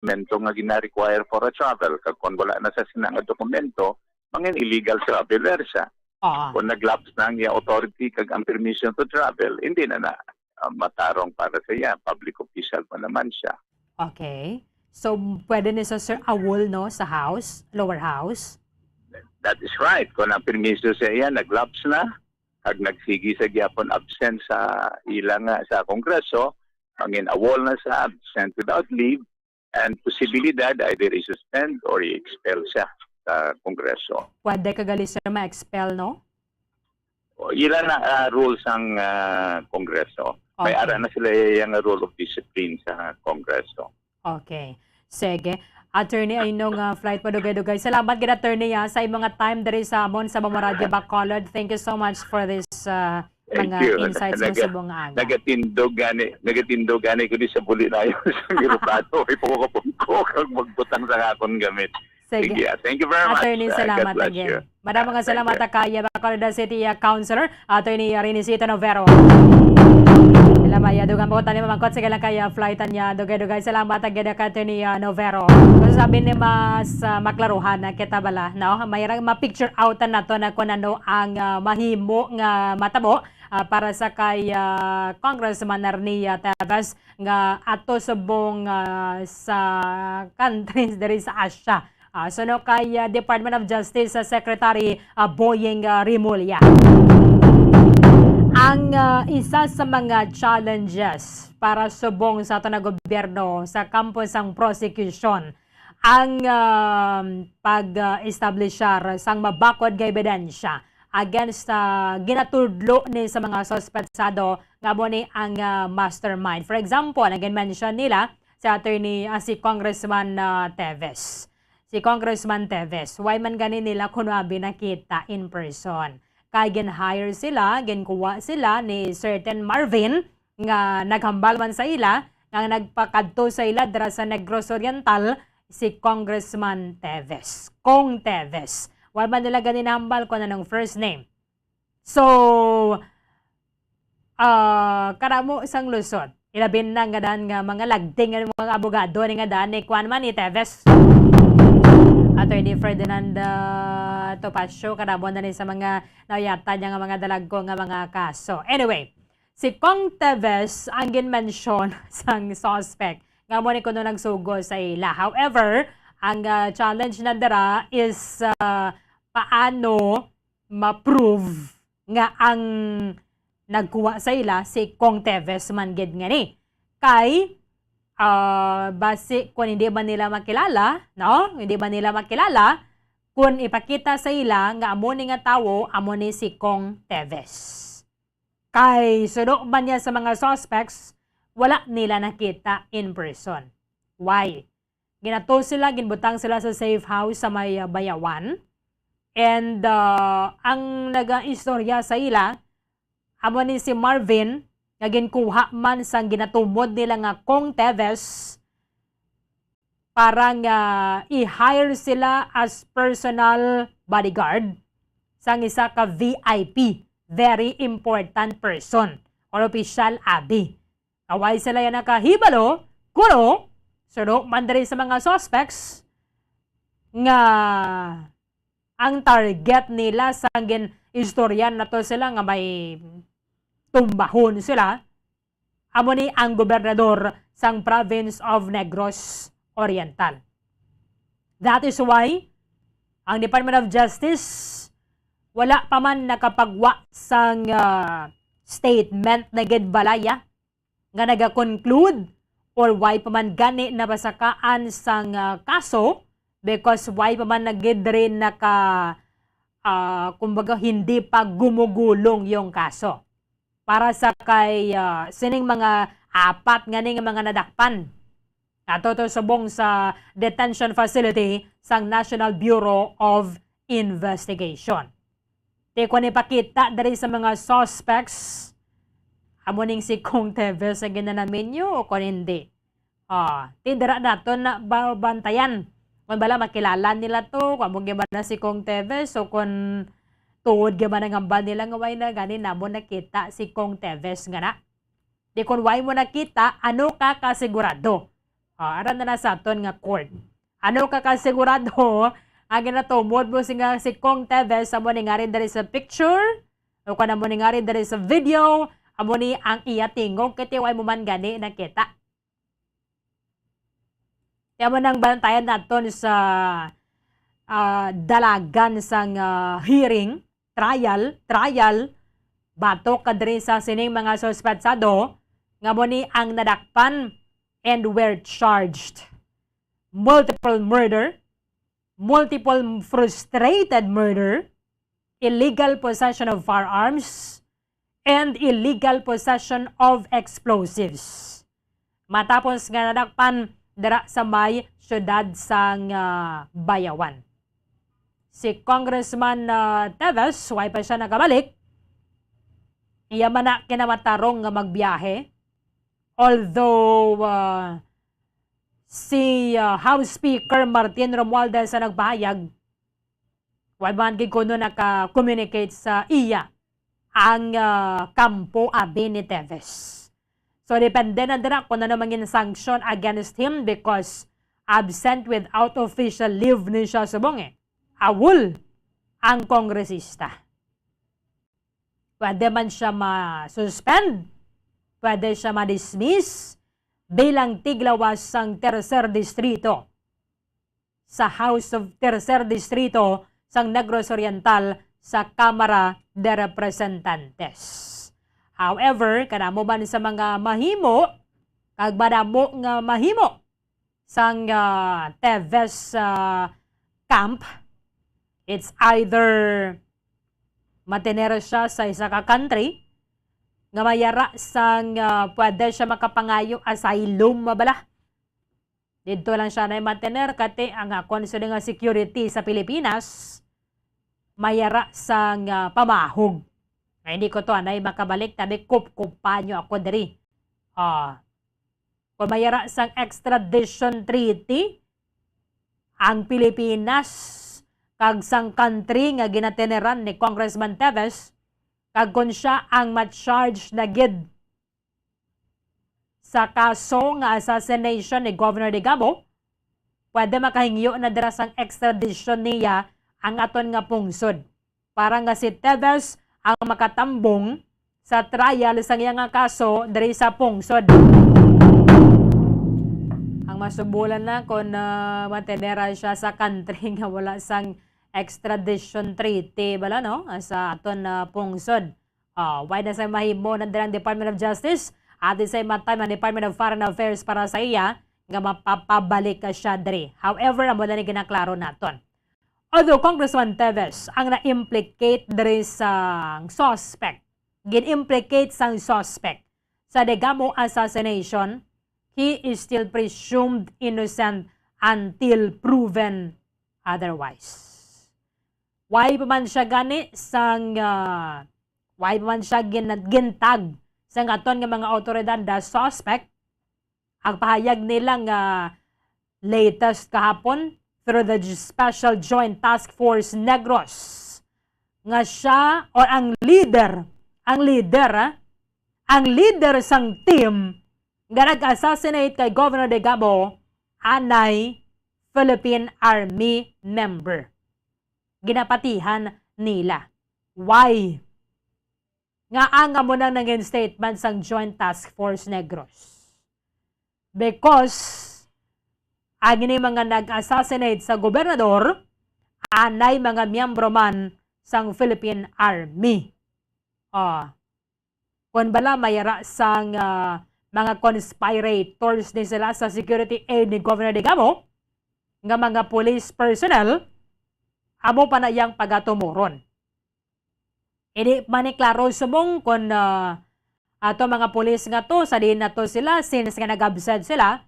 dokumento nga gina-require for a travel. Kung wala na sa sinanga dokumento, mangin illegal traveler siya. Kung nag-lapse na ang authority kag ang permission to travel, hindi na matarong para sa iya. Public official pa naman siya. Okay. So, pwede ni Sir awol, no, sa house, lower house? That is right. Kung ang permission sa iya, nag-lapse na, kag nagsigi sa gyapon absent sa ilang sa Kongreso, mangin awol na sa absent without leave, and posibilidad either i-suspend or i-expel siya sa Kongreso. Pwede kagali sir ma-expel, no? Ilan na rules ang Kongreso. May ara na sila yung rule of discipline sa Kongreso. Okay. Sige. Attorney, ay nung flight pa dugay-dugay. Salamat gid attorney sa mga time diri sa amon sa Mamaradyo Bacolod. Thank you so much for this mga insights mo sa buong aga. Nagatindog gani ko di sa buli na yun sa Giropato. Ay pukupun ko kag magbutang sa akong gamit. Sige. Thank you very much. Attorney, salamat again. Maraming salamat kaya Bacolod City Councilor, Attorney Renisita Novero. Maya dugang po tani mamangkot sige lang kaya flight niya dugay-dugay salamat agad ka Attorney Novero. So sabi ni mas maklaruhan na kita bala no mayra ma-picture out na to na kun ano ang mahimo nga matabo para sa kay Congressman Arnie Teves nga ato subong sa countries diri sa Asia. So no kay Department of Justice Secretary Boying Rimulya. Ang isa sa mga challenges para subong sa ato na gobyerno sa kampo sang prosecution ang pag-establishar sang mabakod nga ebidensya against ginatudlo ni sa mga suspetsado nga mo ni ang mastermind. For example, nag-mention nila sa attorney si Congressman Teves. Si Congressman Teves, why man gani nila kunwabi nakita in person. Kaya gin-hire sila, ginkuha sila ni certain Marvin nga naghambal man sa ila, nga nagpakadto sa ila dira sa Negros Oriental si Congressman Teves. Kong Teves. Wala man nila ganin hambal kung anong first name. So, karamo isang lusot. Ilabin na nga daan nga mga lagding nga mga abogado ni nga daan ni Kwan man ni Teves. Attorney Ferdinand Topacio, karamo na rin sa mga nayata niya nga mga dalagko nga mga kaso. Anyway, si Kong Teves ang gin-mention sang suspect nga mo ni kuno nagsugo sa ila. However, ang challenge na dara is paano ma-prove nga ang nagkuha sa ila si Kong Teves man gid nga ni. Kay base kung hindi ba nila makilala, no? Hindi ba nila makilala kung ipakita sa ila nga amo ni nga tawo amo ni si Kong Teves. Kay sudo man niya sa mga suspects, wala nila nakita in person. Why? Ginato sila, ginbutang sila sa safe house sa may Bayawan. And ang naga-istorya sa ila amo ni si Marvin nga ginkuha man sang ginatumod nila nga Kong Teves para nga i-hire sila as personal bodyguard sang isa ka VIP, very important person, or official abi. Away sila yan nakahibalo, kuno, suno man diri sa mga suspects nga ang target nila sang gin-istoryan na to sila nga may tumbahon sila, amo ni ang gobernador sang province of Negros Oriental. That is why ang Department of Justice wala pa man nakapagwa sang statement na gidbalaya nga naga-conclude or why pa man gani na basakaan sang kaso because why pa man nagidrin naka kumbaga hindi pa gumugulong yung kaso. Para sa kay sining mga apat nga ning mga nadakpan. Ato to subong sa detention facility sang National Bureau of Investigation. Di ko nipakita dari sa mga suspects amo ning si Kong Teves sa ginanamin nyo o kung hindi. Tindira nato na bantayan. Kung bala makilala nila to, kung among na si Kong Teves o kung tuod gaman ang hambal nila nga way na gani na mo nakita si Kong Teves nga na. Di kung way mo nakita, ano ka kasigurado? Aran na sa aton nga court. Ano ka kasigurado ang ginatumod mo si Kong Teves amo ni nga rin dali sa picture o kana mo ni nga rin dali sa video amo ni ang iya tingog kay way mo man gani nakita. Kaya mo nang bantayan naton sa dalagan sang hearing, trial, batok kadri sa sining mga suspetsado nga mo ni ang nadakpan and were charged. Multiple murder, multiple frustrated murder, illegal possession of firearms, and illegal possession of explosives. Matapos nga nadakpan dira sa may syudad sang Bayawan. Si Congressman Teves, way pa siya nakabalik, iya man na kinamatarong nga magbiyahe. Although si House Speaker Martin Romualdez sa nagpahayag, way man gid kuno naka-communicate sa iya ang kampo abi ni Teves. So depende na dira kung ano mangin sanction against him because absent without official leave ni siya subong awol ang kongresista. Pwede man siya ma-suspend, pwede siya ma-dismiss bilang tiglawas sang tercer distrito sa House of Tercer Distrito sang Negros Oriental sa Kamara de Representantes. However, kanamo man sa mga mahimo, kag madamo nga mahimo sang Teves camp, it's either matenero siya sa isa ka country, nga mayara sang pwede siya makapangayo asylum mabala. Dito lang siya na matener kati ang consider nga security sa Pilipinas, mayara sang pamahog. Nga hindi ko to anay makabalik, tabi kup-kupa nyo ako diri. Kung mayara sang extradition treaty, ang Pilipinas, kag sang country nga ginateneran ni Congressman Teves, kag kung siya ang ma-charge na gid sa kaso nga assassination ni Governor Digamo, pwede makahingyo na dira sang extradition niya ang aton nga pungsod. Para nga si Teves ang makatambong sa trial sa iyang kaso diri sa pungsod. Ang masubulan na kung matenera siya sa country nga wala sang extradition treaty bala no sa aton pungsod. Why na sa mahimo na dirang Department of Justice at the same time ang Department of Foreign Affairs para sa iya nga mapapabalik ka siya diri. However, amo na ni ginaklaro naton. Although Congressman Teves ang na-implicate diri sa suspect, gin-implicate sang suspect sa Digamo assassination, he is still presumed innocent until proven otherwise. Why pa man siya gani sang why pa man siya gintag sang aton nga mga otoridad da suspect, ang pahayag nila nga latest kahapon through the Special Joint Task Force Negros nga siya or ang leader sang team nga nag-assassinate kay Governor Digamo anay Philippine Army member. Ginapatihan nila. Why? Nga anga mo nang naging statement sang Joint Task Force Negros. Because ang ini mga nag-assassinate sa gobernador, anay mga miyembro man sang Philippine Army. Kung bala mayara sang mga conspirators din sila sa security aid ni Governor Digamo, nga mga police personnel, amo pa na iyang pagatumuron. Hindi maniklaro sumong kung ato mga police nga to, sa din na to sila, since nga nag-absent sila,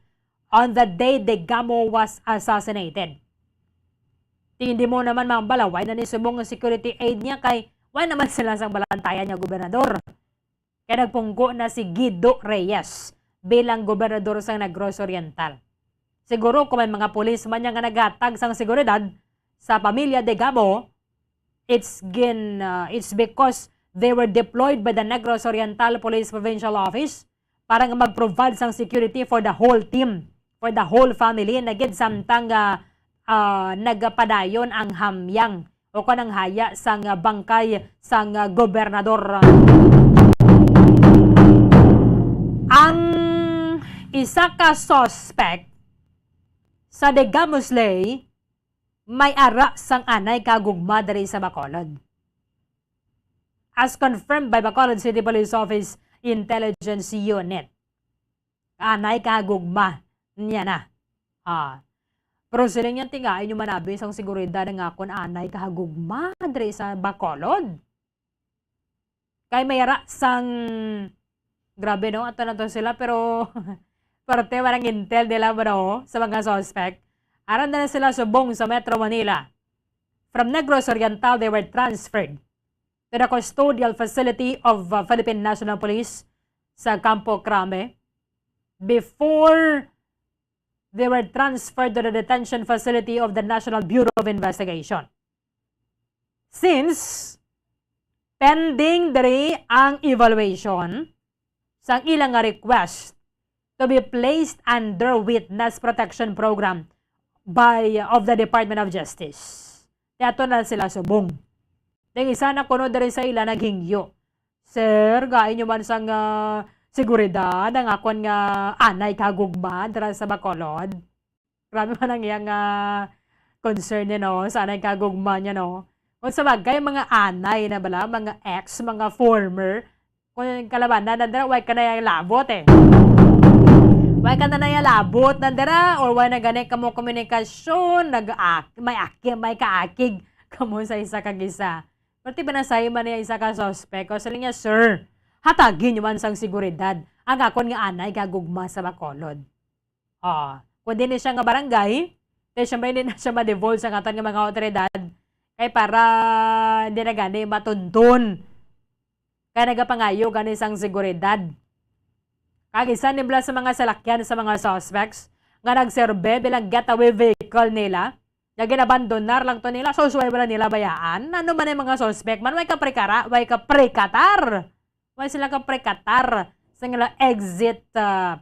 on the day Digamo was assassinated. Hindi mo naman mga balaway na ni sumong ang security aid niya kay why naman sila sang balantayan niya gobernador. Kaya nagpunggo na si Guido Reyes bilang gobernador sang Negros Oriental. Siguro kung may mga pulis man niya nga naghatag sang seguridad sa pamilya Digamo, it's because they were deployed by the Negros Oriental Police Provincial Office para nga mag-provide sang security for the whole team for the whole family nagid samtang nagapadayon ang hamyang o kanang haya sang bangkay sang gobernador. Ang isa ka suspect sa Degamusley may ara sang anay kagugma diri sa Bacolod. As confirmed by Bacolod City Police Office Intelligence Unit. Anay kagugma niya na. Pero sila niyang tingain yung manabi sang seguridad nga kung anay kahagugma diri sa Bacolod. Kay may ara sang grabe no, ato na to sila pero parte parang intel nila ba no, sa mga suspect. Aran na sila subong sa Metro Manila. From Negros Oriental, they were transferred to the custodial facility of Philippine National Police sa Campo Crame before they were transferred to the detention facility of the National Bureau of Investigation. Since pending diri ang evaluation sa ilang request to be placed under witness protection program of the Department of Justice. Ato na sila subong. Dahil isa na kuno diri sa ila naghingyo. Sir, gain nyo man sang seguridad ang akon nga anay kagugma dira sa Bacolod. Grabe man ang iyang concern niya no, sa anay kagugma niya no. Kung sa bagay, mga anay na bala, mga ex, mga former, kung kalabanan na dira, way ka na yung labot eh. Way ka na yung labot na dira, or way na ganit ka mo komunikasyon, may kaakig ka mo sa isa kag isa. Pati ba nasayo man niya isa ka suspect? O sabi niya, sir, hatagin nyo man sang seguridad. Ang akon nga anay gagugma sa Bacolod. Kung di na siya nga barangay, dahil siyempre hindi na siya ma-devolve sa katon nga mga otoridad, kay para hindi na gani matuntun. Kaya nagapangayo gani sang seguridad. Kagisan nibla sa mga salakyan sa mga suspects nga nagserbe bilang getaway vehicle nila. Na ginabandonar lang to nila. So, suway ba nila bayaan? Ano man yung mga suspect? Man, way ka prekatar. Way sila ka prekatar sa nila exit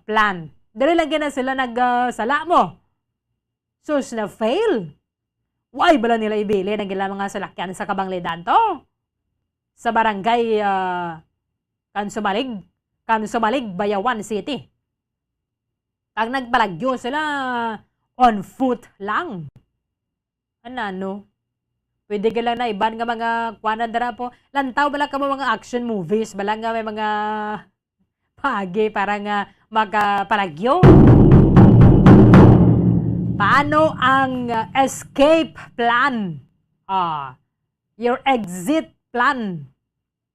plan. Dali lang na sila nagsala mo. So, na fail. Why ba nila ibili ng ilang mga salakyan sa Kabanglidan to? Sa barangay Kansumalig, Bayawan City. Pag nagbalagyo sila, on foot lang. Ano? Pwede ka lang na iban nga mga kwanan dara po. Lantaw bala ka mga action movies. Bala nga may mga pagi para nga magpalagyo. Paano ang escape plan? Your exit plan.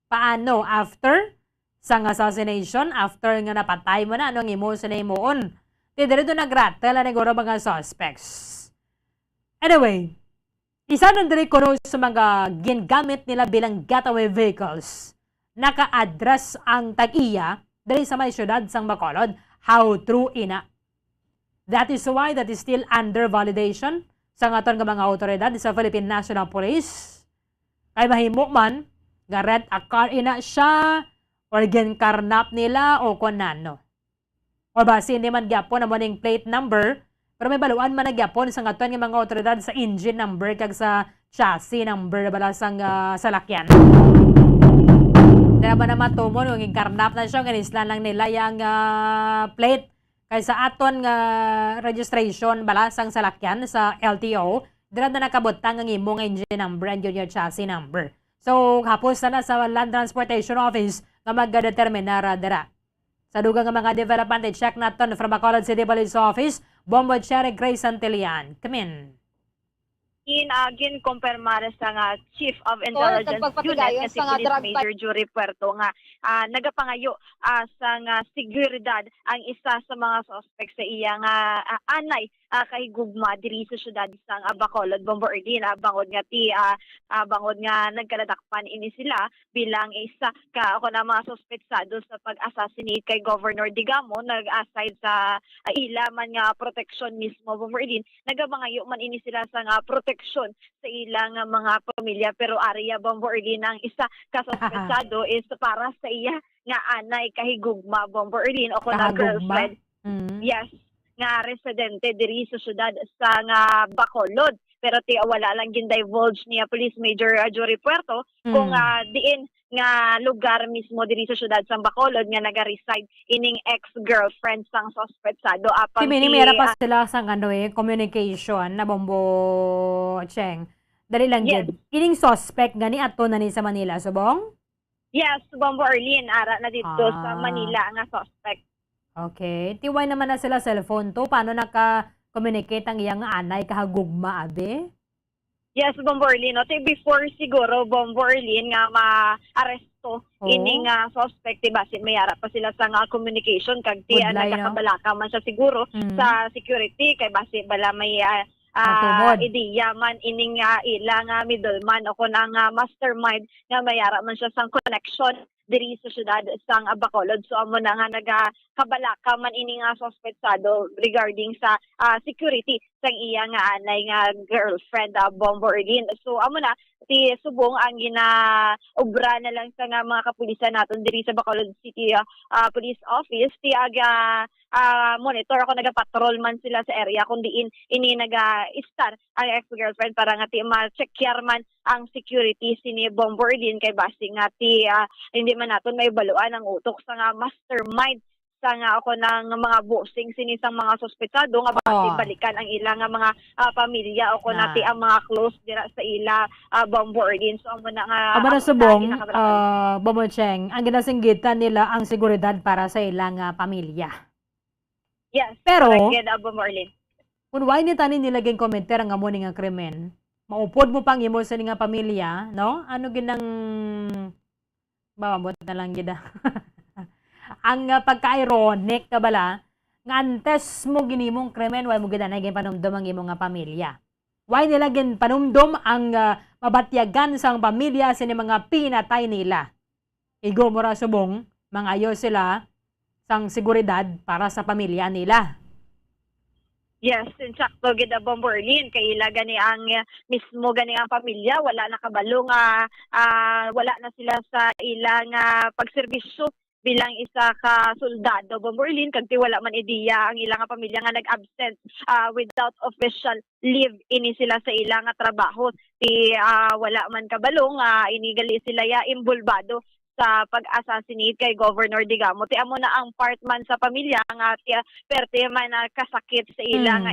Paano? After sang assassination, after nga napatay mo na, anong imo sa naimoon? Dito nagratela na siguro mga suspects. Anyway, isa na diri ko sa mga ginagamit nila bilang getaway vehicles. Naka-address ang tag-iya diri sa may syudad sang Bacolod. How true ina? That is why that is still under validation sa aton nga mga otoridad sa Philippine National Police. Kay mahimo man, nga rent a car ina siya, or ginkarnap nila o kunano. O basi hindi man gyapon na morning plate number, pero may baluan man nagyapon sa aton nga mga otoridad sa engine number kag sa chassis number bala sang salakyan. Dara ba na matumon kung ginkarnap na siya, ganislan lang nila yung plate. Kaysa aton nga registration bala sang salakyan sa LTO, dira na nakabutang ang imong engine number and your chassis number. So, hapos na sa Land Transportation Office nga magdeterminar dira. Sa dugang nga mga development, check naton from Bacolod City Police Office, Bombo Cherry Grace Santillan. Come in. Ginkumpirmar sa nga Chief of Intelligence Unit kasi Police Major Jury Puerto nga nagapangayo sa nga seguridad ang isa sa mga suspect sa iya nga anay kahigugma diri sa syudad sang Bacolod, Bombo Ordina, bangod nga nagkaladakpan ini sila bilang isa ka ako na mga suspetsado sa pag-assassinate kay Governor Digamo, nag-aside sa ila man nga protection mismo, Bombo Ordina, nagapangayo man ini sila sa nga protection sa ilang mga pamilya, pero area Bombo Ordina ang isa ka suspetsado is para sa iya nga anay kahigugma, Bombo Ordina, o na girlfriend. Yes. nga residente diri sa syudad sa nga Bacolod. Pero wala lang gin-divulge niya Police Major Jory Puerto kung diin nga lugar mismo diri sa syudad sa Bacolod nga naga-reside ining ex-girlfriend sang suspetsado apang Meron pa sila sa communication na Bombo Cheng. Dali lang Yes. gid. Ining suspect gani ato na ni sa Manila, subong? Yes, Bombo Arlene, ara na dito sa Ah. Manila nga suspect. Okay. Tiway naman na sila cellphone to. Paano naka-communicate ang iyang anay kahagugma, abe? Yes, Bombo Arlene. No? Before siguro, Bombo Arlene nga ma-aresto ini nga suspect, basin mayara pa sila sa nga communication kag ti Budlay, no? nagakabalaka man siya siguro sa security kay basin bala may Matubod. ideya man ining ilang middleman o kunang mastermind nga mayara man siya sang connection diri sa syudad sang Bacolod. So amo na nga nagakabalaka man ini nga suspetsado regarding sa security sang iya nga anay nga girlfriend Bombo Arlene. So amo na ti subong ang ginaobra na lang sa nga mga kapulisan naton diri sa Bacolod City Police Office ti aga monitor ako nagapatrol man sila sa area kung diin ini naga-star ang ex-girlfriend para nga ti ma-check man ang security sini Bombo Arlene kay basi nga ti hindi man naton may baluan ang utok sa nga mastermind sa nga ako ng mga bossing sinisang mga suspetsado nga basi balikan ang ilang nga mga pamilya o kun nati ang mga close dira sa ila Bombo Arlene. So amo na nga Aba na subong, Bombo Cheng, ang ginasinggitan nila ang seguridad para sa ilang pamilya. Yes. Pero Bombo Arlene. kung why ni tanin nilaging komenter nga mo nga krimen, maupod mo pang imo sa nga pamilya, no? Ano ginang babot na lang gida. Ang pagka-ironic ka bala, nga antes mo ginimong krimen, why mo gidanay gin panumdom ang imo nga pamilya. Why nila gin panumdom ang mabatyagan sang pamilya sa mga pinatay nila. Igo mo ra subong, mangayo sila sang seguridad para sa pamilya nila. Yes, insakto gid Bombo Arlene kay ila gani ang mismo gani ang pamilya wala na kabalo nga wala na sila sa ilang pagserbisyo bilang isa ka soldado Bombo Arlene kag ti wala man ideya ang ilang pamilya nga nag-absent without official leave ini sila sa ilang trabaho ti wala man kabalo nga inigali sila imbulbado sa pag-assassinate kay Governor Digamo. Ti amo na ang part man sa pamilya nga perte man kasakit sa ilang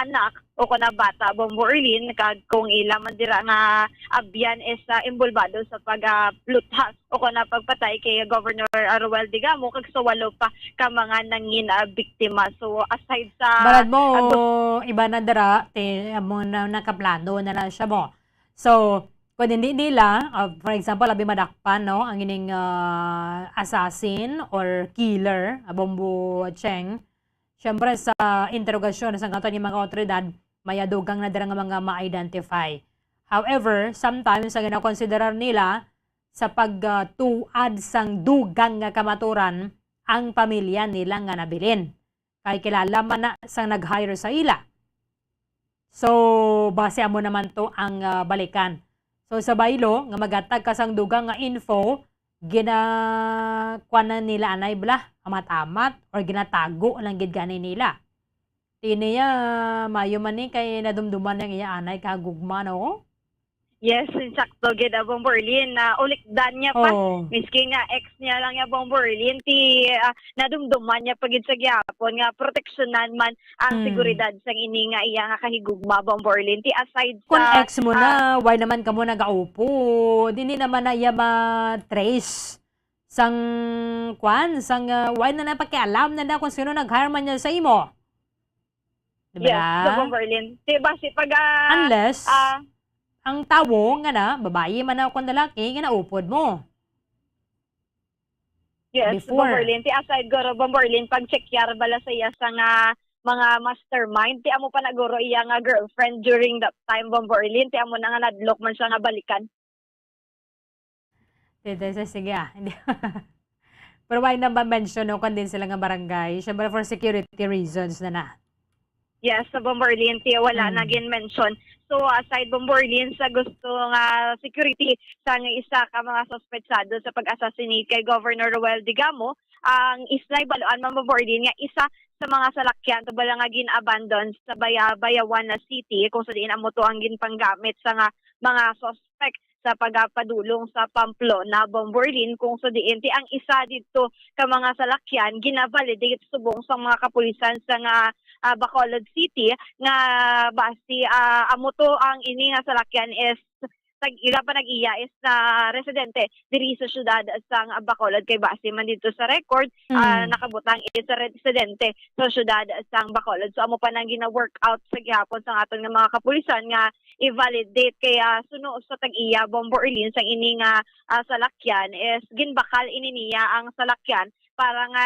anak o kuna bata Bombo Arlene kag kung ila man dira nga abyan is imbulbado sa paglutas o kuna pagpatay kay Governor Ruel Digamo kag sa walo pa ka mga nangin biktima. So aside sa Balad mo iba na dira ti amo na nakaplano na lang siya mo. So kung hindi nila, for example, labi madakpan, no, ang ining assassin or killer, Bombo Cheng, syempre sa interogasyon sa kato ng mga otoridad, may adugang na dira nga mga ma-identify. However, sometimes ang ginakonsiderar nila sa pagtuad sang dugang nga kamaturan ang pamilya nila nga nabilin. Kay kilala man na sang nag-hire sa ila. So, base mo naman to ang balikan. So sa baylo nga magatag kasang dugang nga info ginakuan nila anay bla amat-amat or ginatago lang gid gani nila. Tiniya mayo man ni kay nadumduman ng iya anay kagugma no. Yes, insakto gid Bombo Arlene na ulikdan niya pa. Miski nga ex niya lang Bombo Arlene ti nadumduman niya pagid sa gyapon nga proteksyonan man ang seguridad sang ini nga iya nga kahigugma Bombo Arlene ti aside sa kung ex mo na why naman kamo nagaupo dili naman na iya ma-trace sang sang why na napakialam na kung sino nag-hire man niya sa imo. Diba? Yes, Bombo Arlene. Ti basi pag unless ang tawo nga na, babae man ako kung lalaki, nga naupod mo. Yes, Bombo Arlene. Ti aside goro, Bombo Arlene, pag-check yar bala sa iya sa nga mga mastermind, ti amo pa naguro iya nga girlfriend during that time, Bombo Arlene. Ti amo na nga nadlock man siya nga balikan. Sige hindi. Pero why na ba mention no, kung din sila nga barangay? Siyempre for security reasons na. Yes, sa Bombo Arlene, wala na gin-mention. So, aside Bombo Arlene, sa gusto nga security sa nga isa ka mga suspetsado sa pag-assassinate kay Governor Ruel Digamo, ang islay baluan man Bombo Arlene nga isa sa mga salakyan to bala nga gin-abandon sa Bayawan na city kung sa diin amo to ang ginpanggamit sa nga mga suspect sa pagpadulong sa Pamplona, Bomborlin kung sa diin ti ang isa dito ka mga salakyan gina-validate subong sa mga kapulisan sa nga Bacolod City nga basi amo to ang ini nga salakyan is ila pa nag-iya is na residente diri sa syudad sang Bacolod kay base man dito sa record nakabutang is sa residente sa syudad sang Bacolod. So amo pa nang gina-workout sa gihapon sang aton nga mga kapulisan nga i-validate kaya suno sa tag-iya Bombo Orlean sang ini nga salakyan is ginbakal ini niya ang salakyan para nga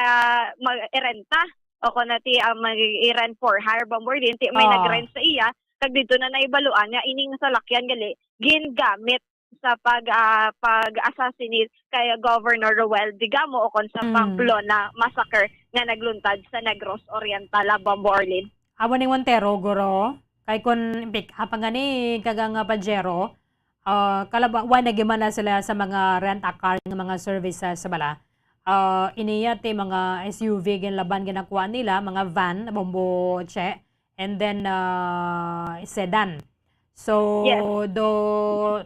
mag-irenta o kung nati mag-i-rent for hire Bombo Orlean ti may nag-rent sa iya kag dito na naibaluan nga ining salakyan gali gingamit sa pag-assassinate kay Governor Roel Digamo o kon sa Pamplona massacre nga nagluntad sa Negros Oriental, Bombo Orlean. Abo ning Montero guro kay kun pick up nga ni kagang Pajero kalabawa nagimana sila sa mga rent a car nga mga services sa bala. Iniya ti mga SUV gin laban ginakuha nila, mga van, bombo che, and then sedan. So, do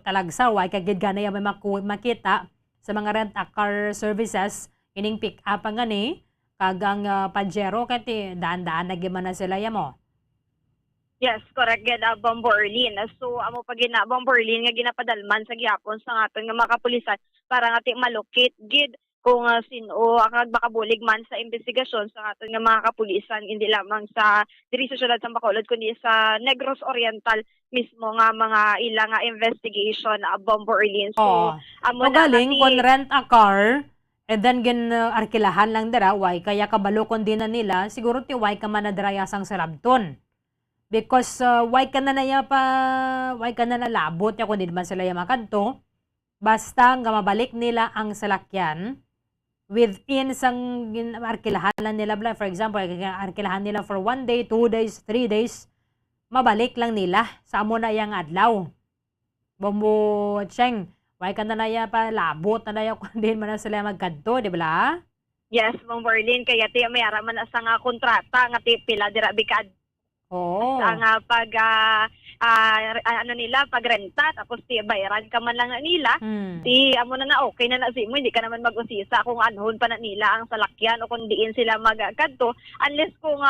talagsa, why kagid ganay may makita sa mga rent-a-car services, ining pick up nga ni, kagang Pajero, kati daan-daan nagiman na sila mo. Yes, correct gid Bombo Orlean. So amo pa gina Bombo Orlean nga ginapadalman sa gihapon sa aton nga mga kapulisan para nga ti malocate gid kung sino ang makabulig man sa investigasyon sa aton nga mga kapulisan hindi lamang sa diri sa syudad sa Bacolod kundi sa Negros Oriental mismo nga mga ilang investigation Bombo Orlean. So amo na galing kon rent a car and then arkilahan lang dira why kaya kabalo kon din na nila siguro ti why ka man nadrayasang sa labton. Because why ka na nalabot ya kung di man sila yung makanto basta nga mabalik nila ang salakyan within sang arkilahan lang nila, for example, arkilahan nila for 1 day, 2 days, 3 days, mabalik lang nila sa amo na yang adlaw. Bombo Cheng, why ka na pa labot na naya kung din man na sila magkanto, di ba? Yes, Ma'am Berlin, kaya ti may araman na sa nga kontrata nga ti pila dira bikad. Ang pag ano nila pagrenta tapos ti bayaran ka man lang na nila ti amo na okay na si mo hindi ka naman mag-usisa kung anhon pa na nila ang salakyan o kung diin sila magkadto unless kung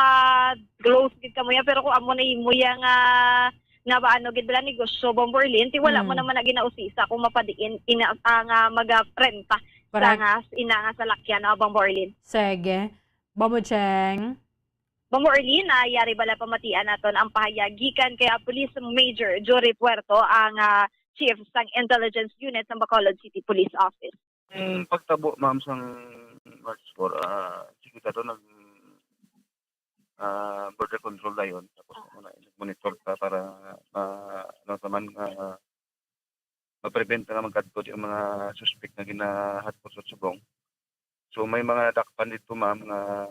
close gid ka mo ya pero kung amo na imo yang nga ba ano gid bala negosyo Bomborlin ti wala mo naman na ginausisa kung mapadiin ina nga magrenta sa nga ina nga salakyan Bomborlin. Sige. Bomocheng. Bombo Orlean, yari bala pamatian naton ang pahayagikan kaya Police Major Jory Puerto ang Chief sang Intelligence Unit ng Bacolod City Police Office. Ang pagtabo, ma'am, sang March 4, sige to nag border control na yun. Tapos nag-monitor ka para naman ma-prevent na magkadto yung mga suspect na ginahatpos sa subong. So may mga dakpan dito, ma'am, na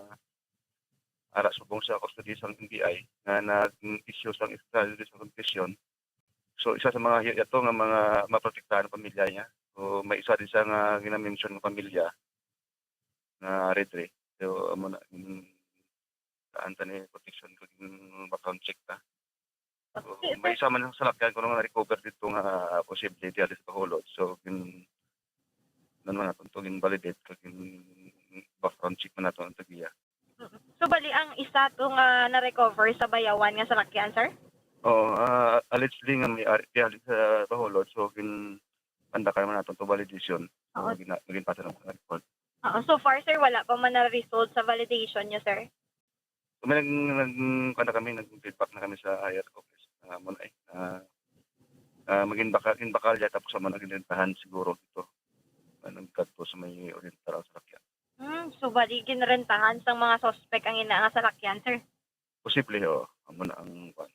ara subong sa custody sang NBI na nag-issue sang extrajudicial confession. So isa sa mga ito nga mga maprotektahan ng pamilya niya. So may isa din sa nga ginamention ng pamilya na Redre. So amo na anta ni protection ko background check ta. So, may isa man sa salakyan ko nga recover dito nga posible di alis Bacolod. So naman natin ito validate kag background check man nato ang tagiya. So bali ang isa tong na-recover sa Bayawan nga salakyan, sir? Oo, allegedly nga may alis sa Bacolod. So panda ka naman natin ito validation. So naging pasa ng report. So far, sir, wala pa man na-result sa validation niyo, sir? So may nag-feedback na kami sa higher office. Muna maging bakal ya tapos sa mga naging siguro ito. Nagkadto sa may oriental sa salakyan. So bali ginrentahan sang mga suspect ang ina nga salakyan, sir? Posible, amo na ang kwan.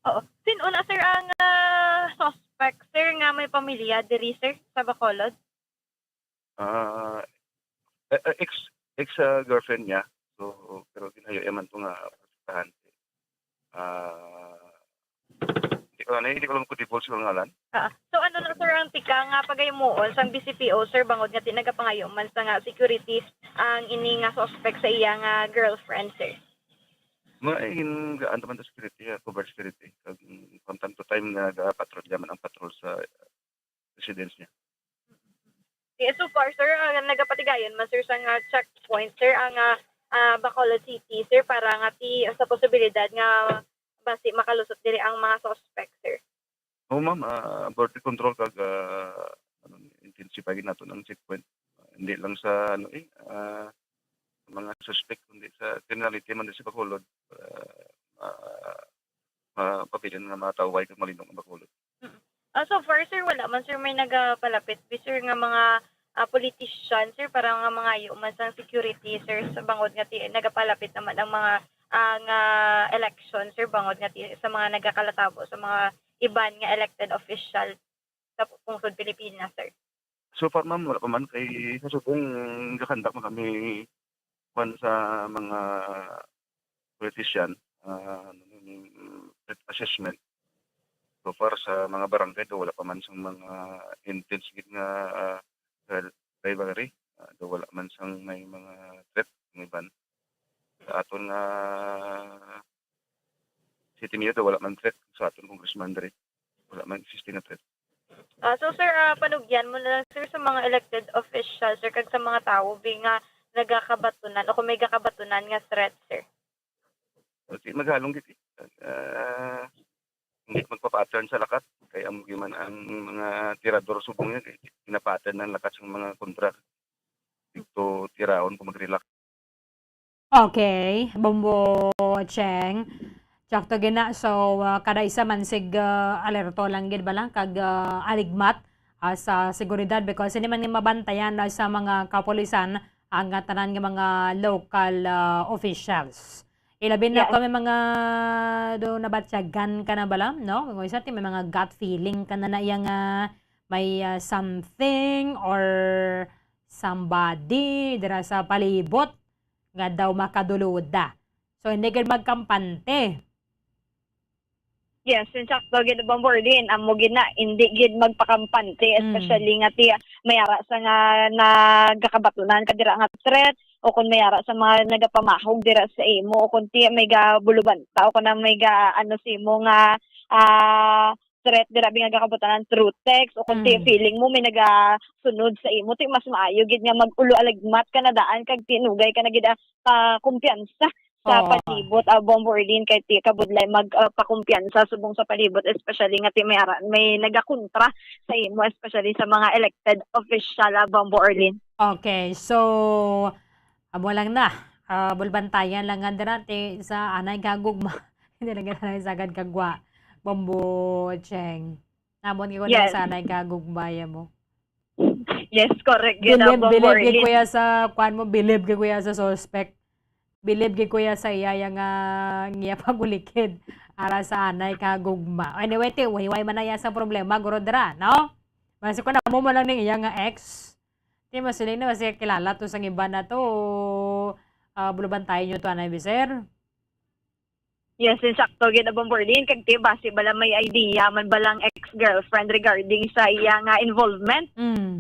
Oo. Sino na, sir, ang suspect, sir, nga may pamilya diri, sir, sa Bacolod? Ex-girlfriend niya. So, pero ginayaman ito nga protektahan. Hindi ko lang ko divulge yung ngalan. So ano na, sir, ang tika nga pagayimuon sang BCPO, sir, bangod nga tinagapangayoman sa nga securities ang ini nga suspect sa iya nga girlfriend, sir? Mga gaan naman sa security, covered security. Kag from time to time nagapatrolya man ang patrol sa residence niya. So far, sir, nagapatigayon man, sir, sa nga checkpoint, sir, ang Bacolod City, sir, para nga sa posibilidad nga basi makalusot diri ang mga suspect, sir. Oo, ma'am, border control kag intensify nato ng checkpoint. Hindi lang sa mga suspect kundi sa criminality man din sa Bacolod. Mapabilin nga mataway kag malinong ang Bacolod. So far, sir, wala man, sir, may nagapalapit, sir, nga mga politician, sir, para nga mga man sang security, sir, sa bangod nga nagapalapit naman ang mga nga election, sir, bangod nga sa mga nagakalatabo sa mga iban nga elected official sa pungsod Pilipinas, sir. So far, ma'am, wala pa man kay kasubong gakandak mo kami sa mga politician assessment. So far sa mga barangay do wala pa man sang mga intense gid nga rivalry. Do wala man sang may mga threat ng iban. Sa aton nga city mayor do wala man threat sa aton congressman diri. Wala man existing na threat. So sir, panugyan mo na lang, sir, sa mga elected officials, sir, kag sa mga tao nga nagakabatunan o kung may kakabatunan nga threat, sir. Okay, maghalong gid. Hindi magpa-pattern sa lakat kay amo man ang mga tirador subong yan pinapattern ng lakat sa mga kontra dito tiraon kung mag-relax. Okay, Bombo Cheng. Tsakto gina, so kada isa man sig alerto lang gid ba lang kag aligmat sa seguridad because hindi man nga mabantayan sa mga kapulisan ang tanan nga mga local officials. Ilabi na kami mga do nabatyagan ka na balam, no? Kung isa may mga gut feeling ka na yang may something or somebody dira sa palibot nga daw makaduluda. So hindi gid magkampante. Yes, insakto gid bombardin amo gid na hindi gid magpakampante, especially nga mayara sa nga nagakabatunan ka dira nga threat o kung mayara sa mga nagapamahog dira sa imo o kung may gabulubanta o kung may sa imo nga threat dira nga kakabatunan through text o kung feeling mo may nagasunod sa imo mas maayo gid nga mag-ulo alagmat ka na daan kag tinugay ka na gid kumpiyansa sa palibot bombardin kay kabudlay magpakumpiyansa subong sa palibot, especially nga may nagakontra sa imo, especially sa mga elected official bombardin. Okay, so amo lang na bulbantayan lang nga dira sa anay kagugma. Hindi lang ganay sagad kagwa Bombo Cheng. Namon ko na sa anay kagugmaya mo. Yes, correct. Believe gid kuya sa kwan mo, believe gid kuya sa suspect. Believe gid kuya sa iya nga pagulikid ara sa anay kagugma. Anyway, way man na sa problema guro dira, no? Basi ko na mo lang ning iya nga ex. Di mo sila na kasi kilala to sa iba na to. Bulubantayan nyo to anay biser. Yes, insakto gid bombardin kag base bala may idea man balang ex-girlfriend regarding sa iya nga involvement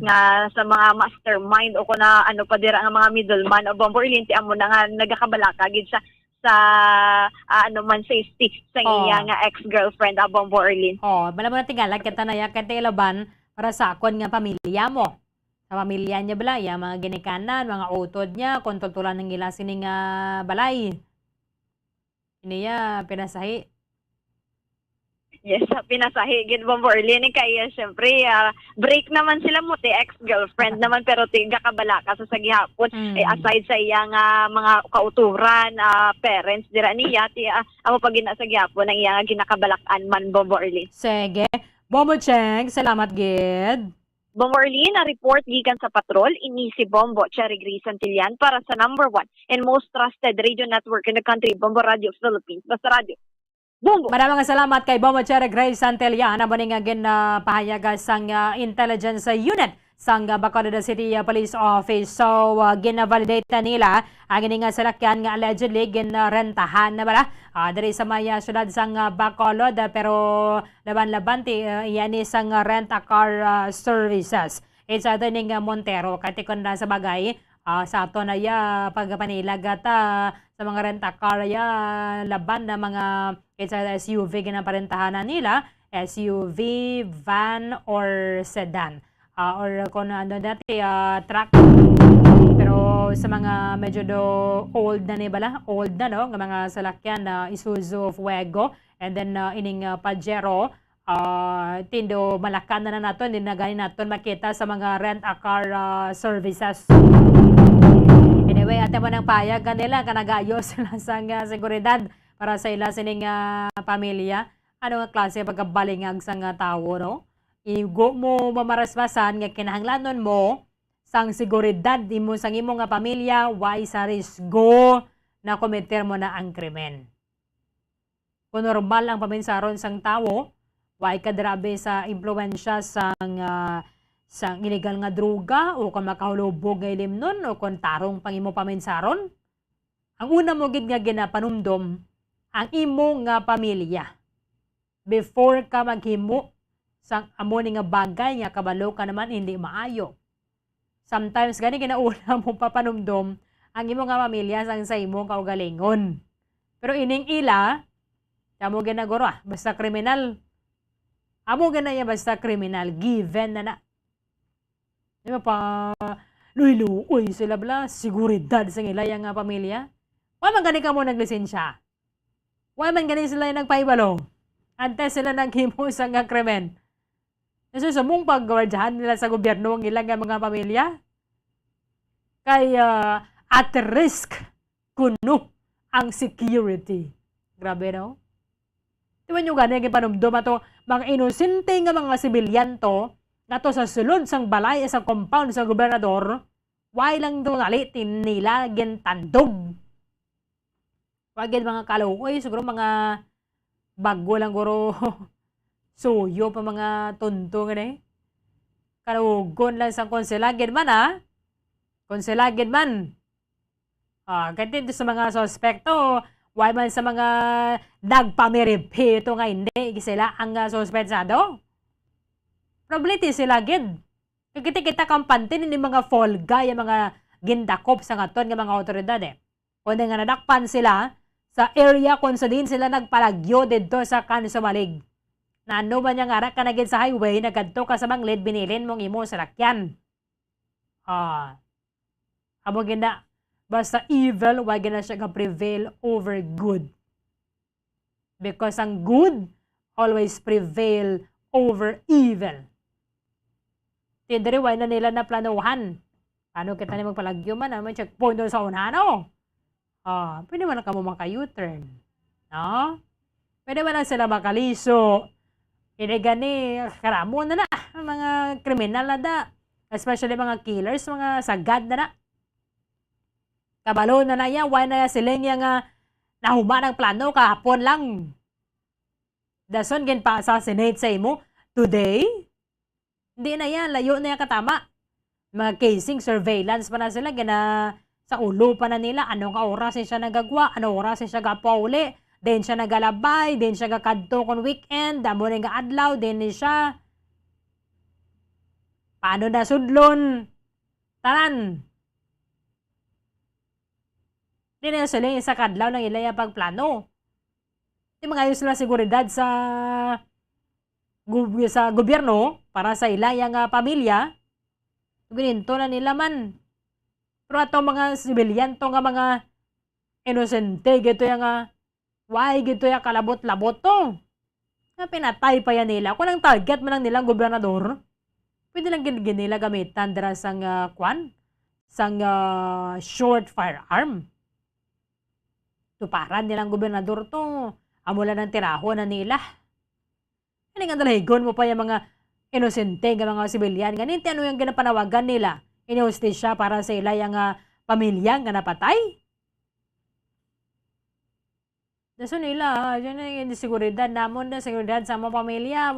nga sa mga mastermind o kuna ano pa dira nga mga middleman o bombardin amo na nga nagakabalaka gid sa man safety sa iya nga ex-girlfriend bombardin. Bala mo na tingalag kita na ya kay laban para sa akon nga pamilya mo. Sa pamilya niya bala, mga ginikanan, mga utod niya, kontrotulan ng ila sining balay. Iniya, pinasahi. Yes, pinasahi. Gid bombardin kaya syempre, break naman sila mo, ex-girlfriend naman, pero gakabalaka sa sagihapon. Aside sa iya nga mga kauturan, parents, dira niya, amo pag sa gihapon, ang iya nga ginakabalakan man bombardin. Sige. Bombo Cheng, salamat gid. Bomborlin, na report gikan sa patrol, ini si Bombo Cherry Grace Santillan para sa number 1 and most trusted radio network in the country, Bombo Radio Philippines. Basta Radio. Bombo! Maraming salamat kay Bombo Cherry Grace Santillan na maningagin na pahayaga sang intelligence unit sang Bacolod City Police Office. So, gina-validate na nila ang nga salakyan nga allegedly ginrentahan na bala diri sa maya syudad sang Bacolod, pero laban-laban yan isang rent-a-car services. It's ning Montero katikon na sa bagay sa ato na ya pagpanilag at sa mga rent-a-car laban na mga sa SUV ginaparentahanan nila, SUV, van, or sedan. Or kung ano dati, truck. Pero sa mga medyo old na ni bala, old na no, ng mga salakyan na Isuzu Fuego, and then ining Pajero, tindo malakan na naton, din na ganin naton makita sa mga rent-a-car services. Anyway, ate mo ng payag kanila, kanagayos sila sa seguridad para sa ila sining pamilya. Ano nga klase pagkabalingag sa tao, no? Igo mo mamarasmasan nga kinahanglanon mo sang seguridad imo sang imo nga pamilya, why sa risgo na kometer mo na ang krimen. Kung normal ang paminsaron sang tao, why kadrabe sa impluwensya sang illegal nga droga o kung makahulubog nga ilimnon o kung tarong pang imo paminsaron. Ang una mo gid nga ginapanumdom ang imo nga pamilya before ka maghimo sang amo ni nga bagay nga kabalo ka naman hindi maayo. Sometimes gani ginauna mo papanumdom ang imo nga pamilya sang sa imo kaugalingon. Pero ining ila, amo ginaguro basta kriminal. Amo ganaya basta kriminal, given na. Di ba pa, luy-luoy sila bala, seguridad sa ila yung pamilya. Why man gani ka mo naglisensya? Why man gani sila yung nagpaibalo? Antes sila naghimo sa nga krimen. Kasi sa mong paggawardyahan nila sa gobyerno ang ilang mga pamilya, kaya at risk kuno ang security. Grabe no? Di ba nyo gani yung panumdom ato, mga inosente nga mga sibilyan to, nga to sa sulod sang balay sa compound sa gobernador, why lang to nalitin nila gintandog. Wag mga kaluoy, siguro mga bago lang guro suyo pa mga tunto nga eh. Kalugon lang sang konselagin man konselagin man. Ganito sa mga suspekto, why man sa mga nagpamiripito nga hindi sila ang suspensado? Probability sila gid. Kita kampante ni mga folga, yung mga gindakop sa ngaton nga mga otoridad eh. Kung nga nadakpan sila sa area kung sa din sila nagpalagyo dito sa Kansumalig. Na ano ba niya nga ka na gid sa highway, nagadto ka sa manglid, binilin mong imo sa lakyan. Amo gina, basta evil, wag na siya ka-prevail over good. Because ang good always prevail over evil. Tindiri, why na nila na planuhan? Paano kita na magpalagyo man? May checkpoint doon sa unano. Pwede man ka mo maka-U-turn. No? Pwede man lang sila makaliso. Hindi gani, karamo na mga kriminal na da. Especially mga killers, mga sagad na. Kabalo na yan, why na sila nga nahuma ng plano kahapon lang. Dason gen pa assassinate sa imo today. Hindi na yan, layo na yan katama. Mga casing, surveillance pa na sila, gina sa ulo pa na nila, anong oras siya nagagwa, anong oras siya gapauli, then siya nagalabay, then siya gakadto kon weekend, damo rin adlaw, then siya. Paano na sudlon? Taran. Di na sila yung sa kadlaw ng ilaya pagplano. Di mga ayos sila seguridad sa gobyerno para sa ilayang pamilya. Gininto na nila man. Pero ato mga sibilyan to nga mga inosente gito yung why gito yung kalabot-labot to. Nga pinatay pa yan nila. Kung ang target man lang nilang gobernador, pwede lang nila gamitan dira sang sang short firearm. Tuparan nilang gobernador to. Amula ng tiraho na nila. Ano nga dalahigon mo pa yung mga inosente nga mga sibilyan. Ganito ano yung ginapanawagan nila. Inustisya para sa ila yung pamilya nga napatay. Daso nila, yun yung seguridad namon na seguridad sa mga pamilya.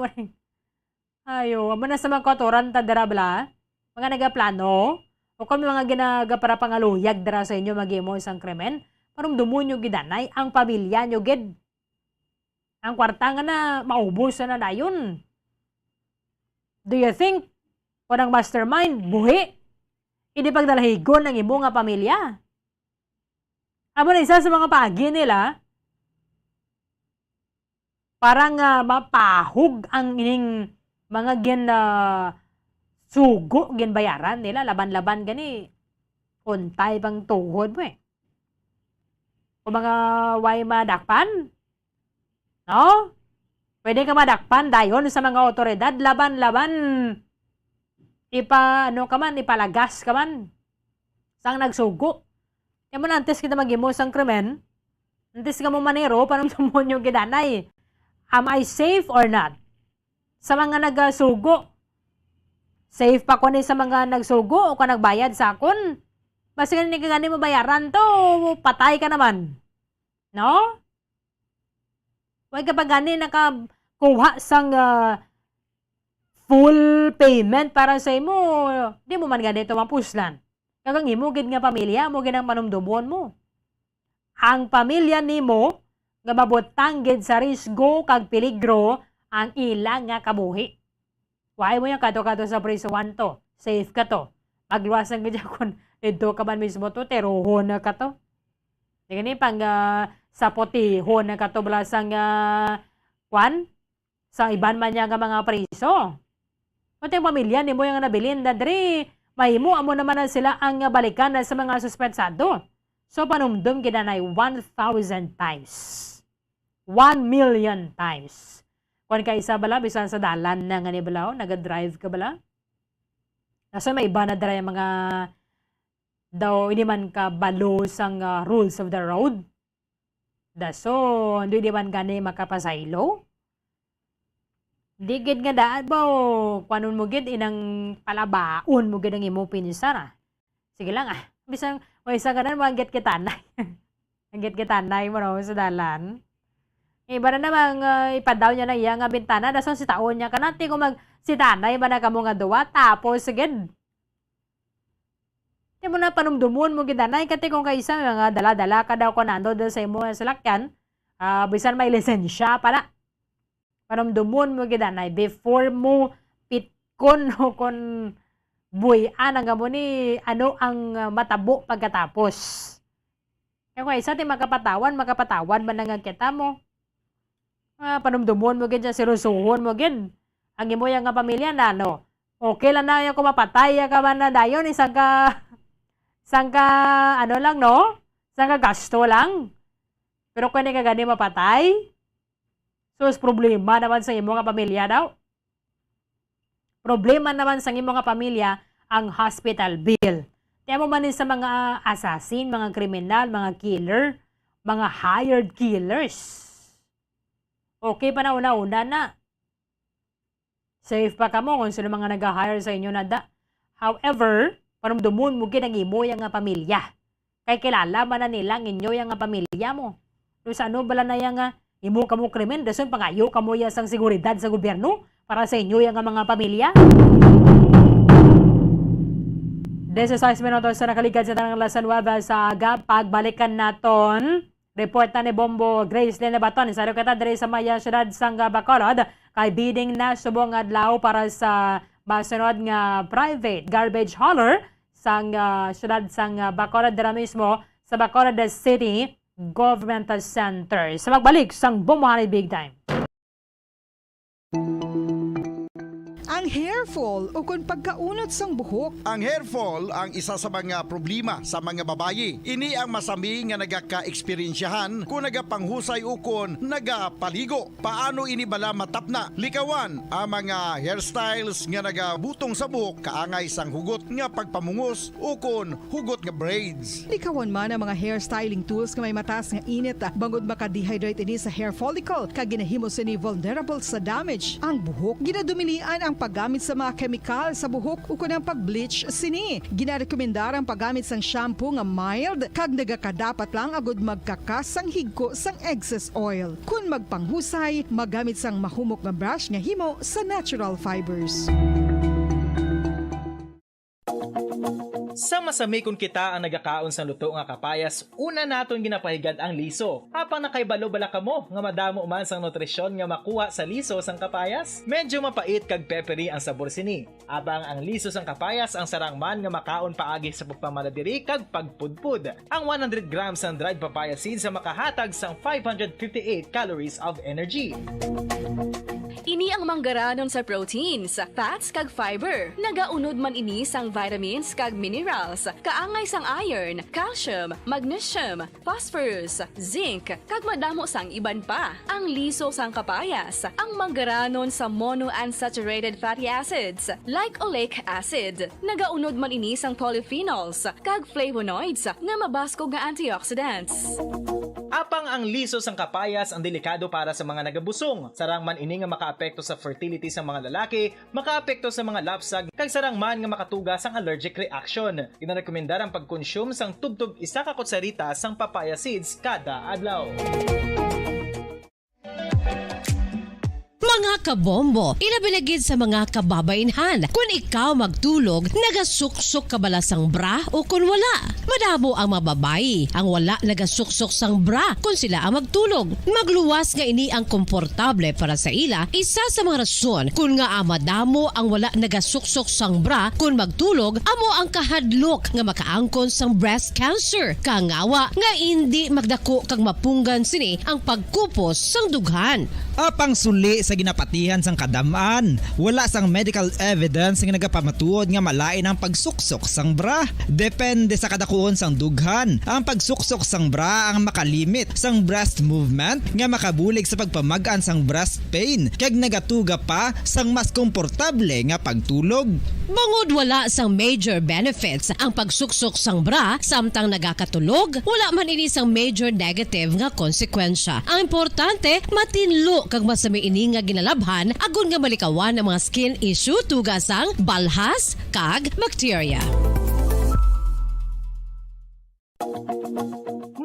Ayo, amo na sa mga kotoran tadarabla, mga nagaplano, o kung mga ginaga para pangaluyag dara sa inyo mag-imo isang krimen, parang dumunyo gidanay ang pamilya nyo gid. Ang kwarta nga na maubos na dayon. Do you think kung ang mastermind buhi? Hindi pagdalahigon ng imo nga pamilya. Amo na isa sa mga paagi nila, parang mapahog ang ining mga sugo gin bayaran nila, laban-laban gani, untay bang tuhod mo eh. Kung mga way madakpan, no? Pwede ka madakpan dayon sa mga otoridad, laban-laban, ipalagas ka man, sang nagsugo. Kaya mo antes kita mag-imo sang krimen, antes ka mo manero, panumtumon yung gidanay. Am I safe or not? Sa mga nagsugo, safe pa ko ni sa mga nagsugo o ka nagbayad sa akon? Basta ganun ka gani mo bayaran to, patay ka naman. No? Huwag ka pa gani nakakuha sang full payment para sa imo. Di mo man ganito mapuslan. Kagang imo gid nga pamilya mo gid ang manumdumon mo. Ang pamilya nimo nga mabutang gid sa risgo kag peligro ang ilang nga kabuhi. Why mo yung kato-kato sa prisuan to? Safe ka to. Magluwasan ka dyan kung dito ka man mismo to, terohon na ka to. Di gani pang sa potihon na ka to balasang sa iban man niya nga mga priso. Pati yung pamilya ni mo yung nabilin na diri, mahimo amo naman na sila ang balikan na sa mga suspetsado. So panumdum kinanay 1,000 times. 1 million times. Kung ka isa bala, bisan sa dalan na nga ni bala, nag-drive ka bala. Nasa may iba na dara yung mga daw, hindi man ka balo sang rules of the road. So, hindi man gani makapasaylo. Di gid nga daan ba, kwanon mo gid, inang palabaon mo gid ang imo pinsan Sige lang Bisang, o isa ka na, manggit kitanay. Manggit kitanay mo no, sa dalan. Iba na namang ipadaw niya na iya nga bintana, dason si taon niya kanati kung si tanay ba na kamo nga duwa, tapos agad. Di mo na panumdumon mo gidanay, kati kung kaisa mga dala-dala ka daw ko nando sa imo salakyan, bisan may lisensya pala. Panumdumon mo gidanay, before mo pitkon o kon buyan ang mo ni ano ang matabo pagkatapos. Kaya kung isa ti makapatawan man nga kita mo. Panumdumon mo gid sirusuhon mo gid ang imo nga pamilya na no. Okay lang na yung kumapatay ka man na dayon isang ka ano lang no? Isang ka gasto lang. Pero kung hindi ka gani mapatay, so problema naman sa imo nga pamilya daw. Problema naman sa imo nga pamilya ang hospital bill. Tiyan mo man sa mga assassin, mga kriminal, mga killer, mga hired killers. Okay pa na una-una na. Safe pa ka mo kung sino mga nag-hire sa inyo na da. However, panumdumon mo gid ang imo nga pamilya. Kay kilala man na nila inyo nga pamilya mo. So sa ano bala na nga imo kamo krimen, dason pangayo kamo ya sang seguridad sa gobyerno para sa inyo nga mga pamilya. 16 minutos sa nakaligad sa tanang Las Nuevas sa aga. Pagbalikan naton, report na ni Bombo Grace Lenebaton sa Rukata diri sa Maya Syudad sang Bacolod kay bidding na subong adlaw para sa masunod nga private garbage hauler sang syudad sang Bacolod dira mismo sa Bacolod City Government Center. Sa magbalik sang Bumuhanay Big Time. Ang hair fall o kung pagkaunod sang buhok. Ang hair fall ang isa sa mga problema sa mga babayi. Ini ang masami nga nagaka-eksperyensyahan kung nagapanghusay o kung nagapaligo. Paano ini bala matapna? Likawan ang mga hairstyles nga nagabutong sa buhok kaangay sang hugot nga pagpamungos o kung hugot nga braids. Likawan man ang mga hairstyling tools nga may matas nga init bangod maka-dehydrate ini sa hair follicle kag ginahimo sini vulnerable sa damage. Ang buhok ginadumilian ang paggamit sa mga kemikal sa buhok o kunang pag-bleach sini. Ginarekomendar ang paggamit sang shampoo nga mild kag nagakadapat lang agud magkakas sang higko sang excess oil. Kung magpanghusay, magamit sang mahumok nga brush nga himo sa natural fibers. Sa masami kung kita ang nagakaon sa luto nga kapayas, una naton ginapahigad ang liso. Apang nakaibalo bala kamo nga madamo man sang nutrisyon nga makuha sa liso sang kapayas. Medyo mapait kag peppery ang sabor sini. Abang ang liso sang kapayas ang sarang man nga makaon paagi sa pagpamaladiri kag pagpudpud. Ang 100 grams ng dried papaya seeds sa makahatag sang 558 calories of energy. Ini ang manggaranon sa proteins, fats kag fiber. Nagaunod man ini sang vitamins kag minerals, kaangay sang iron, calcium, magnesium, phosphorus, zinc, kag madamo sang iban pa. Ang liso sang kapayas, ang manggaranon sa monounsaturated fatty acids like oleic acid. Nagaunod man ini sang polyphenols kag flavonoids nga mabaskog nga antioxidants. Apang ang liso sang kapayas ang delikado para sa mga nagabusong. Sarang man ini nga makaapekto sa fertility sa mga lalaki, makaapekto sa mga lapsag, kag sarang man nga makatuga sang allergic reaction. Ginarekomendar ang pagkonsume sang tubtub 1 ka kutsarita sang papaya seeds kada adlaw. Mga kabombo, ilabinagid sa mga kababainhan. Kung ikaw magtulog, nagasuksok ka bala sang bra o kung wala. Madamo ang mababayi ang wala nagasuksok sang bra kung sila ang magtulog. Magluwas nga ini ang komportable para sa ila. Isa sa mga rason kung nga madamo ang wala nagasuksok sang bra kung magtulog, amo ang kahadlok nga makaangkon sang breast cancer. Kangawa nga hindi magdako kag mapunggan sini ang pagkupos sang dughan. Apang suli sa ginapatihan sang kadamaan, wala sang medical evidence nga nagapamatuod nga malain ang pagsuksok sang bra. Depende sa kadakuon sang dughan. Ang pagsuksok sang bra ang makalimit sang breast movement nga makabulig sa pagpamagan sang breast pain kag nagatuga pa sang mas komportable nga pagtulog. Bangod wala sang major benefits ang pagsuksok sang bra samtang nagakatulog, wala man ini sang major negative nga konsekwensya. Ang importante, matinlo kag masami ini nga ginalabhan agon nga malikawan ang mga skin issue tugas sang balhas kag bacteria.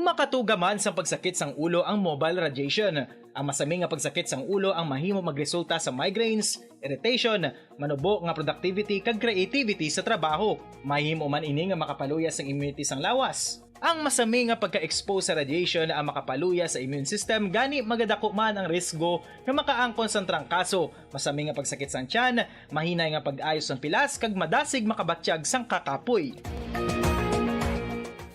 Makatuga man sa pagsakit sang ulo ang mobile radiation. Ang masami nga pagsakit sang ulo ang mahimo magresulta sa migraines, irritation, manubo nga productivity kag creativity sa trabaho. Mahimo man ini nga makapaluya sang immunity sang lawas. Ang masami nga pagka-expose sa radiation ang makapaluya sa immune system gani magadako man ang risgo nga makaangkon sang trangkaso, masami nga pagsakit sang tiyan, mahinay nga pag-ayos sang pilas kag madasig makabatyag sang kakapoy.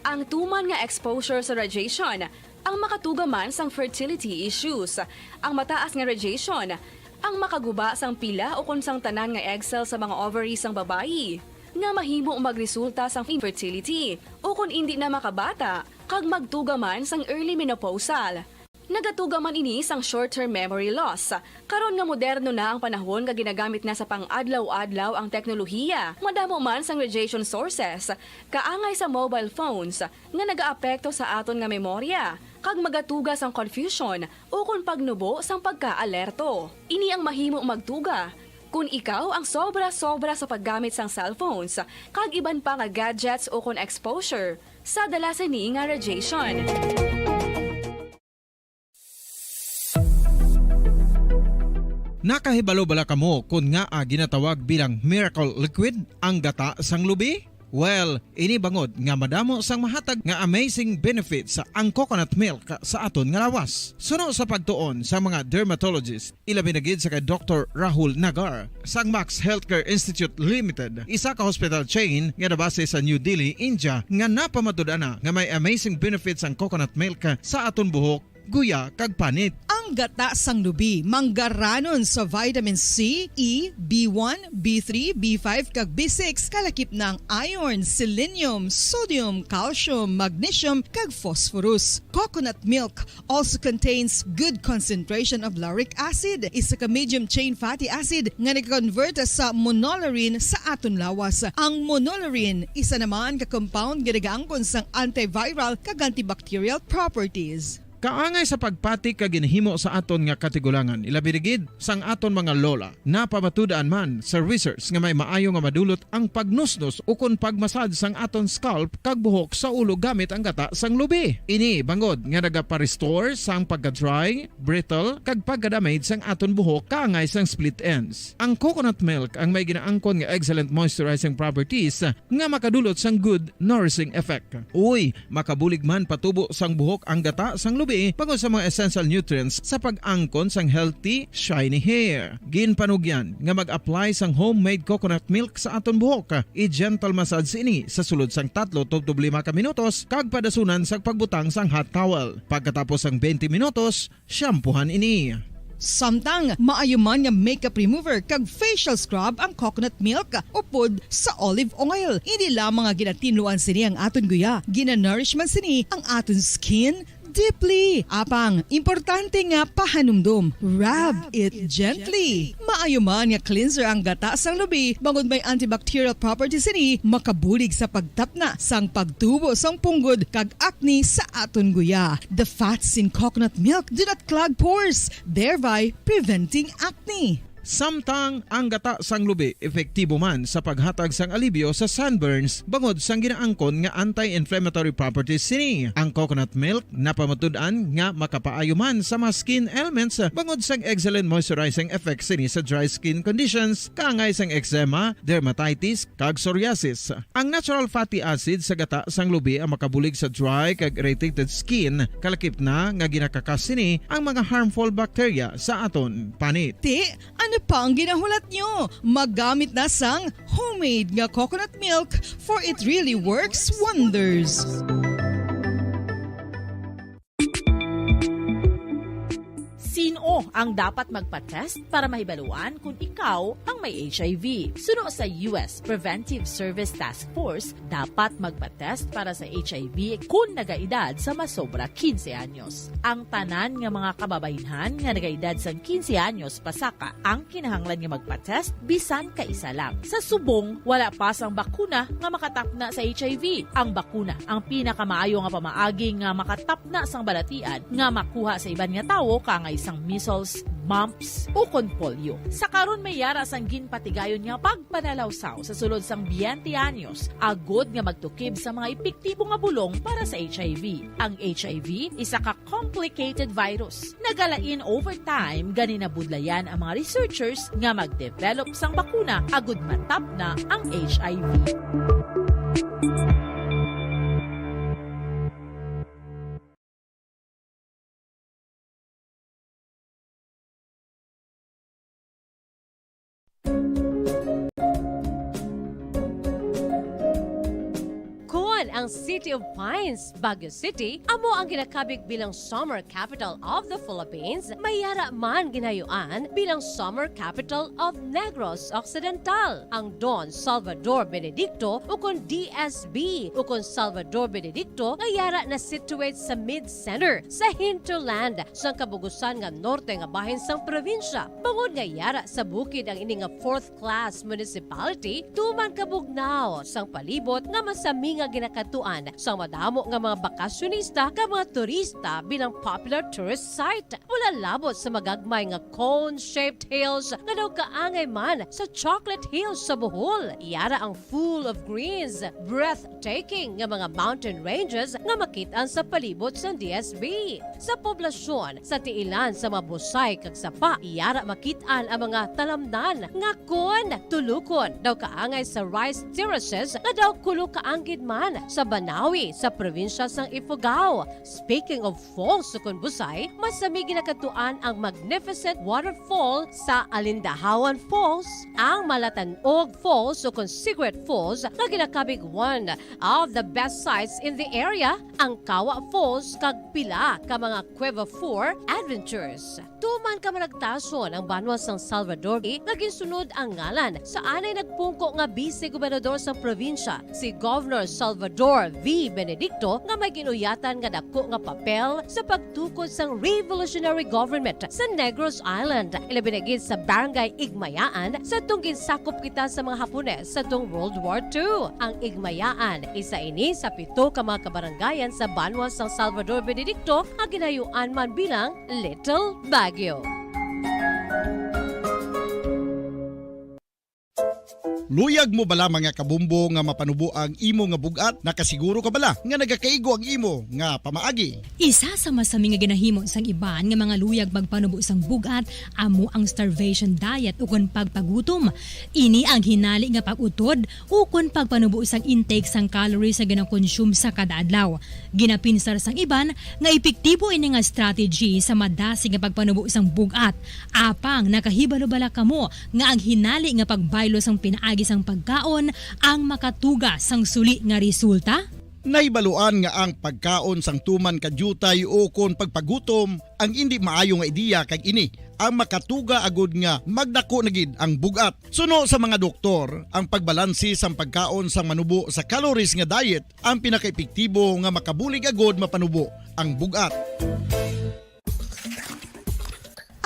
Ang tuman nga exposure sa radiation, ang makatuga man sang fertility issues. Ang mataas nga radiation, ang makaguba sang pila o kung sang tanan nga egg cell sa mga ovaries sang babayi, nga mahimo magresulta sang infertility o kung hindi na makabata, kag magtuga man sang early menopausal. Nagatuga man ini sang short-term memory loss. Karon nga moderno na ang panahon nga ginagamit na sa pang-adlaw-adlaw ang teknolohiya. Madamo man sang radiation sources, kaangay sa mobile phones nga nagaapekto sa aton nga memorya, kag magatuga sang confusion o kung pagnubo sang pagka-alerto. Ini ang mahimo magtuga kung ikaw ang sobra-sobra sa paggamit sang cellphones, kag iban pa nga gadgets o kung exposure sa dalasan ni nga radiation. Nakahibalo bala kamo kung nga ginatawag bilang miracle liquid ang gata sang lubi? Well, ini bangod nga madamo sang mahatag nga amazing benefits sa ang coconut milk sa aton nga lawas. Suno sa pagtuon sa mga dermatologist, ilabi na gid sa kay Dr. Rahul Nagar sang Max Healthcare Institute Limited, isa ka hospital chain nga nabase sa New Delhi, India, nga napamatud-ana nga may amazing benefits ang coconut milk sa aton buhok, guya kag panit. Ang gata sang lubi manggaranon sa vitamin C, E, B1, B3, B5 kag B6 kalakip ng iron, selenium, sodium, calcium, magnesium kag phosphorus. Coconut milk also contains good concentration of lauric acid, isa ka medium chain fatty acid nga nag-convert sa monolarin sa aton lawas. Ang monolarin isa naman ka compound nga nagaangkon sang antiviral kag antibacterial properties. Kaangay sa pagpati ka ginhimo sa aton nga katigulangan, ilabirigid sang aton mga lola na pamatudaan man sa research nga may maayo nga madulot ang pagnusnos o kun pagmasad sang aton scalp kag buhok sa ulo gamit ang gata sang lubi. Ini bangod nga nagapa-restore sang pagka-dry, brittle kag pagka-damage sang aton buhok kaangay sang split ends. Ang coconut milk ang may ginaangkon nga excellent moisturizing properties nga makadulot sang good nourishing effect. Uy, makabulig man patubo sang buhok ang gata sang lubi bangod sa mga essential nutrients sa pag-angkon sang healthy, shiny hair. Ginpanugyan nga mag-apply sang homemade coconut milk sa aton buhok. I-gentle massage ini sa sulod sang 3 to 5 ka minutos kag padasunan sa pagbutang sang hot towel. Pagkatapos sang 20 minutos, shampoohan ini. Samtang maayo man nga makeup remover kag facial scrub ang coconut milk upod sa olive oil. Hindi lamang nga ginatinluan sini ang aton guya, ginanourishman sini ang aton skin deeply. Apang, importante nga pahanumdum. Rub it gently. Maayo man nga cleanser ang gata sang lubi, bangod may antibacterial properties ini, makabulig sa pagtapna sang pagtubo sang punggod kag acne sa aton guya. The fats in coconut milk do not clog pores, thereby preventing acne. Samtang ang gata sang lubi epektibo man sa paghatag sang alibyo sa sunburns bangod sang ginaangkon nga anti-inflammatory properties sini. Ang coconut milk napamatud-an nga makapaayo man sa mga skin ailments bangod sang excellent moisturizing effect sini sa dry skin conditions kaangay sang eczema, dermatitis kag psoriasis. Ang natural fatty acid sa gata sang lubi ang makabulig sa dry kag irritated skin, kalakip na nga ginakakas sini ang mga harmful bacteria sa aton panit. Ano pa ang ginahulat nyo? Maggamit na sang homemade nga coconut milk for it really works wonders. Sino ang dapat magpa-test para mahibaluan kung ikaw ang may HIV? Suno sa US Preventive Service Task Force, dapat magpa-test para sa HIV kung nagaedad sa masobra 15 anyos. Ang tanan nga mga kababaynhan nga nagaedad sa 15 anyos pasaka ang kinahanglan nga magpa-test bisan ka isa lang. Sa subong, wala pa sang bakuna nga makatapna sa HIV. Ang bakuna ang pinakamaayo nga pamaagi nga makatapna sang balatian nga makuha sa iban nga tawo kangay sang measles, mumps o kon polio. Sa karon may yara sang ginpatigayon nga pagpanalawsaw sa sulod sang 20 anyos, agod nga magtukib sa mga epektibo nga bulong para sa HIV. Ang HIV isa ka complicated virus. Nagalain over time gani nabudlayan ang mga researchers nga mag-develop sang bakuna agod matapna ang HIV. Ang City of Pines, Baguio City, amo ang ginakabig bilang summer capital of the Philippines, mayara man ginayuan bilang summer capital of Negros Occidental. Ang Don Salvador Benedicto o kon DSB o kon Salvador Benedicto ngayara na situate sa mid-center sa hinterland sang kabugusan nga norte nga bahin sang probinsya. Bangod ngayara sa bukid ang ini nga 4th class municipality, tuman kabugnaw sang palibot nga masami nga ginakatuan sa madamo nga mga bakasyonista ka mga turista bilang popular tourist site. Wala labot sa magagmay nga cone-shaped hills nga daw kaangay man sa Chocolate Hills sa Bohol. Iyara ang full of greens, breathtaking nga mga mountain ranges nga makitaan sa palibot sa DSB. Sa poblasyon, sa tiilan sa mga busay kag sapa, iyara makitaan ang mga talamnan nga kon tulukon daw kaangay sa rice terraces nga daw kulo kaanggid man sa Banawi sa probinsya sang Ifugao. Speaking of falls sa Busay, masami ginakatuan ang magnificent waterfall sa Alindahawan Falls, ang Malatanog Falls o Secret Falls na ginakabig one of the best sites in the area, ang Kawa Falls kag pila ka mga Cueva 4 adventures. Tuman ka managtason ang banwa sang Salvador nga ginsunod ang ngalan sa anay nagpungko nga vice-gobernador sa probinsya, si Governor Salvador Dr. V. Benedicto nga may ginuyatan nga dako nga papel sa pagtukod sang revolutionary government sa Negros Island. Ilabi na gid sa Barangay Igmayaan sa tung ginsakop kita sa mga Hapones sa tung World War II. Ang Igmayaan isa ini sa 7 ka mga kabarangayan sa Banwa San Salvador Benedicto nga ginayuan man bilang Little Baguio. Luyag mo bala mga kabumbo nga mapanubo ang imo nga bugat? Nakasiguro ka bala nga nagakaigo ang imo nga pamaagi? Isa sa masami nga ginahimo sang iban nga mga luyag magpanubo sang bugat amo ang starvation diet ukon pagpagutom. Ini ang hinali nga pag-utod ukon pagpanubo sang intake sang calories sa ginakonsume sa kada adlaw. Ginapinsar sang iban nga epektibo ini nga strategy sa madasi nga pagpanubo sang bugat. Apang nakahibalo bala kamo nga ang hinali nga pagbaylo sang pinaagi sang pagkaon ang makatuga sang suli nga resulta? Naibaluan nga ang pagkaon sang tuman kadyutay o kon pagpagutom ang hindi maayo nga ideya kag ini ang makatuga agud nga magdako na gid ang bugat. Suno sa mga doktor, ang pagbalansi sang pagkaon sang manubo sa calories nga diet ang pinakaepektibo nga makabulig agud mapanubo ang bugat.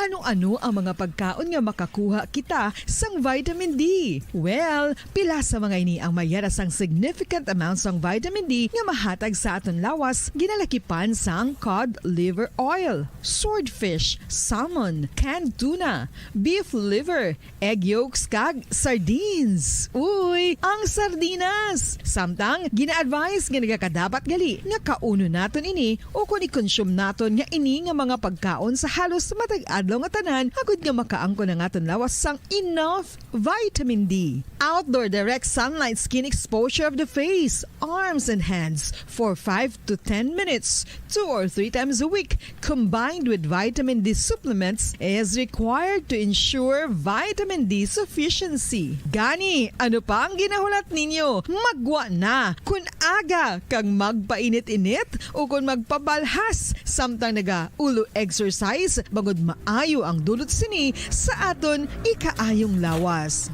Ano-ano ang mga pagkaon nga makakuha kita sang vitamin D? Well, pila sa mga ini ang mayara sang significant amount sang vitamin D nga mahatag sa aton lawas ginalakipan sang cod liver oil, swordfish, salmon, canned tuna, beef liver, egg yolks kag sardines. Uy, ang sardinas! Samtang gina-advise nga nagakadapat gali nga kauno naton ini o kung i-consume naton nga ini nga mga pagkaon sa halos matag adlaw nga tanan agud nga makaangko na aton lawas sang enough vitamin D. Outdoor direct sunlight skin exposure of the face, arms and hands for 5 to 10 minutes 2 or 3 times a week combined with vitamin D supplements is required to ensure vitamin D sufficiency. Gani, ano pa ang ginahulat ninyo? Magwa na kun aga kang magpainit-init o kun magpabalhas samtang naga ulo exercise bagod maayo ang dulot sini sa aton ikaayong lawas.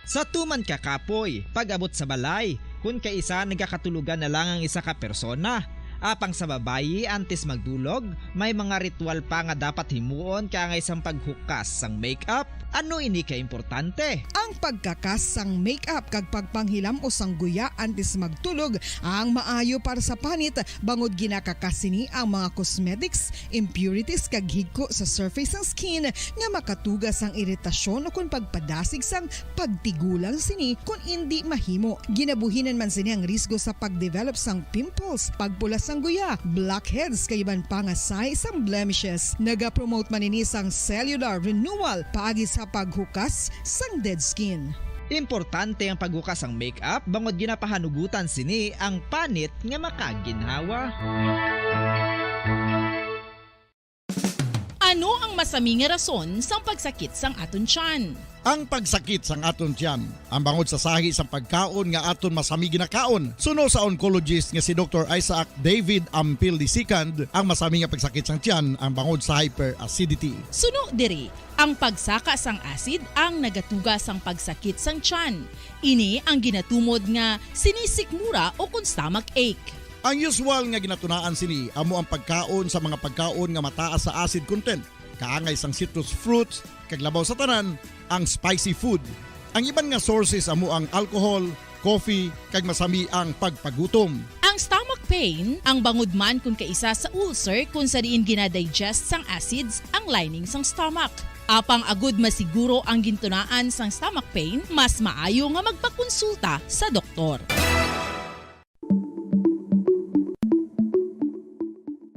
Sa tuman ka kapoy, pag-abot sa balay, kung kaisa nagkakatulugan na lang ang isa ka persona. Apang sa babayi antes magdulog, may mga ritual pa nga dapat himuon kangay isang paghukas sang makeup. Ano ini ka importante? Ang pagkakas sang makeup kag pagpanghilam o sang guya antes magtulog ang maayo para sa panit bangod ginakakasini ang mga cosmetics, impurities kag higko sa surface sang skin nga makatugas sang iritasyon o kung pagpadasig sang pagtigulang sini kung hindi mahimo. Ginabuhinan man sini ang risgo sa pagdevelop sang pimples, pagpula sang guya, blackheads kay iban pa nga size sang blemishes. Naga-promote man ini sang cellular renewal paagi sa paghukas sang dead skin. Importante ang paghukas ang makeup bangod ginapahanugutan sini ang panit nga makaginhawa. Ano ang masami nga rason sang pagsakit sang aton tiyan? Ang pagsakit sang aton tiyan, ang bangod sa sahi sang pagkaon nga aton masami ginakaon. Suno sa oncologist nga si Dr. Isaac David Ampil II, ang masami nga pagsakit sang tiyan ang bangod sa hyperacidity. Suno diri, ang pagsaka sang acid ang nagatuga sang pagsakit sang tiyan. Ini ang ginatumod nga sinisikmura o kung stomach ache. Ang usual nga ginatunaan sini amo ang pagkaon sa mga pagkaon nga mataas sa acid content, kaangay sang citrus fruits, kag labaw sa tanan ang spicy food. Ang iban nga sources amo ang alcohol, coffee, kag masami ang pagpagutom. Ang stomach pain ang bangod man kung kaisa sa ulcer kung sa diin ginadigest sang acids ang lining sang stomach. Apang agud masiguro ang gintunaan sang stomach pain, mas maayo nga magpakonsulta sa doktor.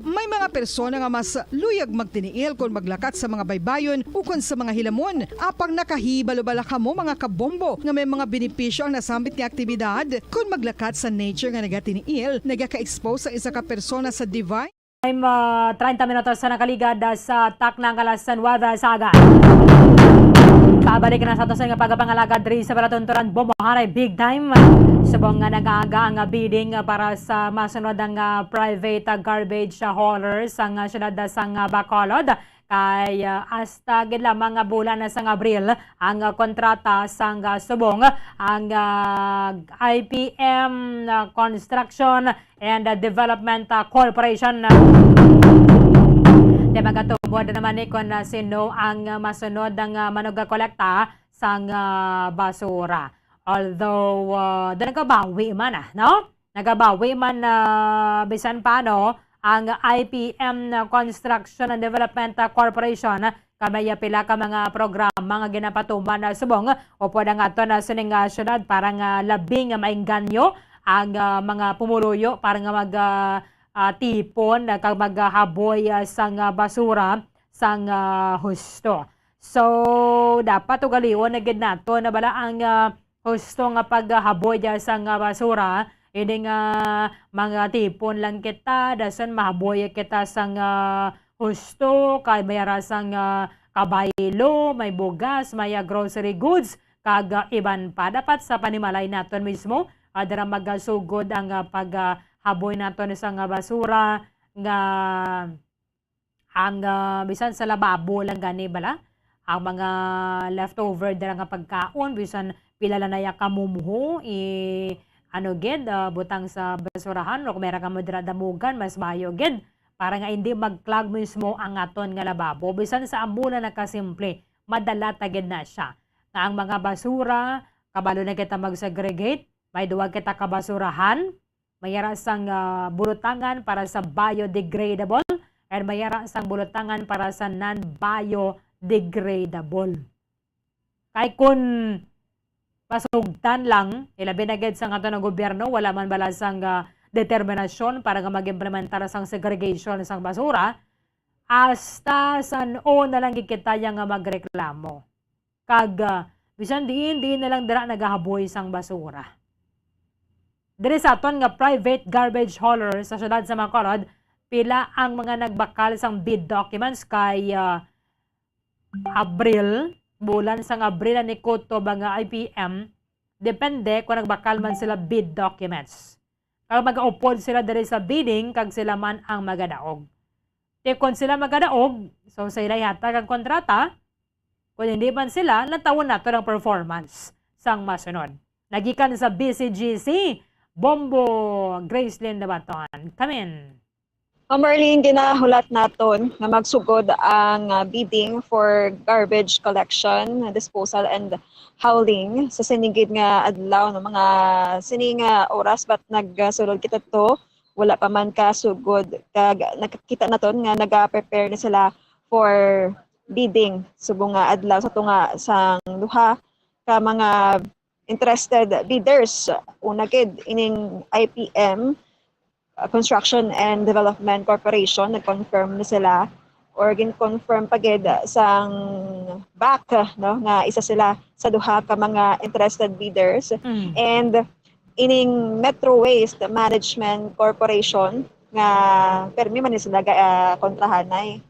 May mga persona nga mas luyag magtiniil kung maglakat sa mga baybayon ukon sa mga hilamon. Apang nakahibalo-bala kamo mga kabombo nga may mga benepisyo ang nasambit nga aktibidad kung maglakat sa nature nga nagatiniil, nagaka-expose sa isa ka persona sa divine. Time 30 minutos sa nakaligad sa Taknang Kalasan Wada Saga. Pabalik na sa atos nga pagpangalaga diri sa Balatunturan Bumuharay big time. Subong nga nag-aaga ang bidding para sa masunod ang private garbage haulers ang syudad sang Bacolod. kay hasta gid lamang nga bulan na sang Abril ang kontrata sang subong ang IPM Construction and Development Corporation. Di magatubod naman ni kung sino ang masunod ang manugkolekta sang basura. Although doon nagabawi man no? Nagabawi man bisan paano ang IPM Construction and Development Corporation kamay pila ka mga programa nga ginapatuman na subong o pwede nga ito na sining syudad para nga labing maingganyo ang mga pumuluyo para nga mag tipon kag maghaboy sang basura sang husto. So dapat ugalion na gid nato na bala ang husto nga paghaboy sang basura. Ini nga mga tipon lang kita, dasan mahaboy kita sang husto, kay may arasang kabaylo, may bugas, may grocery goods, kag iban pa. Dapat sa panimalay naton mismo, dara magasugod ang paghaboy naton sang basura, nga ang bisan sa lababo lang gani bala, ang mga leftover dara nga pagkaon, bisan pila lang na kamumuho, butang sa basurahan o kung meron ka mo damugan, mas mayo gid para nga hindi mag-clog mismo ang aton nga lababo. Bisan sa amuna na kasimple, madala tagid na siya. Na ang mga basura, kabalo na kita mag-segregate, may duwag kita kabasurahan, mayara sang bulutangan para sa biodegradable, and mayara sang bulutangan para sa non-biodegradable. Kay kun pasugtan lang, ilabi na gid sa ato ng gobyerno, wala man balasang determinasyon para nga mag-implementar sang segregation sang basura, hasta saan na lang gikitaya nga magreklamo. Kag, bisan diin na lang dira nagahaboy sang basura. Diri sa aton nga private garbage hauler sa syudad sa Bacolod, pila ang mga nagbakal sang bid documents kay Abril, bulan sang Abril ni Koto nga IPM, depende kung nagbakal man sila bid documents. Kag mag-upod sila diri sa bidding, kag sila man ang magadaog. Te kung sila magadaog, so sa ilay hatag ang kontrata, kung hindi man sila, natawon nato ng performance sang masunod. Nagikan sa BCGC, Bombo Gracelyn Labaton. Come in. Marlene, ginahulat naton na magsugod ang bidding for garbage collection, disposal, and hauling sa sinigid nga adlaw ng mga sining oras but nagsulod kita to, wala pa man ka sugod. Kag nakakita naton nga naga-prepare na sila for bidding subong nga adlaw sa tunga sang duha ka mga interested bidders. Una gid ining IPM Construction and Development Corporation, nag-confirm na sila or gin-confirm pagid sang back no nga isa sila sa duha ka mga interested bidders. And ining Metro Waste Management Corporation nga permi man sila kontrahanay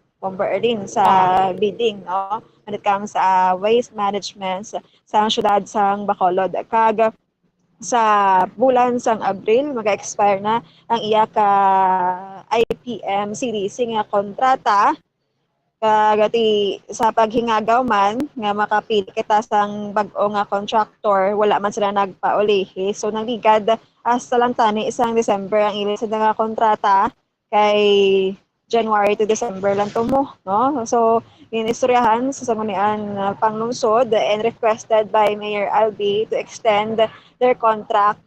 din sa bidding no when it comes sa waste management sa syudad sang Bacolod. Kag sa bulan sang Abril mag-expire na ang iya ka IPM series nga kontrata, kagati sa paghingagaw man nga makapili kita sang bag-o nga contractor, wala man sila nagpaulihi. So nagligad hasta lang tani isang December ang ilis nga kontrata, kay January to December lang to mo, no? So inistoryahan sa sanggunian panglungsod and requested by Mayor Albi to extend their contract,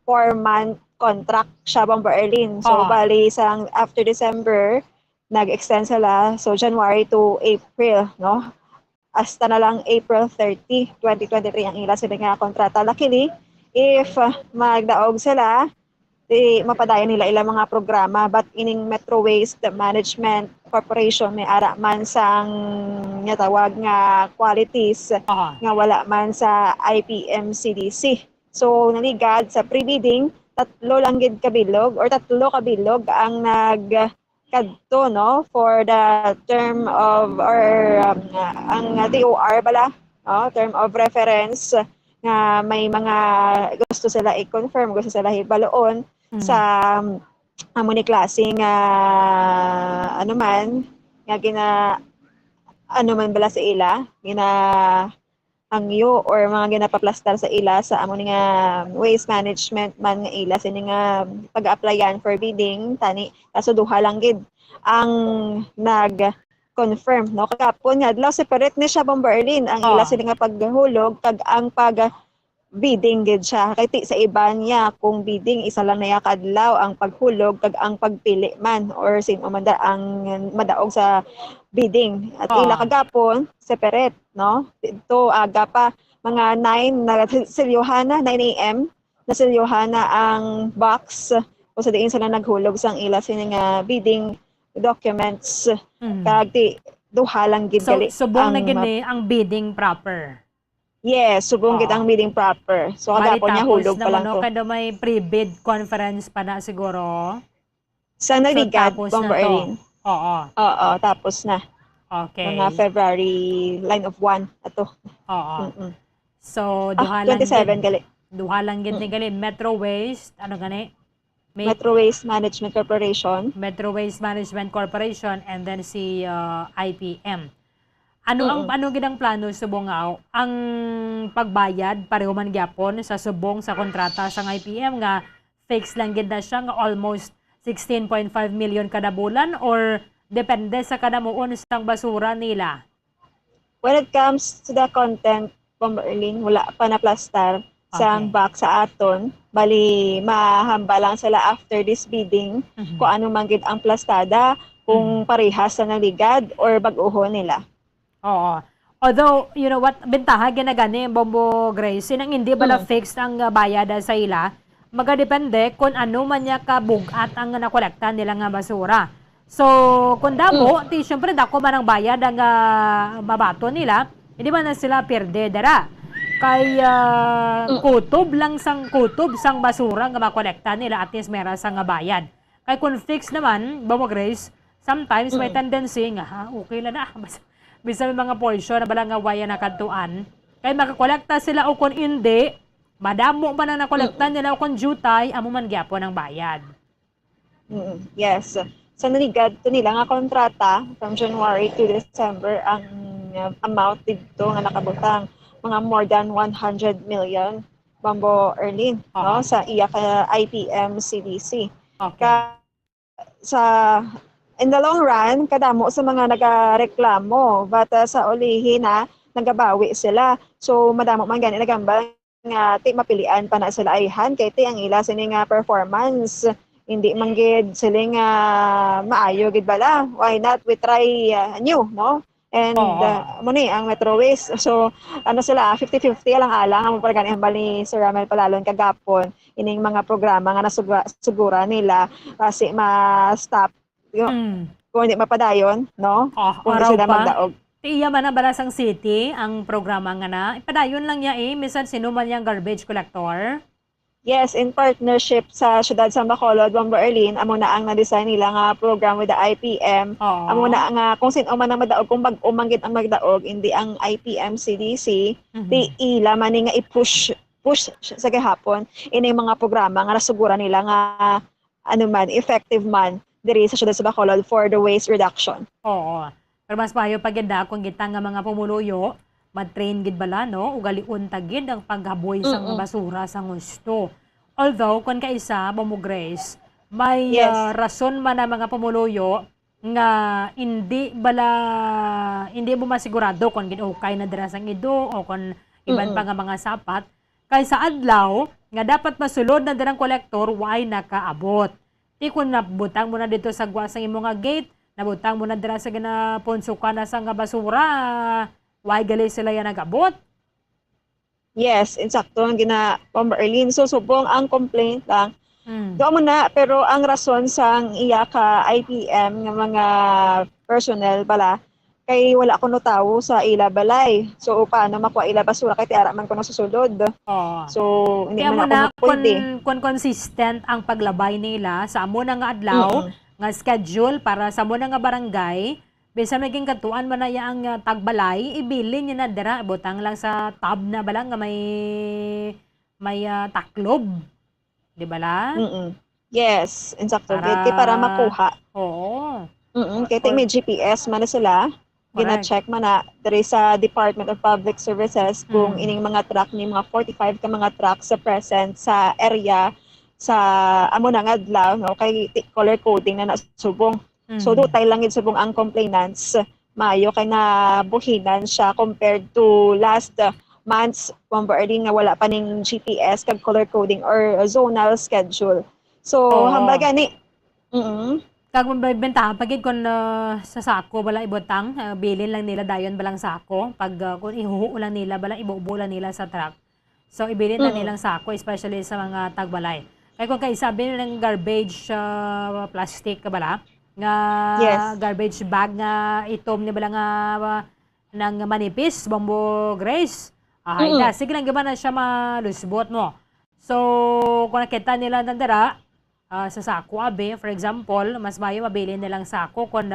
4-month contract siya Bombo Erlin. So bali sang after December nag-extend sila, so January to April, no? Hasta na lang April 30, 2023 ang ila sila nga kontrata. Luckily, if magdaog sila, mapadayon nila ilang mga programa, but ining Metro Waste Management Corporation may ara man sang tawag nga qualities nga wala man sa IPM CDC. So naligad sa pre-bidding, tatlo kabilog ang nagkadto no for the term of or ang TOR bala, no, term of reference nga may mga gusto sila i-confirm, gusto sila ibaloon sa amo ni klaseng ano man nga ano man bala sa ila gina hangyo or mga ginapaplastar sa ila sa amo nga waste management man nga ila sini nga pag-applyan for bidding tani kaso duha lang gid ang nag-confirm no kagapon nga adlaw separate ni siya Bomberlin ang ila sini nga paghulog kag ang pag bidding gid siya kay ti sa iba niya kung bidding isa lang na kadlaw ang paghulog kag ang pagpili man or sino man ang madaog sa bidding at ila kagapon separate no dito aga pa mga 9 na silyohana 9 AM na silyohana ang box o sa diin sila naghulog sang ila sini nga bidding documents kag ti duha lang gid gali subong na gini ang bidding proper. Yes, subong gid ang bidding proper. So kagapon niya hulog pa lang to. Kada may pre-bid conference pa na siguro. Sa naligat, Bomberlin. Oo, tapos na. Okay. Mga February line of 1 ato. Oo. So duha lang 27 gali. Duha lang gid ni gali Metro Waste, ano gani? Metro Waste Management Corporation. Metro Waste Management Corporation and then si IPM. Ano gid ang plano subong ang pagbayad pareho man gyapon sa subong sa kontrata sa IPM nga fix lang gid na siya nga almost 16.5 million kada bulan or depende sa kada muon sang basura nila? When it comes to the content, Bomberlin, wala pa na plastar sa box sa aton. Bali, mahamba lang sila after this bidding kung ano man gid ang plastada, kung parehas sa naligad or bag-uho nila. Oo. Although, you know what, bentaha ginagani, Bombo Grace, sinang hindi bala fixed ang bayad sa ila, magadepende kung ano man niya kabugat ang nakolekta nila nga basura. So, kung damo, ti syempre dako man ang bayad ang mabato nila, hindi man na sila perde dara. Kay kutob sang basura nga makolekta nila at least meron sang bayad. Kay kung fixed naman, Bombo Grace, sometimes may tendency nga, okay lang na, bisan mga portion na bala nga waya na kantuan, kay makakolekta sila o kung hindi, madamo ba na nakolekta nila o kung jutay, amo man gyapon ang bayad. Yes. Sa naligad to nila nga kontrata from January to December, ang amount dito nga nakabutang mga more than 100 million Bomberlin no sa iya ka IPM CDC. In the long run, kadamo sa mga nagareklamo, but sa ulihin na nagabawi sila. So madamo man gani nagambal nga ti mapilian pa na sila ayhan kay ti ang ila sini nga performance hindi man gid sila nga maayo gid bala. Why not we try new, no? And muni ang Metro Waste. So ano sila 50-50 lang alang ang pagani ni Sir Ramel Palalon kagapon ining mga programa nga nasugura nila kasi ma-stop kung hindi mapadayon, no? Kung hindi sila magdaog. Iya man na Balasang City ang programa nga na. Ipadayon lang niya minsan sino man yung garbage collector. Yes, in partnership sa Syudad San Bacolod, Bomberlin, amo na ang na-design nila nga program with the IPM. Amo na nga kung sino man ang madaog, kung umanggit ang magdaog, hindi ang IPM CDC, di ila man nga i-push sa gahapon ini mga programa nga nasugura nila nga ano man, effective man diri sa Syudad San Bacolod for the waste reduction. Oo. Pero mas payo pagida kung kita nga mga pumuluyo, mag-train gid bala no, ugaliun tagid ang paghaboy sang basura sa gusto. Although kung kaisa Bombo Grace, may rason man ang mga pumuluyo nga hindi mo masigurado kung okay na dira sang ido o kung iban pa nga mga sapat kay sa adlaw nga dapat masulod na dirang kolektor why nakaabot. Ti kun nabutang mo na dito sa guwa sang imo nga gate, nabutang mo na dira sa ginapunsukan na sang basura, why gali sila yan nagabot? Yes, insakto ang Bomberlin. So subong ang complaint lang. Doon mo na, pero ang rason sang iya ka IPM ng mga personnel pala, kay wala ko no tawo sa ila balay. So paano makuha ila basura kay tiara man ko na susulod. So hindi man ako pwede. Kung consistent ang paglabay nila sa amo na nga adlaw, nga schedule para sa amo na nga barangay, bisa maging katuan man na yang tagbalay, ibilin niya na dira, butang lang sa tab na balang nga may taklob. Di ba la? Yes, insakto. Para makuha. Oo. Kaya may GPS man na sila. gina-check man na there is sa Department of Public Services kung ining mga truck ni mga 45 ka mga truck sa present sa area sa amo na nga adlaw no kay color coding na nasubong. So dutay lang gid subong ang complainants maayo kay nabuhinan siya compared to last months bombarding nga wala pa ning GPS kag color coding or zonal schedule. So hambal gani. Kag magbentahan pagid kon sa sako bala ibutang bilin lang nila dayon balang sako pag kung ihuhu lang nila bala ibubo lang nila sa truck. So ibilin na nilang sako especially sa mga tagbalay. Kay kung kay sabi ng garbage plastic ka bala nga garbage bag nga itom ni bala nga ng manipis Bombo Grace. Sige lang gaban na siya malusbot mo. So kung nakita nila nandara sa sako abe, for example, mas mayo mabili nilang sako kung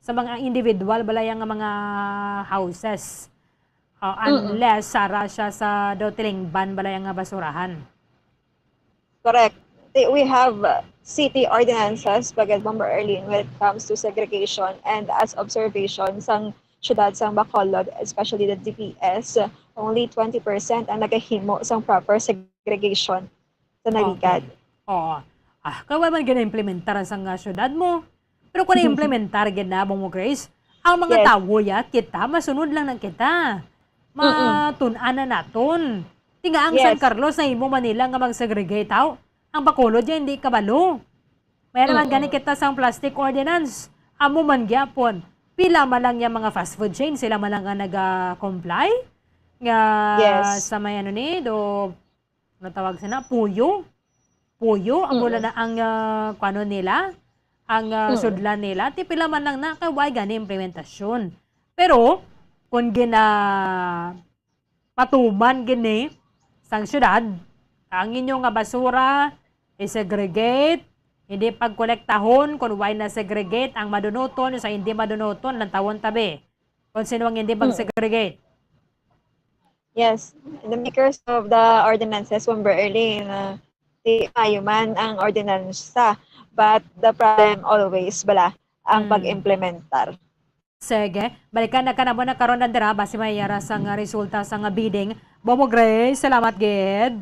sa mga individual balayang mga houses. Unless sara siya sa dotiling ban balayang basurahan. Correct. We have city ordinances pagkat Bomber Erlin when it comes to segregation and as observation sang syudad sang Bacolod, especially the DPS, only 20% ang nagahimo sang proper segregation sa naligad. Kawa man gina-implementar sa syudad mo. Pero kung na-implementar gina mo Grace, ang mga tao kita, masunod lang ng kita. Matunan na naton. Tinga ang San Carlos na imo Manila nga mag-segregate out. Ang Bacolod yan, hindi kabalo. May naman gani kita sa plastic ordinance. Amo man gyapon. Pila man lang yung mga fast food chain, sila man lang nga nag-comply. Nga sa may natawag sana, puyo, ang mula na ang kwano nila, ang sudlan nila, tipila man lang na kaway gani implementasyon. Pero, kung patuman gini sang syudad, ang inyong basura i-segregate, hindi pagkolektahon, kung why na segregate, ang madunuton sa hindi madunuton, ng tawon tabi. Kung sino ang hindi pag-segregate. Yes, the makers of the ordinances Bomber Erlin, mayo man ang ordinansa, but the problem always bala ang pag-implementar. Sige, balikan na ka na mo na karon na dira base mayara sa resulta sa bidding. Bomo Grace, salamat gid.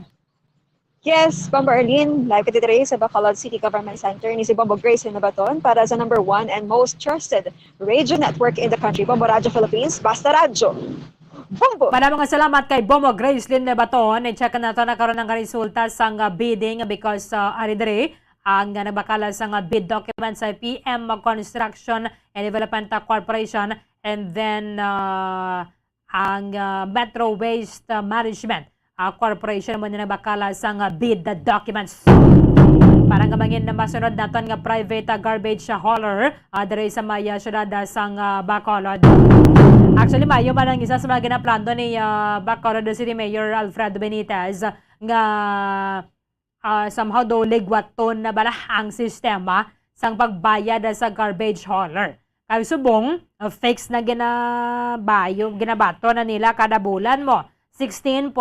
Yes, Bomber Erlin, live ka dito sa Bacolod City Government Center ni si Bombo Grace Nabaton para sa number 1 and most trusted radio network in the country, Bombo Radio Philippines, Basta Radio. Bombo! Maraming salamat kay Bombo Grace Lynn Nabaton. I-check na ito na karon ng resulta sa bidding because aridre ang nabakala sa bid document sa PM Construction and Development Corporation and then ang Metro Waste Management Corporation mo na nabakala sa bid documents. Parang gamangin na masunod naton nga private garbage hauler diri sa maya syudad sang Bacolod. Actually, mayo man ang isa sa mga ginaplano ni Bacolod City Mayor Alfredo Benitez nga somehow daw ligwaton na bala ang sistema sang pagbayad sa garbage hauler. Kaya subong, fix na ginabato na nila kada bulan mo, 16.5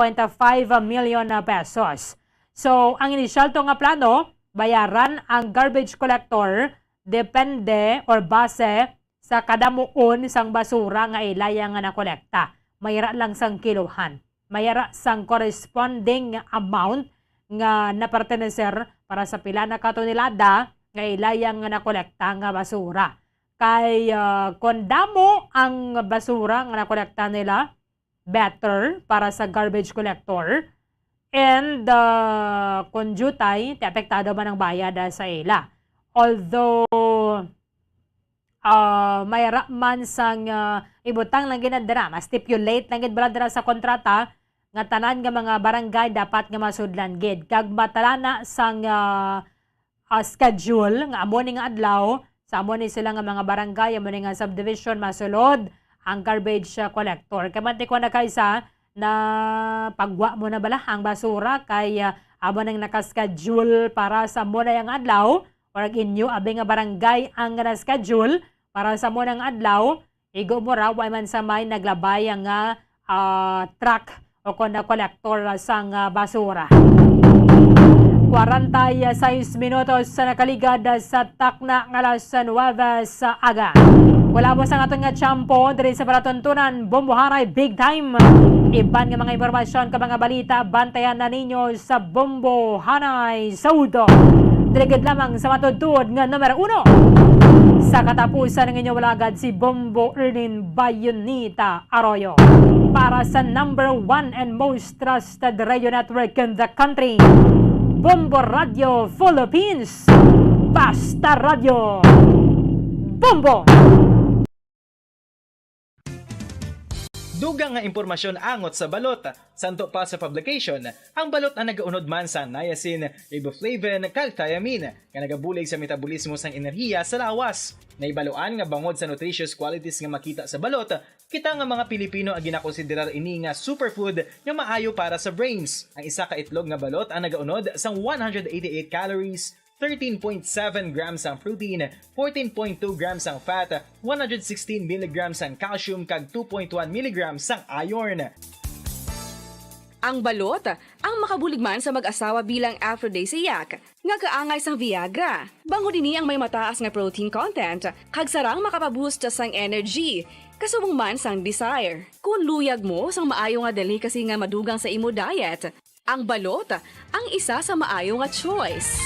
million pesos. So, ang initial to nga plano, bayaran ang garbage collector depende or base sa kada muon sang basura nga ilaya nga nakolekta. Mayara lang sang kilohan. Mayara sang corresponding amount nga napertenecer para sa pila na katonelada nga ilaya nga nakolekta nga basura. Kay kung damo ang basura nga nakolekta nila, better para sa garbage collector. And kung jutay, apektado man ang bayad sa ila. Although, mayara man sang ibutang lang ginadara, ma-stipulate lang ginadara sa kontrata, nga tanan nga mga barangay dapat nga masudlan gid. Kag matalana sang schedule, nga amo ni nga adlaw, sa amo ni sila nga mga barangay, amo ni nga subdivision, masulod ang garbage collector. Kaya manti ko na kaysa, na pagwa mo na bala ang basura kay amo nang nakaschedule para sa mo na yung adlaw or inyo abing nga barangay ang na-schedule para sa mo nang adlaw igo mo ra way man sa may naglabay ang truck o kon na collector sang basura. 46 minutos sa nakaligad sa takna nga alas 9 sa aga. Wala mo sa aton nga tiyampo, diri sa palatuntunan, Bombohanay Big Time. Iban nga mga impormasyon ka mga balita, bantayan na ninyo sa Bombohanay Saudo. Diligid lamang sa matudtod nga numero 1. Sa katapusan ng inyong walagad si Bombo Erlin Bayonita Arroyo. Para sa number 1 and most trusted radio network in the country, Bombo Radio Philippines. Basta Radio. Bombo! Dugang nga impormasyon angot sa balot. Santo pa sa publication, ang balot ang nagaunod man sa niacin, riboflavin, kag thiamine, nga nagabulig sa metabolismo sang enerhiya sa lawas. Naibaluan nga bangod sa nutritious qualities nga makita sa balot, kita nga mga Pilipino ang ginakonsiderar ini nga superfood nga maayo para sa brains. Ang isa ka itlog nga balot ang nagaunod sang 188 calories, 13.7 grams ang protein, 14.2 grams ang fat, 116 mg ang calcium kag 2.1 mg ang iron. Ang balot ang makabuligman sa mag-asawa bilang aphrodisiac nga kaangay sang Viagra. Bango dinhi ang may mataas nga protein content kag sarang makapaboost sang energy. Kasubong man sang desire. Kung luyag mo sang maayo nga delicacy nga madugang sa imo diet, ang balot ang isa sa maayo nga choice.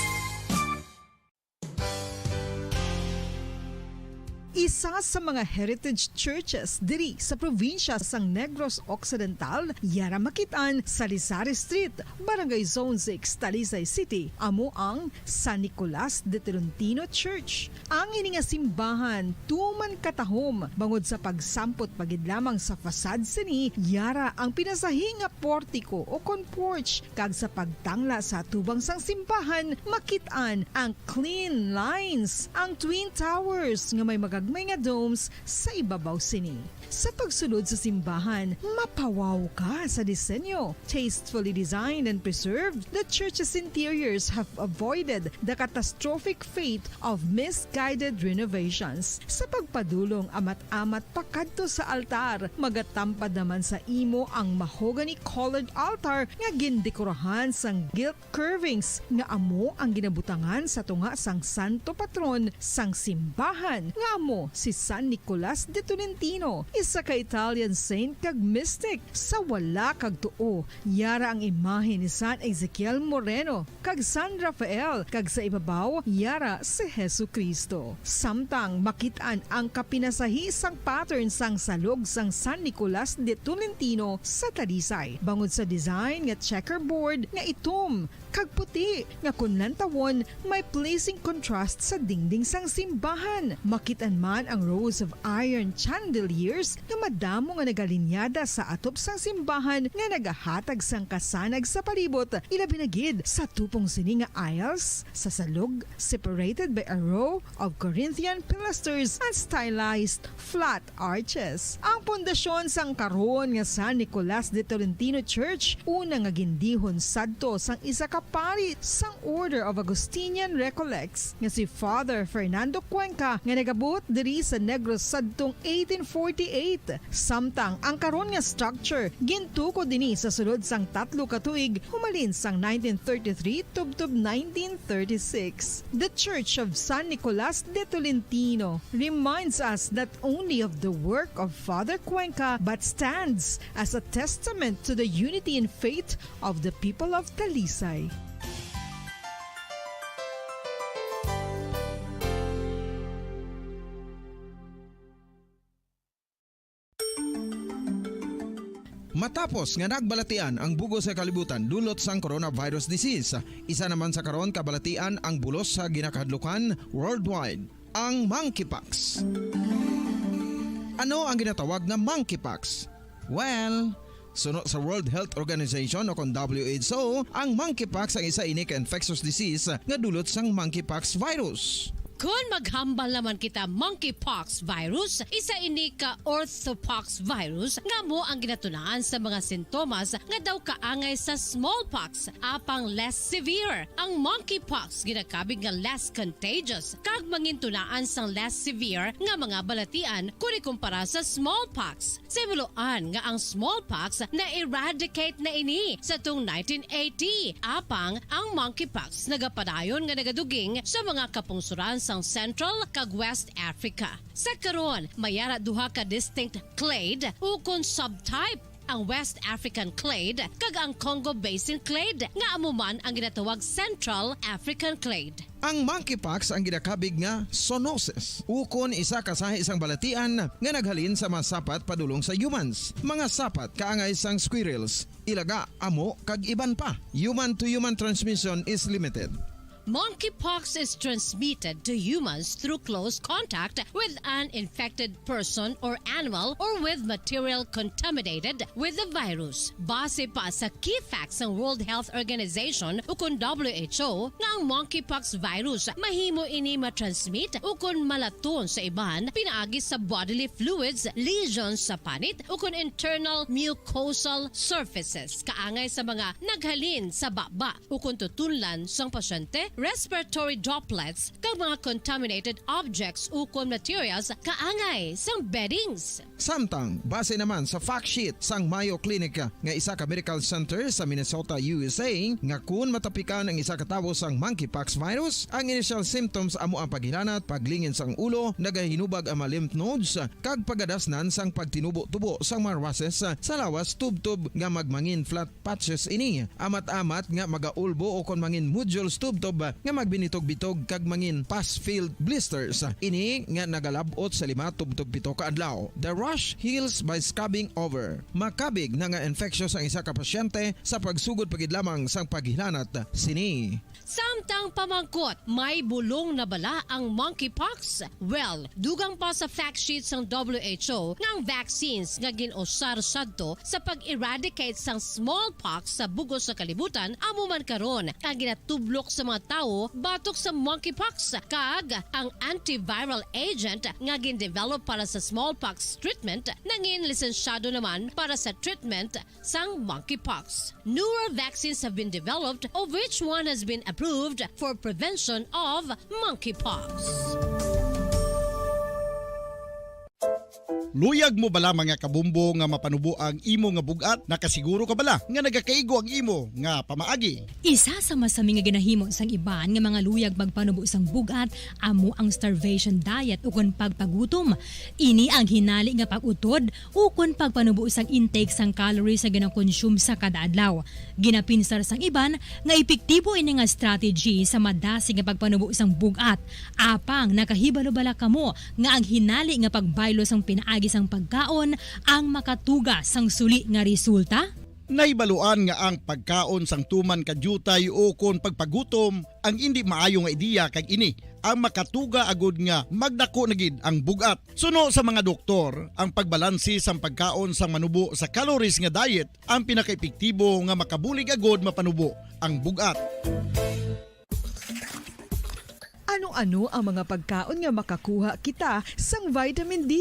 Isa sa mga heritage churches diri sa probinsya sang Negros Occidental, yara makitaan sa Rizal Street, Barangay Zone 6, Talisay City, amo ang San Nicolas de Tolentino Church. Ang ini nga simbahan tuman katahom bangod sa pagsampot pagid lamang sa fasad sini, yara ang pinasahi nga portiko o kon porch kag sa pagtangla sa tubang sang simbahan makitaan ang clean lines, ang twin towers nga may magagmay nga domes sa ibabaw sini. Sa pagsulod sa simbahan, mapawaw ka sa disenyo. Tastefully designed and preserved, the church's interiors have avoided the catastrophic fate of misguided renovations. Sa pagpadulong amat-amat pakadto sa altar, magatampad naman sa imo ang mahogany-colored altar nga gindekorahan sang gilt curvings nga amo ang ginabutangan sa tunga sang santo patron sang simbahan nga amo si San Nicolas de Tolentino, isa ka Italian saint kag mystic. Sa wala kag tuo, yara ang imahe ni San Ezekiel Moreno kag San Rafael, kag sa ibabaw yara si Hesu Kristo. Samtang makitaan ang kapinasahi sang pattern sang salog sang San Nicolas de Tolentino sa Talisay, bangod sa design nga checkerboard nga itom kag puti nga kunlantawon may pleasing contrast sa dingding sang simbahan. Makitan man ang rows of iron chandeliers nga madamo nga nagalinyada sa atop sang simbahan nga nagahatag sang kasanag sa palibot, ilabi na gid sa tupong sini nga aisles sa salog separated by a row of Corinthian pilasters and stylized flat arches. Ang pundasyon sang karon nga San Nicolas de Tolentino Church una nga gindihon sadto sang isa ka pari sang Order of Augustinian Recollects nga si Father Fernando Cuenca nga nagabot diri sa Negros sadtong 1848. Samtang ang karon nga structure gintuko dinhi sa sulod sang 3 ka tuig humalin sang 1933 tubtob 1936. The Church of San Nicolas de Tolentino reminds us not only of the work of Father Cuenca but stands as a testament to the unity and faith of the people of Talisay. Matapos nga nagbalatian ang bugo sa kalibutan dulot sang coronavirus disease, isa naman sa karon kabalatian ang bulos sa ginakahadlukan worldwide, ang monkeypox. Ano ang ginatawag na monkeypox? Well, sunod sa World Health Organization o kon WHO, ang monkeypox ang isa ini ka infectious disease nga dulot sang monkeypox virus. Kung maghambal naman kita monkeypox virus, isa ini ka orthopox virus nga mo ang ginatunaan sa mga sintomas nga daw kaangay sa smallpox, apang less severe. Ang monkeypox ginakabig nga less contagious kag mangintunaan sang less severe nga mga balatian kung ikumpara sa smallpox. Simuloan nga ang smallpox na eradicate na ini sa tung 1980, apang ang monkeypox nagapadayon nga nagaduging sa mga kapungsuran sang Central kag West Africa. Sa karon, mayara duha ka distinct clade ukon subtype ang West African clade kag ang Congo Basin clade nga amuman ang ginatawag Central African clade. Ang monkeypox ang ginakabig nga zoonosis. Ukon isa kasahi isang balatian nga naghalin sa mga sapat padulong sa humans. Mga sapat kaangay sang squirrels, ilaga, amo kag iban pa. Human to human transmission is limited. Monkeypox is transmitted to humans through close contact with an infected person or animal or with material contaminated with the virus. Base pa sa key facts ng World Health Organization ukon WHO nga ang monkeypox virus mahimo ini matransmit ukon malaton sa iban pinaagi sa bodily fluids, lesions sa panit ukon internal mucosal surfaces kaangay sa mga naghalin sa baba ukon tutunlan sang pasyente, respiratory droplets kag mga contaminated objects ukon materials kaangay sang beddings. Samtang base naman sa fact sheet sang Mayo Clinic nga isa ka medical center sa Minnesota, USA nga kun matapikan ang isa ka tawo sang monkeypox virus, ang initial symptoms amo ang paghilanat, paglingin sang ulo, nagahinubag ang mga lymph nodes kag pagadasnan sang pagtinubo-tubo sang mga rashes sa lawas tub-tub nga magmangin flat patches ini. Amat-amat nga magaulbo o kon mangin nodules tub-tub nga magbinitog-bitog kag mangin pus-filled blisters. Ini nga nagalabot sa 5 tub-tub 7 ka adlaw. The rash heals by scabbing over. Makabig na nga infectious ang isa ka pasyente sa pagsugod pagid lamang sang paghilanat sini. Samtang pamangkot, may bulong na bala ang monkeypox? Well, dugang pa sa fact sheet ng WHO nga ang vaccines nga ginusar sadto sa pag-eradicate sang smallpox sa bugos sa kalibutan amo man karon ang ginatublok sa mga tao batok sa monkeypox kag ang antiviral agent nga gin-develop para sa smallpox treatment nangin lisensyado naman para sa treatment sang monkeypox. Newer vaccines have been developed of which one has been approved for prevention of monkeypox. Luyag mo bala mga kabumbo nga mapanubo ang imo nga bugat? Nakasiguro ka bala nga nagakaigo ang imo nga pamaagi? Isa sa masami nga ginahimo sang iban nga mga luyag magpanubo sang bugat amo ang starvation diet ukon pagpagutom. Ini ang hinali nga pag-utod ukon pagpanubo sang intake sang calories sa ginakonsume sa kada adlaw. Ginapinsar sang iban nga epektibo ini nga strategy sa madasi nga pagpanubo sang bugat. Apang nakahibalo bala kamo nga ang hinali nga pagbaylo sang pinaagi sang pagkaon ang makatuga sang suli nga resulta? Naibaluan nga ang pagkaon sang tuman kadyutay o kon pagpagutom ang hindi maayo nga ideya kag ini ang makatuga agud nga magdako na gid ang bugat. Suno sa mga doktor, ang pagbalansi sang pagkaon sang manubo sa calories nga diet ang pinakaepektibo nga makabulig agud mapanubo ang bugat. Ano-ano ang mga pagkaon nga makakuha kita sang vitamin D?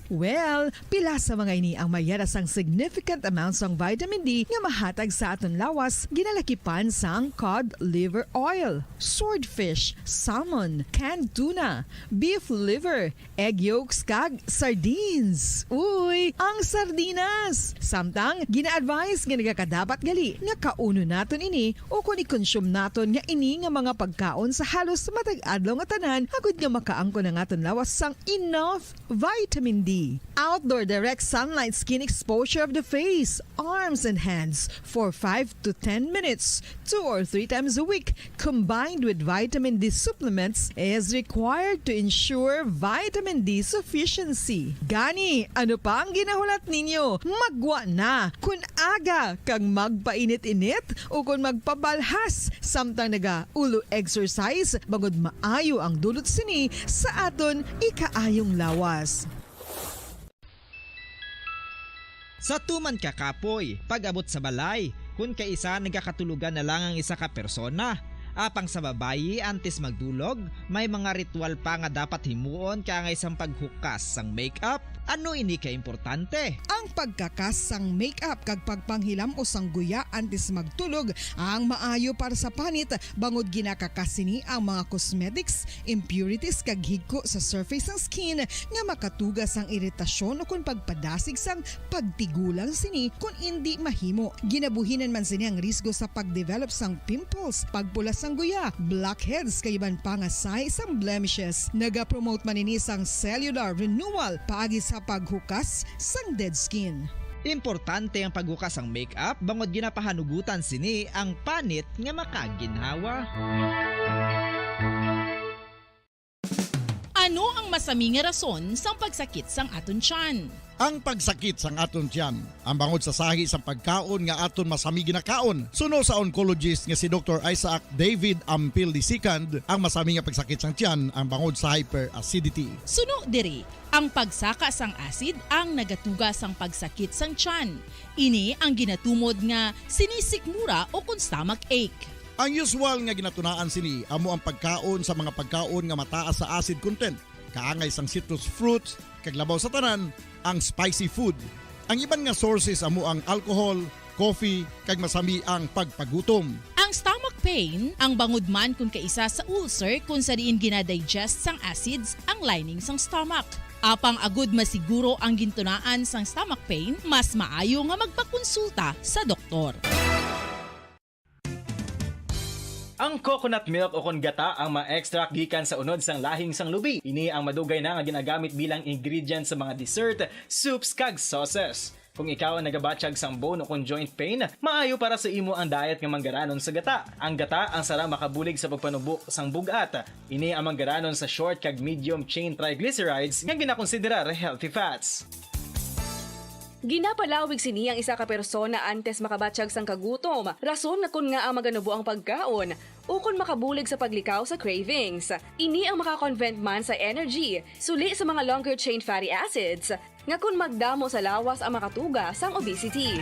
Well, pila sa mga ini ang mayara sang significant amounts sang vitamin D nga mahatag sa aton lawas ginalakipan sang cod liver oil, swordfish, salmon, canned tuna, beef liver, egg yolks kag sardines. Uy, ang sardinas! Samtang gina-advise nga nagakadapat gali nga kauno naton ini o kung i-consume naton nga ini nga mga pagkaon sa halos matag-adlaw nga tanan agud nga makaangko na nga lawas sang enough vitamin D. Outdoor direct sunlight skin exposure of the face, arms and hands for 5 to 10 minutes 2 or 3 times a week combined with vitamin D supplements is required to ensure vitamin D sufficiency. Gani, ano pa ang ginahulat ninyo? Magwa na kun aga kang magpainit-init o kun magpabalhas samtang naga ulo exercise bagod maayo ang dulot sini sa aton ikaayong lawas. Sa tuman ka kapoy, pag-abot sa balay, kung kaisa nagkakatulugan na lang ang isa ka persona. Apang sa babayi antes magdulog, may mga ritual pa nga dapat himuon kaya nga isang paghukas sang makeup, Ano ini ka importante? Ang pagkakas sang make-up kag pagpanghilam o sangguya antes magtulog ang maayo para sa panit bangod ginakakasini ang mga cosmetics, impurities kag higko sa surface ng skin nga makatugas ang iritasyon o kung pagpadasig sang pagtigulang sini kung hindi mahimo. Ginabuhinan man sini ang risgo sa pagdevelop sang pimples, pagpula sang guya, blackheads kay iban pa nga size sang blemishes. Naga-promote man ini sang cellular renewal paagi sa paghukas sang dead skin. Importante ang paghukas ang make-up bangod ginapahanugutan sini ang panit nga makaginhawa. Ano ang masami nga rason sa pagsakit sang aton tiyan? Ang pagsakit sang aton tiyan, ang bangod sa sahi sang pagkaon nga aton masami ginakaon. Suno sa oncologist nga si Dr. Isaac David Ampil II, ang masami nga pagsakit sang tiyan ang bangod sa hyperacidity. Suno diri, ang pagsaka sang acid ang nagatuga sang pagsakit sang tiyan. Ini ang ginatumod nga sinisikmura o kung stomach ache. Ang usual nga ginatunaan sini amo ang pagkaon sa mga pagkaon nga mataas sa acid content, kaangay sang citrus fruits, kag labaw sa tanan ang spicy food. Ang iban nga sources amo ang alcohol, coffee, kag masami ang pagpagutom. Ang stomach pain ang bangod man kung kaisa sa ulcer kung sa diin ginadigest sang acids ang lining sang stomach. Apang agud masiguro ang gintunaan sang stomach pain, mas maayo nga magpakonsulta sa doktor. Ang coconut milk o kon gata ang ma-extract gikan sa unod sang lahing sang lubi. Ini ang madugay na nga ginagamit bilang ingredient sa mga dessert, soups kag sauces. Kung ikaw ang nagabatsyag sang bone o kon joint pain, maayo para sa imo ang diet nga manggaranon sa gata. Ang gata ang sara makabulig sa pagpanubo sang bugat. Ini ang manggaranon sa short kag medium chain triglycerides nga ginakonsiderar healthy fats. Ginapalawig sini ang isa ka persona antes makabatsyag sang kagutom. Rason na kun nga ang maganubo ang pagkaon o kun makabulig sa paglikaw sa cravings. Ini ang makakonvent man sa energy, suli sa mga longer chain fatty acids, nga kun magdamo sa lawas ang makatuga sang obesity.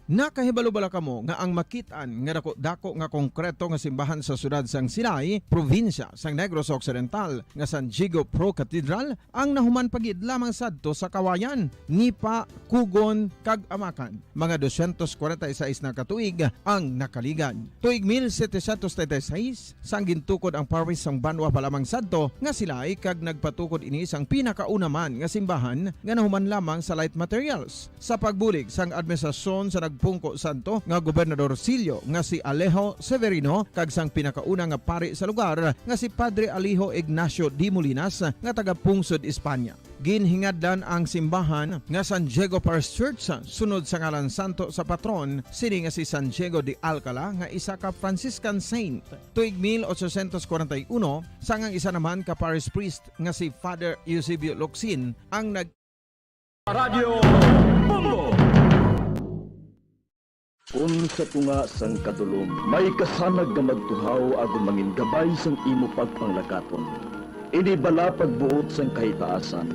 Nakahibalo-bala kamo nga ang makitaan nga dako nga konkreto nga simbahan sa sudad sang Sinay, probinsya sang Negros Occidental nga San Diego Pro Cathedral ang nahuman pagid lamang sadto sa Kawayan, Nipa, Kugon, kag Amakan. Mga 246 na katuig ang nakaligan. Tuig 1736 sang gintukod ang parish sang Banwa pa lamang sadto nga sila ay kag nagpatukod ini sang pinakauna man nga simbahan nga nahuman lamang sa light materials. Sa pagbulig sang administrasyon sa Pungko Santo nga Gobernador Silio nga si Alejo Severino kag sang pinakauna nga pari sa lugar nga si Padre Alijo Ignacio D. Molinas nga taga Pungsod, Espanya. Ginhingaddan ang simbahan nga San Diego Parish Church sunod sa ngalan santo sa patron sini nga si San Diego de Alcala nga isa ka Franciscan saint. Tuig 1841 sang ang isa naman ka parish priest nga si Father Eusebio Locsin ang Radio Bongo. Kung sa tunga sang kadulom, may kasanag nga magtuhaw agon mangin gabay sang imo pagpanglakaton. Ini bala pagbuot sang kahitaasan,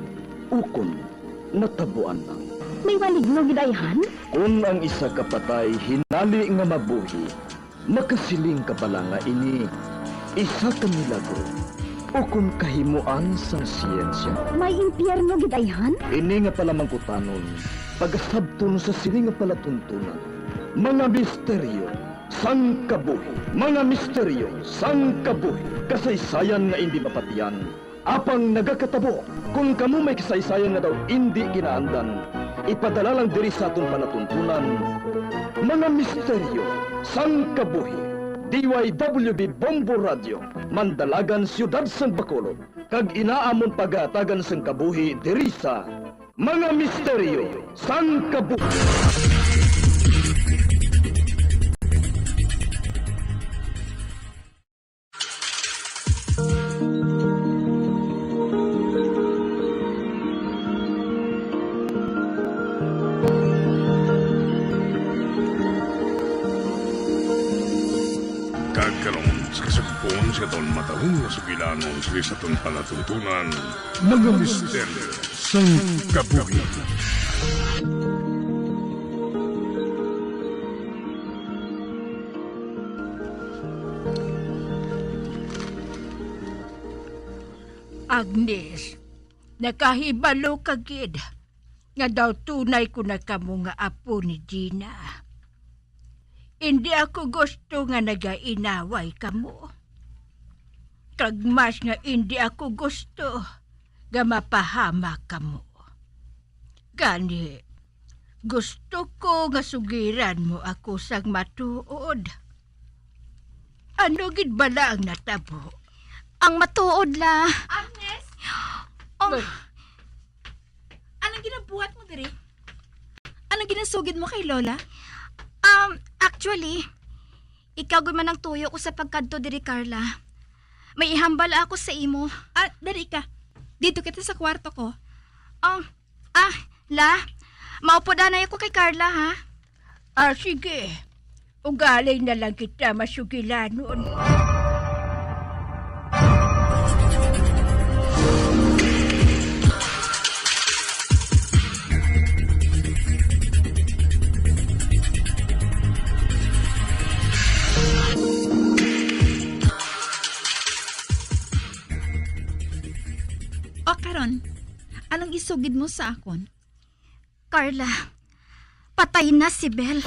ukon natabuan lang. May waligno gidayhan? Kung ang isa ka patay hinali nga mabuhi, makasiling ka bala nga ini isa ka milagro. Ukon kahimuan sang siyensya. May impyerno gidayhan? Ini nga pala mangkutanon, pagasabton sa sili nga palatuntunan. Mga misteryo, sang kabuhi. Mga misteryo, sang kabuhi. Kasaysayan nga hindi mapatiyan. Apang nagakatabo, kung kamo may kasaysayan nga daw hindi ginaandan, ipadala lang diri sa aton panatuntunan. Mga misteryo, sang kabuhi. DYWB Bombo Radio, Mandalagan, Siyudad San Bacolod. Kag inaamon pagatagan sang kabuhi diri sa Mga Misteryo, sang kabuhi. Kagkaroon sa kasagpon sa taon matahong na sugilanon sa taon palatuntunan, mga misteryo sang kabuhi. Agnes, nakahibalo ka gid nga daw tunay ko na kamo nga apo ni Gina. Hindi ako gusto nga nagainaway kamo. Kag mas nga hindi ako gusto nga mapahama kamo. Gani, gusto ko nga sugiran mo ako sang matuod. Ano gid bala ang natabo? Ang matuod la. Agnes? Oh. Anong ginabuhat mo diri? Anong ginasugid mo kay Lola? Actually, ikaw gud man ang tuyo ko sa pagkadto diri, Carla. May ihambal ako sa imo. Dari ka. Dito kita sa kwarto ko. La, maupo na ako kay Carla, ha? Sige. Ugalay na lang kita masugilan noon. O karon, anong isugid mo sa akon? Carla, patay na si Bel.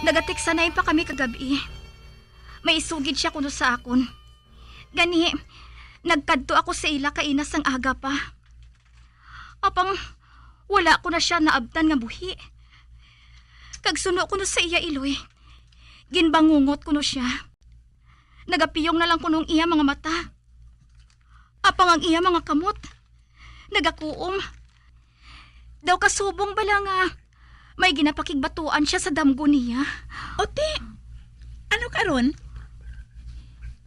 Nagatiksanay pa kami kagabi. May isugid siya kuno sa akon. Gani, nagkadto ako sa ila kainas ang aga pa. Apang, wala ko na siya naabtan nga buhi. Kagsuno ko sa iya iloy. Ginbangungot ko siya. Nagapiyong na lang kunong iya mga mata. Apang ang iya mga kamot. Nagakuom. Daw kasubong bala nga. May ginapakigbatuan siya sa damgo niya. Ote, ano karon?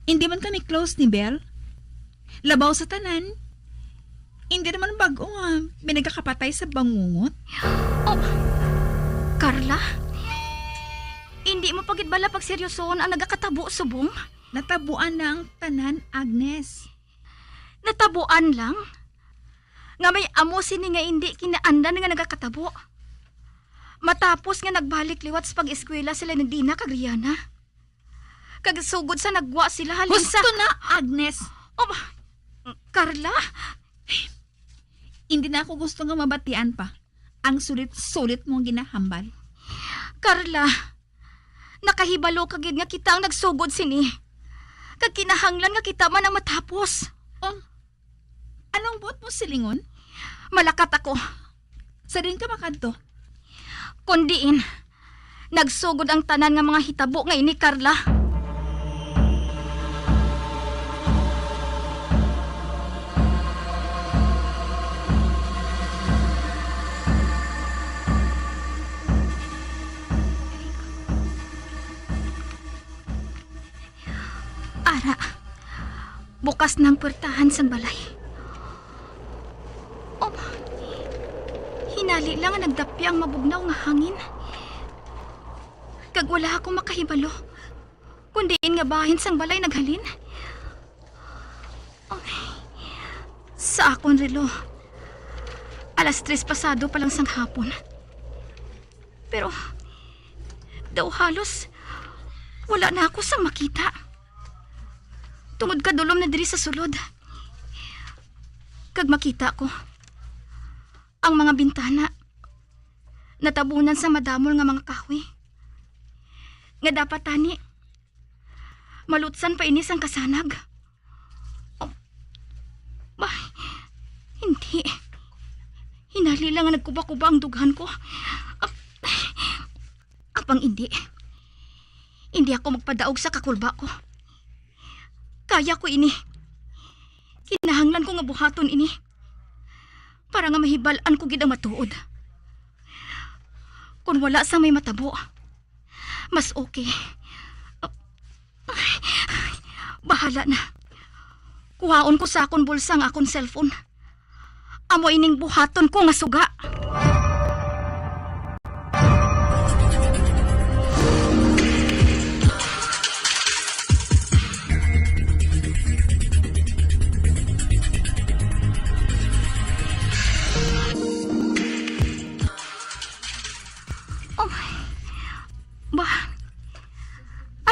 Hindi man kami close ni Bel. Labaw sa tanan. Hindi naman bago nga may nagkakapatay sa bangungot. Carla? Hindi mo pagit bala pag seryosoon ang nagakatabo subong? Natabuan na ang tanan, Agnes. Natabuan lang? Nga may amo sini nga hindi kinaandan nga nagakatabo. Matapos nga nagbalik liwat sa pag-eskwela sila ni Dina kag Rihanna. Kagsugod sa nagwa sila halin sa... Husto na, Agnes! Carla? Hindi na ako gusto nga mabatian pa. Ang sulit-sulit mong ginahambal. Carla, nakahibalo kagid nga kita ang nagsugod sini. Kag kinahanglan nga kita man ang matapos. Anong buot mo silingon? Malakat ako. Sa rin ka makadto? Kundiin, nagsugod ang tanan nga mga hitabo nga ini, Carla. Ara, bukas ng puwertahan sang balay. Hinali lang ang nagdapi ang mabugnaw nga hangin. Kag wala akong makahibalo. Kundiin nga bahin sang balay naghalin. Sa akong relo, 3:00 pasado pa lang sang hapon. Pero, daw halos, wala na ako sang makita. Tungod kadulom na diri sa sulod. Kag makita ko, ang mga bintana, natabunan sa madamol nga mga kahoy. Nga dapat tani, malutsan pa inis ang kasanag. Hindi. Hinali lang nga nagkuba-kuba ang dughan ko. Apang hindi. Hindi ako magpadaog sa kakulba ko. Kaya ko ini. Kinahanglan ko nga buhaton ini. Para nga mahibalaan ko gid ang matuod. Kung wala sa may matabo, mas okay. Bahala na. Kuhaon ko sa akong bulsa ang akong cellphone. Amo ining buhaton ko nga suga.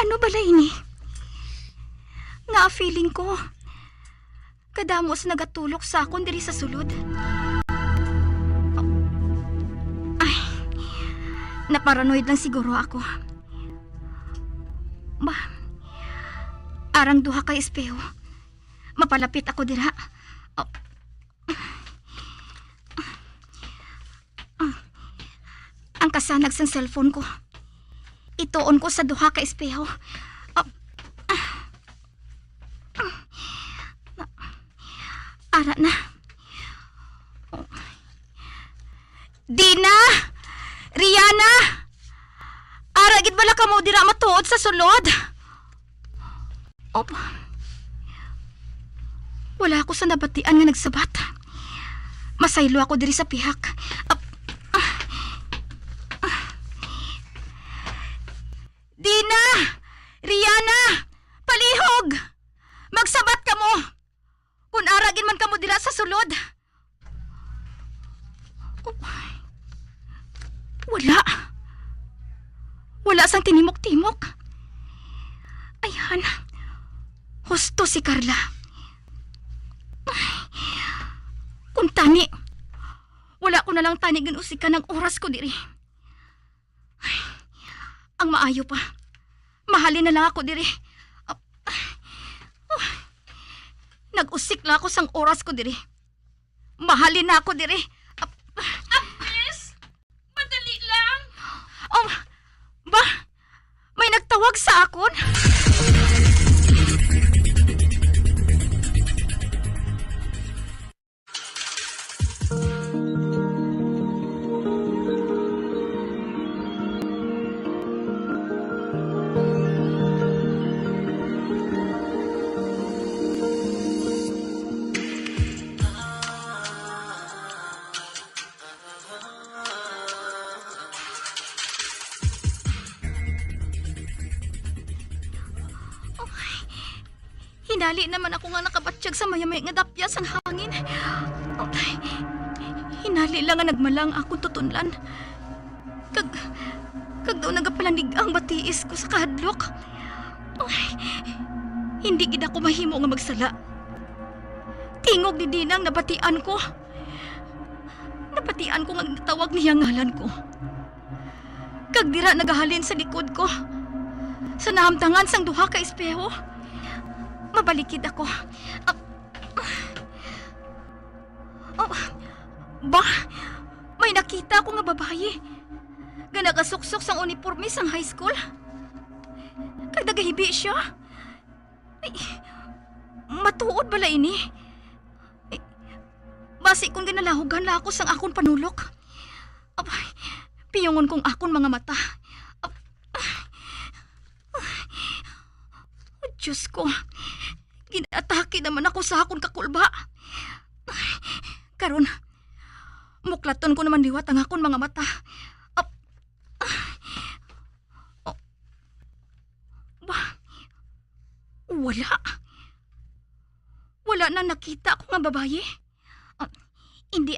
Ano bala ini? Nga feeling ko. Kadamo sa nagatulok sa akon diri sa sulod. Ay, naparanoid lang siguro ako. Arang duha ka espeho. Mapalapit ako dira. Ang kasanag sa cellphone ko. Ituon ko sa duha ka espeho. Ara na. Dina! Rihanna! Ara gid bala ka mo dira matuod sa sulod. Wala ako sa nabatian nga nagsabat. Masaylo ako diri sa pihak. Dina! Rihanna! Palihog! Magsabat ka mo! Kung aragin man ka mo dira sa sulod. Wala. Wala sang tinimok-timok. Ayan. Husto si Carla. Kung tani, wala ko na lang tani ginusikan ng oras ko diri. Ang maayo pa. Mahalin na lang ako diri. Nag-usik lang ako sang oras ko diri. Mahalin na ako diri. Miss! Madali lang! Ba? May nagtawag sa akon? Hinali naman ako nga nakabatsyag sa mayamay nga dapyas ang hangin. Hinali lang nga nagmalang akong tutunlan. Kag daw nagapalandig ang batiis ko sa kahadlok. Hindi gid ako mahimo nga magsala. Tingog ni Dinang nabatian ko. Nabatian ko nga tawag niya ngalan ko. Kag dira nagahalin sa likod ko. Sa nahamtangan sang duha ka espeho. Mabalikid ako. Ba? May nakita ako nga babae. Nga nagasuksok sang uniforme sang high school. Kag nagahibi siya. Ay, matuod bala ini. Ay, basi kung ginalahugan la ako sang akon panulok. Abay, piyongon kong akon mga mata. Diyos ko, ginatake naman ako sa akong kakulba. Karon, muklaton ko naman liwat ang akong mga mata. Wala. Wala na nakita ako nga babae. Hindi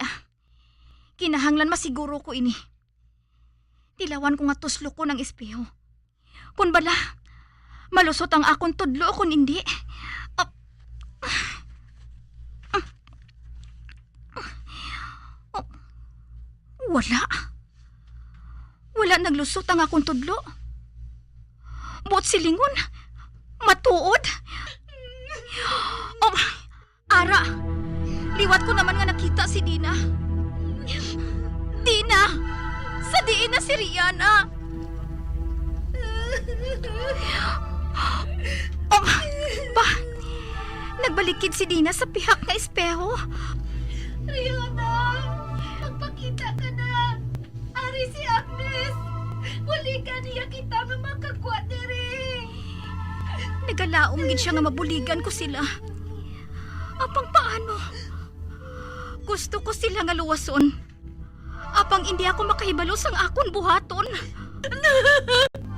Kinahanglan masiguro ko ini. Tilawan ko nga tuslo ko ng espeho. Kung bala, malusot ang akong tudlo kung hindi. Wala. Wala naglusot ang akong tudlo. Buot silingon. Matuod. Ara, liwat ko naman nga nakita si Dina. Dina! Sa diin na si Rihanna. Ba? Nagbalikid si Dina sa pihak na espeho. Rihanna! Magpakita ka na! Ari si Agnes! Wali ka niya kita nga makakwa diri! Nagalaom gid siya nga mabuligan ko sila. Apang paano? Gusto ko sila nga luwason. Apang hindi ako makahibalo sang akon buhaton.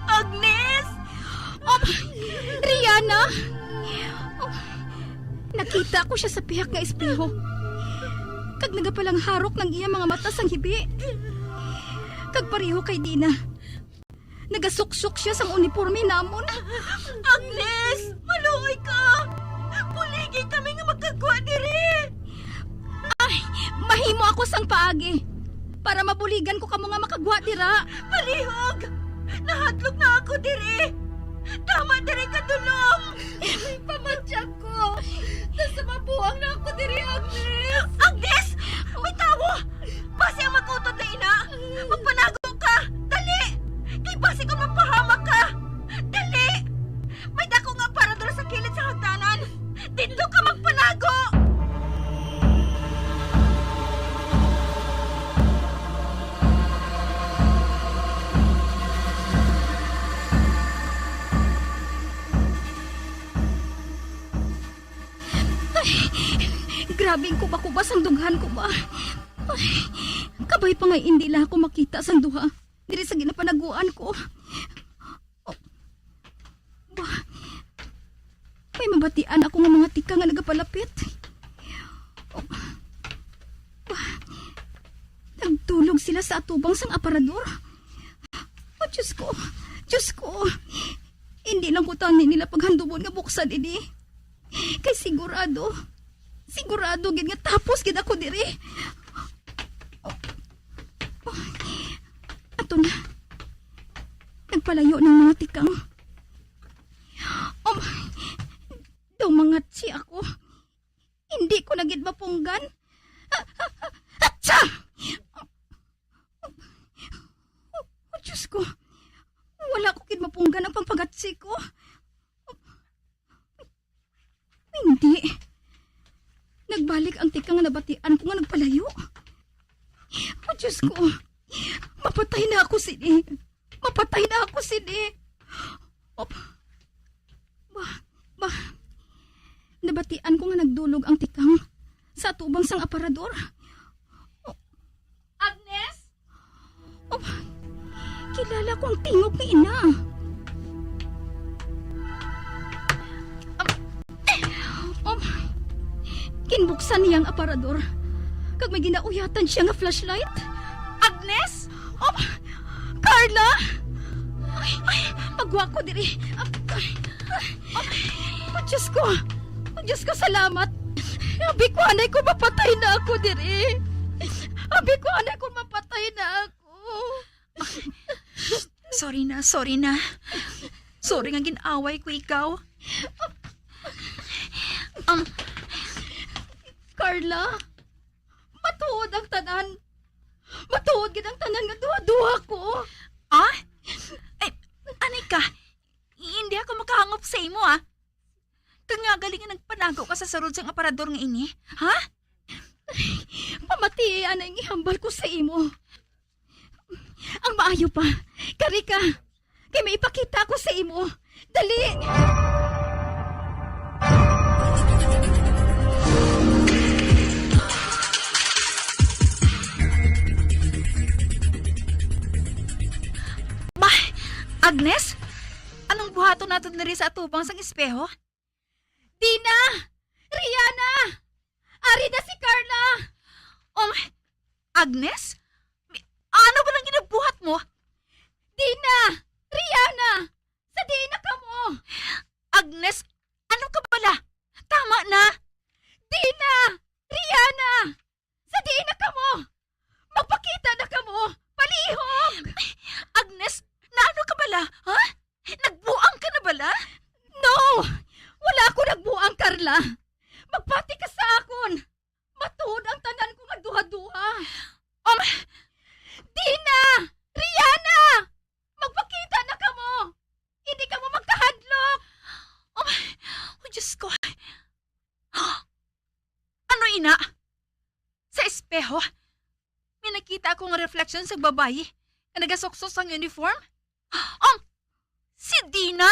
Agnes! Rihanna! Nakita ko siya sa pihak nga espeho. Kag nagapalang harok ng iya mga mata sang hibi. Kag pareho kay Dina. Nagasuksok siya sang uniforme namon. Agnes! Maluoy ka! lagi kami nga magkagwa diri. Ay, mahimo ako sang paagi. Para mabuligan ko kamo nga makagwa dira. Palihog! Nahadlok na ako diri. Tama diri ka dulong. Pamatyak ko. Nasa mabuang na ako diri, Agnes. Agnes! May tawo! Basi ang mag-utod na ina. Magpanago ka. Dali! Kay basi ko mapahamak ka. Dali! May dako nga parador sa kilid sa hagdanan. Dito ka magpanago! Grabing kubas ang dughan ko ba? Ay, kabay pa nga hindi lang ako makita sang duha. Diri sa ginapanaguan ko. Oh, ba, may mabatian ako nga mga tika nga nagapalapit. Oh, ba, nagtulog sila sa atubang sang aparador. Oh, Diyos ko. Diyos ko. Hindi lang ko tani nila paghandumon nga buksan ini. Kay sigurado gid nga tapos gid ako diri. Ato na. Nagpalayo ng mga tikang. Daw mga tsi ako. Hindi ko na gid mapunggan. Atsa! Oh, Diyos ko. Wala ko gid mapunggan ang pangpagatsi ko. Hindi. Nagbalik ang tikang nga nabatian ko nga nagpalayo. Oh, Diyos ko. Mapatay na ako sini. Mapatay na ako sini. Oh, ba. Nabatian ko nga nagdulog ang tikang sa tubang sang aparador. Oh, Agnes? Oh, kilala ko ang tingog ni ina. Kinbuksan niya ang aparador. Kag may ginauyatan siya nga flashlight. Agnes? Oh, Carla? Ay, magwa ko diri. Diyos ko. Diyos ko, salamat. Abi ko, anay ko, mapatay na ako diri. Abi ko, anay ko, mapatay na ako. Sorry na. Sorry nga ginaway ko ikaw. Carla, matuod ang tanan. Matuod gid ang tanan nga duha-duha ko. Ah? Ay, anay ka? Hindi ako makahangop sa imo, ah. Kag nga galing nga nagpanago ka sa sarod sang aparador nga ini, ha? Pamati, anay ihambal ko sa imo. Ang maayo pa, kari ka. Kay may ipakita ko sa imo. Dali! Agnes? Anong buhato nato nari sa atubang sang espeho? Dina! Rihanna! Ari na si Carla! Agnes? Ano ba lang ginabuhat mo? Dina! Rihanna! Sa Dina ka mo! Agnes, ano ka pala? Tama na! Dina! Rihanna! Sa Dina ka mo! Magpakita na ka mo! Palihog! Agnes, naano ka bala? Ha? Nagbuang ka na bala? No! Wala ako nagbuang, Carla. Magpati ka sa akon. Matuod ang tanan ko nga duha-duha. Dina! Rihanna! Magpakita na ka mo! Hindi ka mo magkahadlok! Oh, Diyos ko. Ano, ina? Sa espeho? May nakita akong reflection sa babae na nagasoksos ang uniform? Si Dina?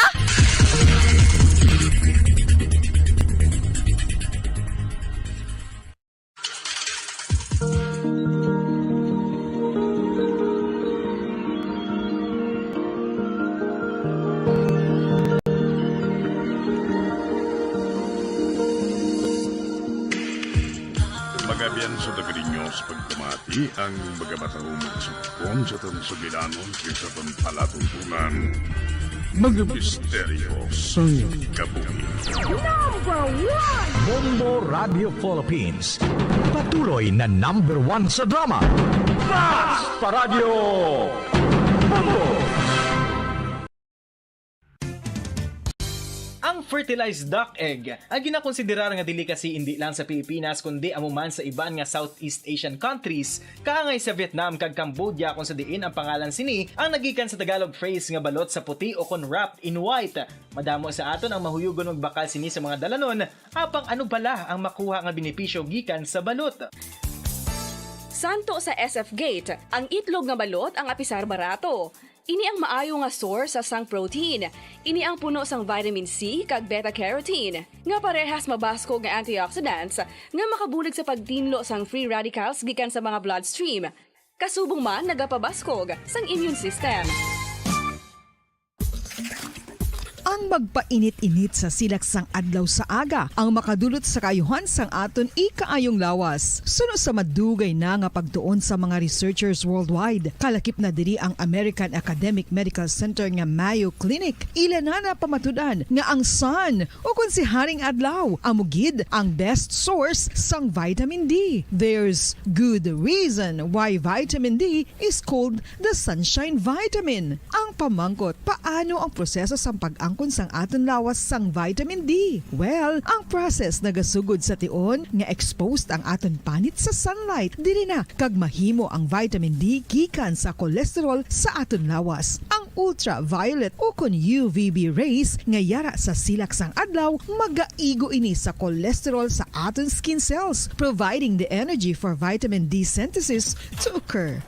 Magabian sa dagrinyo sa pagkamati ang magamatahong magsukon sa tansugilanon kaysa itong palatuntunan. Mga misteryo sa kabuhi. #1 Bombo Radio Philippines. Patuloy na #1 sa drama. Basta Radio Bombo! Ang fertilized duck egg ay ginakonsiderar nga dili kasi hindi lang sa Pilipinas kundi amuman sa iban nga Southeast Asian countries kaangay sa Vietnam kag Cambodia kung sa diin ang pangalan sini ang nagikan sa Tagalog phrase nga balot sa puti o kon wrapped in white. Madamo sa aton ang mahuyugon magbakal sini sa mga dalanon apang ano bala ang makuha nga benepisyo gikan sa balot. Santo sa SF Gate, ang itlog nga balot ang apisar barato. Ini ang maayo nga source sa sang protein. Ini ang puno sang vitamin C kag beta-carotene. Nga parehas mabasko nga antioxidants nga makabulig sa pagtinlo sang free radicals gikan sa mga bloodstream. Kasubong man nagapabaskog sang immune system. Ang magpainit-init sa silaksang adlaw sa aga ang makadulot sa kayuhan sang aton ikaayong lawas. Suno sa madugay na nga pagtuon sa mga researchers worldwide, kalakip na diri ang American Academic Medical Center nga Mayo Clinic. Ilan na pamatudan nga ang sun o kung si Haring Adlaw amugid ang best source sang vitamin D. There's good reason why vitamin D is called the sunshine vitamin. Ang pamangkot, paano ang proseso sang pag-angkon sang aton lawas sang vitamin D? Well, ang process nagasugod sa tion nga exposed ang aton panit sa sunlight dili na kag mahimo ang vitamin D gikan sa cholesterol sa aton lawas. Ang ultraviolet o kon UVB rays nga yara sa silak sang adlaw magaigo ini sa cholesterol sa aton skin cells, providing the energy for vitamin D synthesis to occur.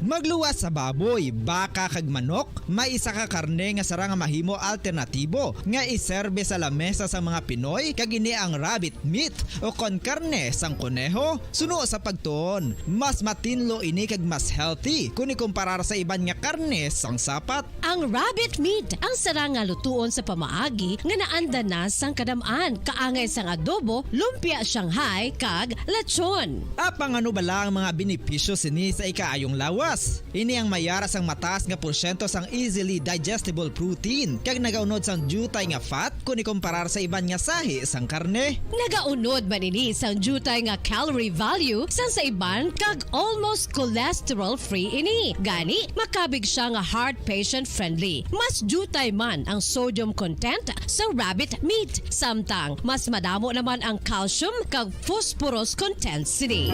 Magluwas sa baboy, baka kag manok, may isa ka karne nga sara nga mahimo alternatibo nga iserbe sa lamesa sa mga Pinoy kag ini ang rabbit meat o kon karne sang kuneho. Suno sa pagtuon, mas matinlo ini kag mas healthy kung ikumparar sa iban nga karne sang sapat. Ang rabbit meat ang sara nga lutuon sa pamaagi nga naanda na sang kadamaan, kaangay sang adobo, lumpia Shanghai kag lechon. Apang ano bala ang mga benepisyo sini sa ikaayong lawas? Ini ang mayara sang mataas nga porsyento sang easily digestible protein kag nagaunod sang jutay nga fat kung ikumparar sa iban nga sahi sang karne. Nagaunod man ini sang jutay nga calorie value sang sa iban kag almost cholesterol free ini. Gani makabig siya nga heart patient friendly. Mas jutay man ang sodium content sa rabbit meat, samtang mas madamo naman ang calcium kag phosphorus content sini.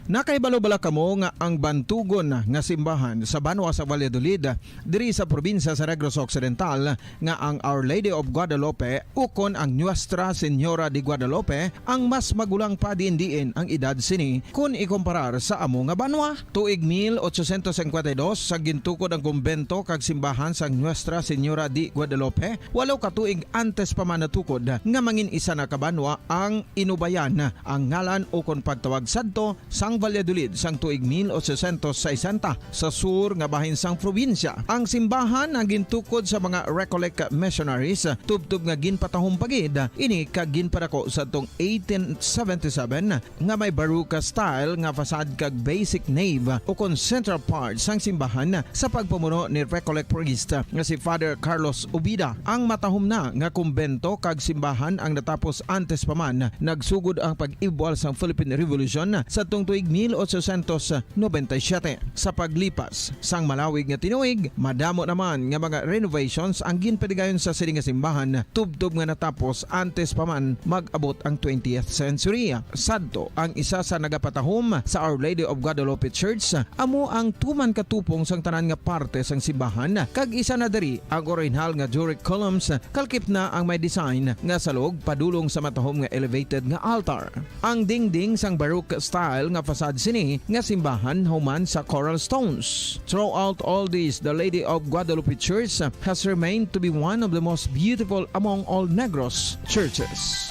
Nakaibalo-bala kamo nga ang bantugon nga simbahan sa Banwa sa Valladolid diri sa probinsya sa Negros Occidental nga ang Our Lady of Guadalupe ukon ang Nuestra Señora de Guadalupe ang mas magulang pa diin ang edad sini kung ikumparar sa amo nga banwa. Tuig 1852 sa gintukod ang kumbento kag simbahan sang Nuestra Señora de Guadalupe, 8 ka tuig antes pa man natukod nga mangin isa na ka banwa ang inubayan ang ngalan ukon pagtawag sadto sang Valladolid sang tuig 1860 sa sur nga bahin sang probinsya. Ang simbahan ang gintukod sa mga Recollect missionaries tubtub nga ginpatahong pagid ini kag ginpadako sa tong 1877 nga may baruka style nga fasad kag basic nave o kon central part sang simbahan sa pagpamuno ni Recollect priest nga si Father Carlos Ubida. Ang matahom na nga kumbento kag simbahan ang natapos antes pa man nagsugod ang pag-ibwal sang Philippine Revolution sa tong tuig 1897. Sa paglipas sang malawig nga tinuig, madamo naman nga mga renovations ang ginpadigayon sa sining nga simbahan tubtob nga natapos antes pa man mag-abot ang 20th century. Sadto ang isa sa nagapatahom sa Our Lady of Guadalupe Church amo ang tuman katupong sang tanan nga parte sang simbahan kag isa na diri ang original nga Doric columns kalkip na ang may design nga salog padulong sa matahom nga elevated nga altar. Ang dingding sang Baroque style nga fasad sini nga simbahan human sa coral stones. Throughout all this, the Lady of Guadalupe Church has remained to be one of the most beautiful among all Negros churches.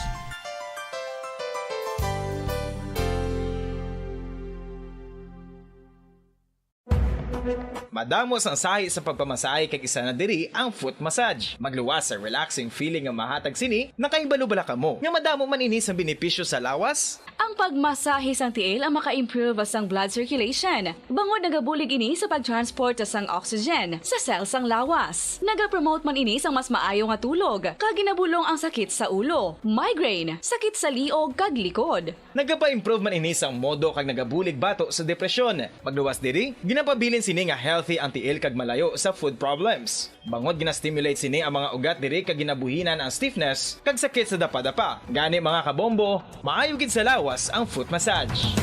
Madamos ang sahi sa pagpamasahe kay isa na diri ang foot massage. Magluwas sa relaxing feeling nga mahatag sini nakaibalo-bala kamo. Nga madamo man ini sa benepisyo sa lawas. Ang pagmasahe sang tiil ang maka-improve sang blood circulation. Bangod nagabulig ini sa pagtransport sang oxygen sa cells sang lawas. Nagapromote man ini sang mas maayo nga tulog, kag ginabulong ang sakit sa ulo, migraine, sakit sa liog kag likod. Nagapa-improve man ini sang modo kag nagabulig bato sa depresyon. Magluwas diri, ginapabilin sini nga healthy ang tiil kag malayo sa food problems. Bangod gina-stimulate sini ang mga ugat diri kag ginabuhinan ang stiffness kag sakit sa dapa-dapa. Gani mga kabombo, maayo gid sa lawas ang foot massage.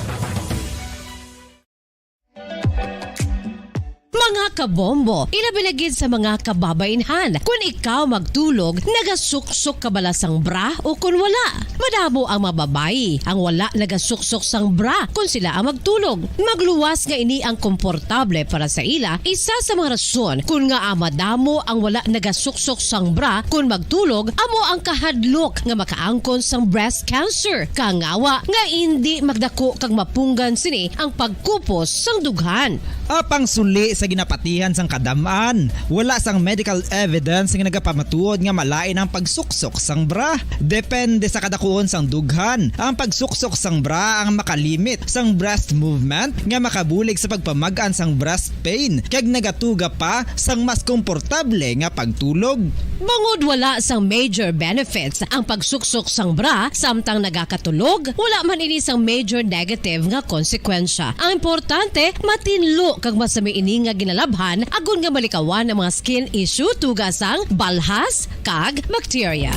Mga kabombo, ilabilagid sa mga kababainhan. Kung ikaw magtulog, nagasuksok ka bala sang bra o kung wala. Madamo ang mababayi ang wala nagasuksok sang bra kung sila ang magtulog. Magluwas nga ini ang komportable para sa ila. Isa sa mga rason kung nga madamo ang wala nagasuksok sang bra kung magtulog, amo ang kahadlok nga makaangkon sang breast cancer. Kangawa nga hindi magdako kag mapunggan sini ang pagkupos sang dughan. Apang suli sa ginapatihan sang kadamaan, wala sang medical evidence nga nagapamatuod nga malain ang pagsuksok sang bra. Depende sa kadakuon sang dughan. Ang pagsuksok sang bra ang makalimit sang breast movement nga makabulig sa pagpamagaan sang breast pain kag nagatuga pa sang mas komportable nga pagtulog. Bangod wala sang major benefits ang pagsuksok sang bra samtang nagakatulog, wala man ini sang major negative nga konsekwensya. Ang importante, matinlo kag masami ini nga ginalabhan agon nga malikawan ang mga skin issue tugas ang balhas kag bacteria.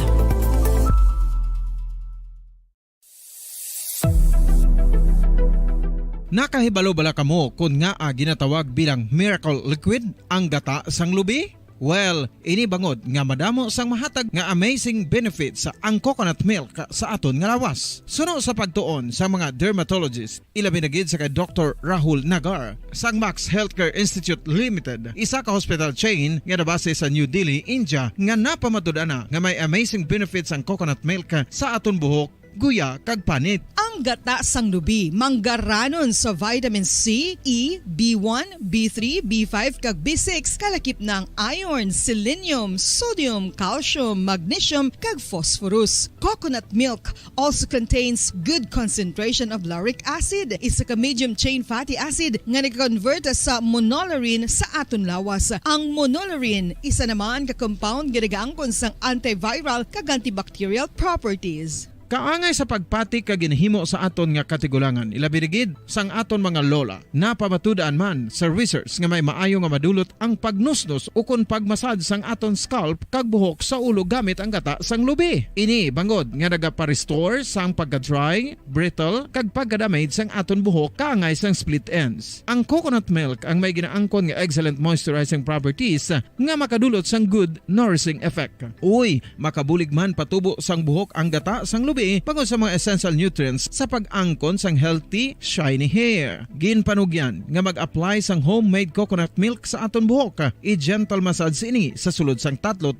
Nakahibalo-bala kamo kung nga ginatawag bilang miracle liquid ang gata sang lubi? Well, ini bangod nga madamo sang mahatag nga amazing benefit sa ang coconut milk sa aton nga lawas. Suno sa pagtuon sa mga dermatologist, ilabi na gid sa kay Dr. Rahul Nagar sang Max Healthcare Institute Limited, isa ka hospital chain nga nabase sa New Delhi, India, nga napamatud-ana nga may amazing benefits ang coconut milk sa aton buhok, guya kag panit. Ang gata sang lubi manggaranon sa vitamin C, E, B1, B3, B5 kag B6 kalakip ng iron, selenium, sodium, calcium, magnesium kag phosphorus. Coconut milk also contains good concentration of lauric acid, isa ka medium chain fatty acid nga nag-convert sa monolarin sa aton lawas. Ang monolarin isa naman ka compound nga nagaangkon sang antiviral kag antibacterial properties. Kaangay sa pagpati ka ginhimo sa aton nga katigulangan, ilabirigid sang aton mga lola, napamatudan man sa research nga may maayo nga madulot ang pagnusnos o kon pagmasad sang aton scalp kag buhok sa ulo gamit ang gata sang lubi. Ini bangod nga nagapa-restore sang pagka-dry, brittle kag pagka-damage sang aton buhok kaangay sang split ends. Ang coconut milk ang may ginaangkon nga excellent moisturizing properties nga makadulot sang good nourishing effect. Uy, makabulig man patubo sang buhok ang gata sang lubi pagod sa mga essential nutrients sa pag-angkon sang healthy, shiny hair. Ginpanugyan nga mag-apply sang homemade coconut milk sa aton buhok. I-gentle massage ini sa sulod sang 3-5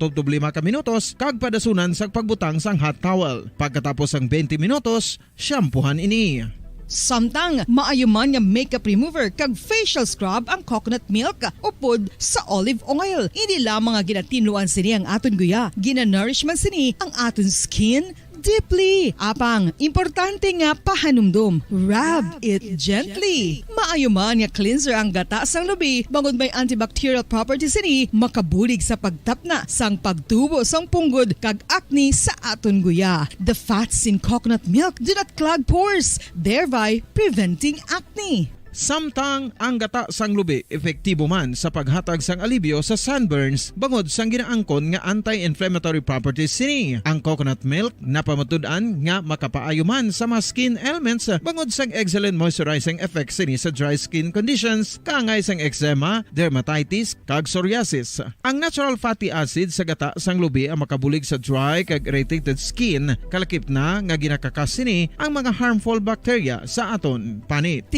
ka minutos kag padasunan sa pagbutang sang hot towel. Pagkatapos sang 20 minutos, shampoohan ini. Samtang maayuman nga makeup remover kag facial scrub ang coconut milk upod sa olive oil. Hindi lamang nga ginatinluan sini ang aton guya, gina-nourish man sini ang aton skin deeply. Apang, importante nga pahanumdum. Rub it gently. Maayuman nga cleanser ang gata sang lubi, bangod may antibacterial properties ini, makabulig sa pagtapna sang pagtubo sang punggod kag acne sa aton guya. The fats in coconut milk do not clog pores, thereby preventing acne. Samtang ang gata sang lubi epektibo man sa paghatag sang alibyo sa sunburns bangod sang ginaangkon nga anti-inflammatory properties sini. Ang coconut milk napamatud-an nga makapaayo man sa mga skin ailments bangod sang excellent moisturizing effect sini sa dry skin conditions kaangay sang eczema, dermatitis kag psoriasis. Ang natural fatty acid sa gata sang lubi ang makabulig sa dry kag irritated skin, kalakip na nga ginakakas sini ang mga harmful bacteria sa aton panit.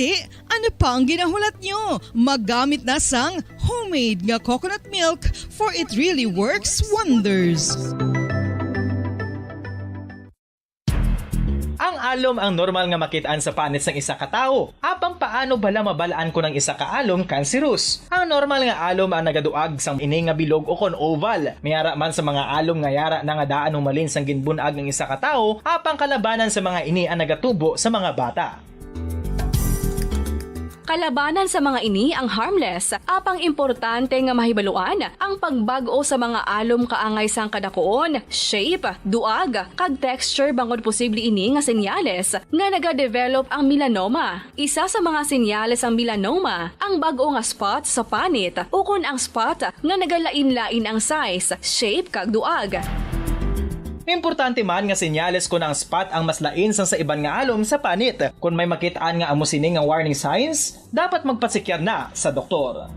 Ano pa ang ginahulat nyo? Maggamit na sang homemade nga coconut milk for it really works wonders. Ang alom ang normal nga makitaan sa panit sang isa ka tawo. Apang paano bala mabalaan ko ng isa ka alom cancerous? Ang normal nga alom ang nagaduag sang ini nga bilog o kon oval. Mayara man sa mga alom nga yara na nga daan humalin sang ginbunag ng isa ka tawo, apang kalabanan sa mga ini ang nagatubo sa mga bata. Kalabanan sa mga ini ang harmless, apang importante nga mahibaluan ang pagbago sa mga alom kaangay sang kadakuon, shape, duag, kag texture bangod posible ini nga senyales nga nagadevelop ang melanoma. Isa sa mga senyales ang melanoma, ang bago nga spot sa panit o kun ang spot nga nagalain-lain ang size, shape kag duag. Importante man nga senyales kung ang spot ang mas lain sang sa iban nga alom sa panit. Kung may makitaan nga amo sini nga warning signs, dapat magpasikyar na sa doktor.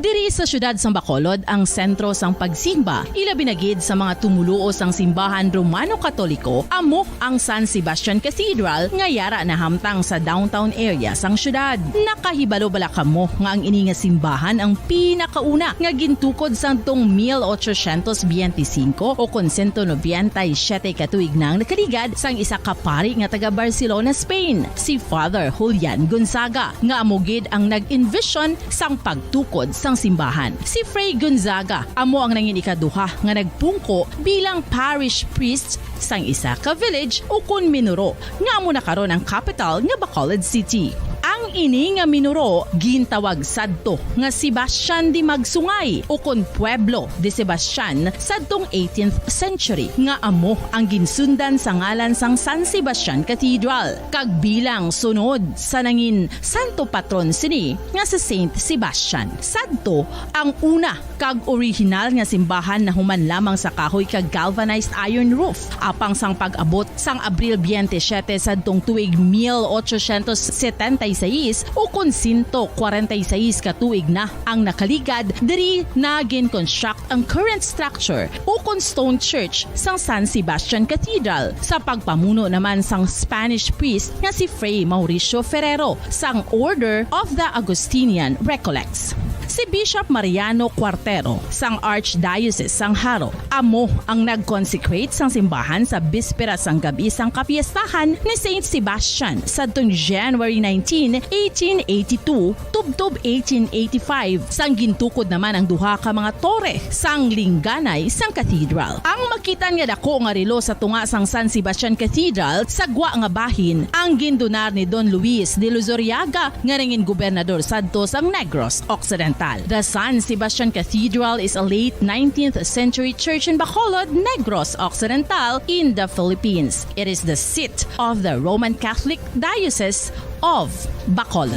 Diri sa syudad sang Bacolod ang sentro sang pagsimba, ilabi na gid sa mga tumuluo sang simbahan Romano-Katoliko, amo ang San Sebastian Cathedral nga yara na hamtang sa downtown area sang syudad. Nakahibalo bala kamo nga ang ini nga simbahan ang pinakauna nga gintukod sang tong 1825 o kon 197 katuig nang nakaligad sang isa ka pari nga taga Barcelona, Spain, si Father Julian Gonzaga, nga amo gid ang nag-envision sang pagtukod sang simbahan. Si Fray Gonzaga amo ang nangin ikaduha nga nagpungko bilang parish priest sang isa ka village o kun minuro nga amo na karon ang capital nga Bacolod City. Ang ini nga minuro gintawag sadto nga Sebastian de Magsungay o kon Pueblo de Sebastian sadtong 18th century nga amo ang ginsundan sa ngalan sang San Sebastian Cathedral kag bilang sunod sa nangin santo patron sini nga sa Saint Sebastian. Sadto ang una kag original nga simbahan na human lamang sa kahoy kag galvanized iron roof apang sang pag-abot sang Abril 27 sadtong tuig 1876 o kon 146 katuig na ang nakaligad diri na gin-construct ang current structure o kon stone church sang San Sebastian Cathedral sa pagpamuno naman sang Spanish priest nga si Fray Mauricio Ferrero sang Order of the Augustinian Recollects. Si Bishop Mariano Cuartero sang Archdiocese sang Haro amo ang nag-consecrate sang simbahan sa bispera sang gabi sang kapiestahan ni Saint Sebastian sadtong January 19, 1882 tubtob 1885 sang gintukod naman ang duha ka mga tore sang lingganay sang cathedral. Ang makitan nga dako nga relo sa tunga sang San Sebastian Cathedral sa gwa nga bahin ang gindonar ni Don Luis de Luzuriaga nga nangin gobernador sadto sang Negros Occidental. The San Sebastian Cathedral is a late 19th century church in Bacolod, Negros Occidental in the Philippines. It is the seat of the Roman Catholic Diocese of Bacolod.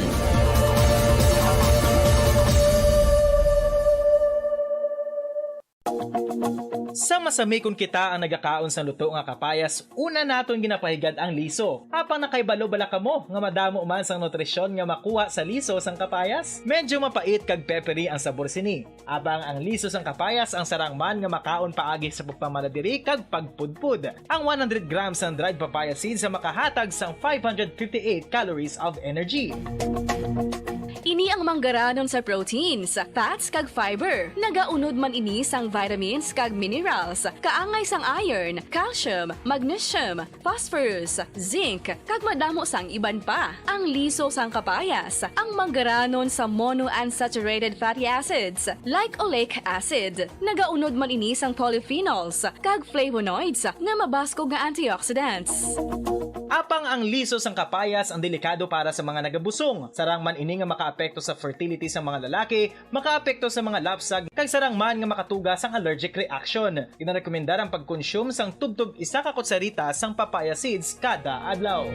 Sa masami kung kita ang nagakaon sa luto nga kapayas, una naton ginapahigad ang liso. Apang nakaibalo bala kamo nga madamo man sang nutrisyon nga makuha sa liso sang kapayas. Medyo mapait kag peppery ang sabor sini. Abang ang liso sang kapayas ang sarangman nga makaon paagi sa pagpamaladiri kag pagpudpud. Ang 100 grams ng dried papaya seeds sa makahatag sang 558 calories of energy. Ini ang manggaranon sa proteins, fats kag fiber. Nagaunod man ini sang vitamins kag minerals, kaangay sang iron, calcium, magnesium, phosphorus, zinc, kag madamo sang iban pa. Ang liso sang kapayas, ang manggaranon sa monounsaturated fatty acids like oleic acid. Nagaunod man ini sang polyphenols kag flavonoids nga mabaskog nga antioxidants. Apang ang liso sang kapayas ang delikado para sa mga nagabusong. Sarang man ini nga makaapekto sa fertility sa mga lalaki, makaapekto sa mga lapsag, kag sarang man nga makatuga sang allergic reaction. Ginarekomendar ang pagkonsume sang tubtub isa ka kutsarita sang papaya seeds kada adlaw.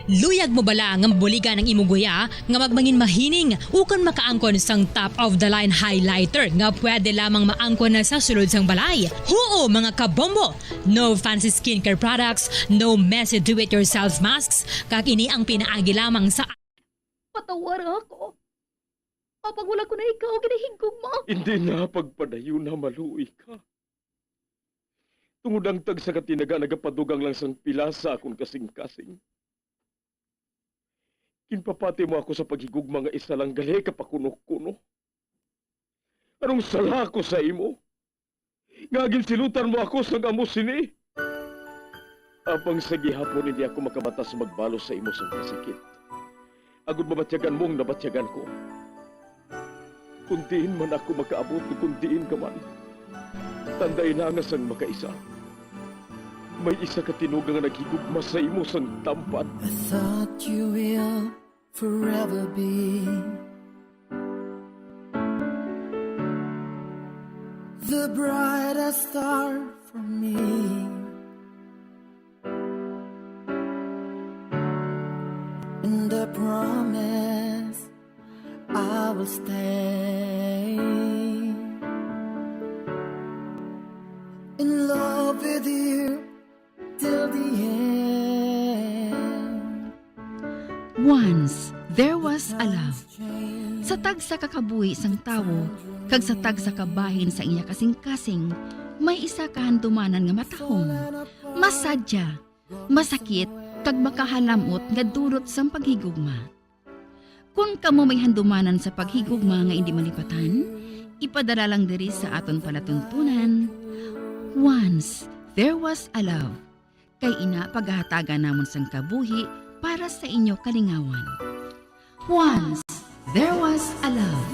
Luyag mo bala nga mabuligan ng imuguya nga magmangin mahining ukan makaangkon sang top of the line highlighter nga pwede lamang maangkon na sa sulod sang balay. Huo mga kabombo! No fancy skincare products, no messy do-it-yourself masks, kag ini ang pinaagi lamang sa... Patawar ako. Kapag wala ko na ikaw, ginahigog mo. Hindi na pagpadayo na maluoy ka. Tungod ang tag sa katinaga nagapadugang lang sang pila sa akong kasing-kasing. Kinpapati mo ako sa paghigugma nga isa lang gali kapakuno-kuno. Anong sala ko sa imo? Nga ginsilutan mo ako sa amo sini. Apang sa gihapon hindi ako makabatas magbalos sa imo sa kasakit. Agud mabatyagan mong nabatyagan ko. Kuntiin man ako makaabot, kuntiin ka man. Tanday na nga sang makaisa. May isa ka tinugang nga naghigugma sa imo sang tampan. I thought you will forever be the brightest star for me. And I promise I will stay in love with you till the end. Once, there was a love. Sa tagsa kakabuhi sang tawo, kag sa tagsa kabahin sa iya kasing-kasing, may isa kahandumanan nga matahong. Masadya, masakit, kag makahalamot nga durot sang paghigugma. Kung kamo may handumanan sa paghigugma nga hindi malipatan, ipadala lang diri sa aton palatuntunan. Once, there was a love. Kay ina paghahatagan namon sang kabuhi para sa inyo kalingawan. Once, there was a love.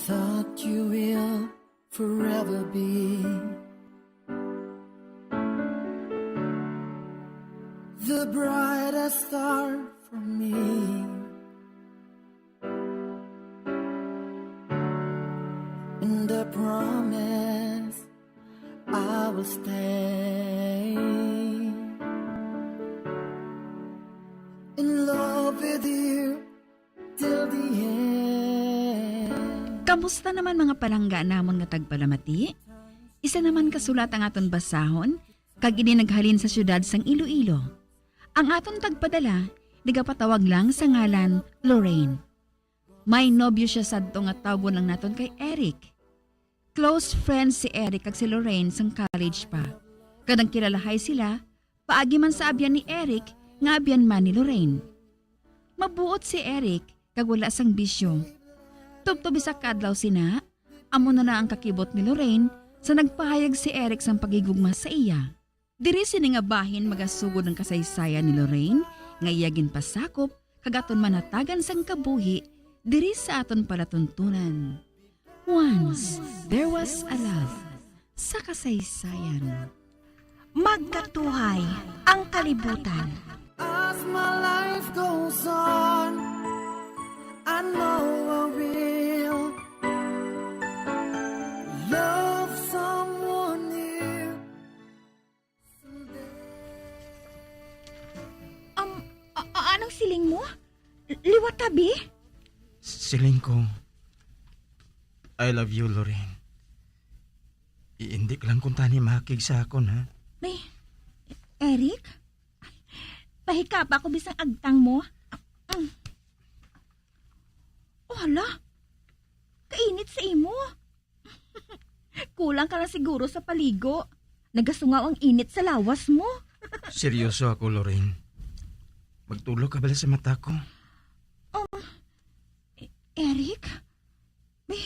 Thought you will forever be the brightest star for me. And I promise I will stay in love with you till the end. Kamusta naman mga palangga namon nga tagpalamati? Isa naman kasulat ang aton basahon, kag ini naghalin sa syudad sang Iloilo. Ang aton tagpadala, nagapatawag lang sa ngalan Lorraine. May nobyo siya sadto nga tawgon lang naton kay Eric. Close friends si Eric kag si Lorraine sang college pa. Kadang kilalahay sila, paagi man sa abyan ni Eric, nga abyan man ni Lorraine. Mabuot si Eric, kag wala sang bisyo. Tubtob sa kadlaw sina, amo na ang kakibot ni Lorraine sa nagpahayag si Eric sang pagigugma sa iya. Diri sini nga bahin magasugod ng kasaysayan ni Lorraine, nga iyagin pasakop, kagaton manatagan sang kabuhi, diri sa aton palatuntunan. Once, there was a love sa kasaysayan. Magkatuhay ang kalibutan. As my life goes on, I know I will love someone new. Anong siling mo? Liwat tabi? Siling ko, I love you, Lorraine. Iindik lang kung tani makig sa akon, ha? May, Eric? Pahika pa ako bisang agtang mo. Oh, hala. Kainit sa imo. Kulang ka na siguro sa paligo. Nagasungaw ang init sa lawas mo. Seryoso ako, Lorraine. Magtulog ka bala sa mata ko? Eric? May,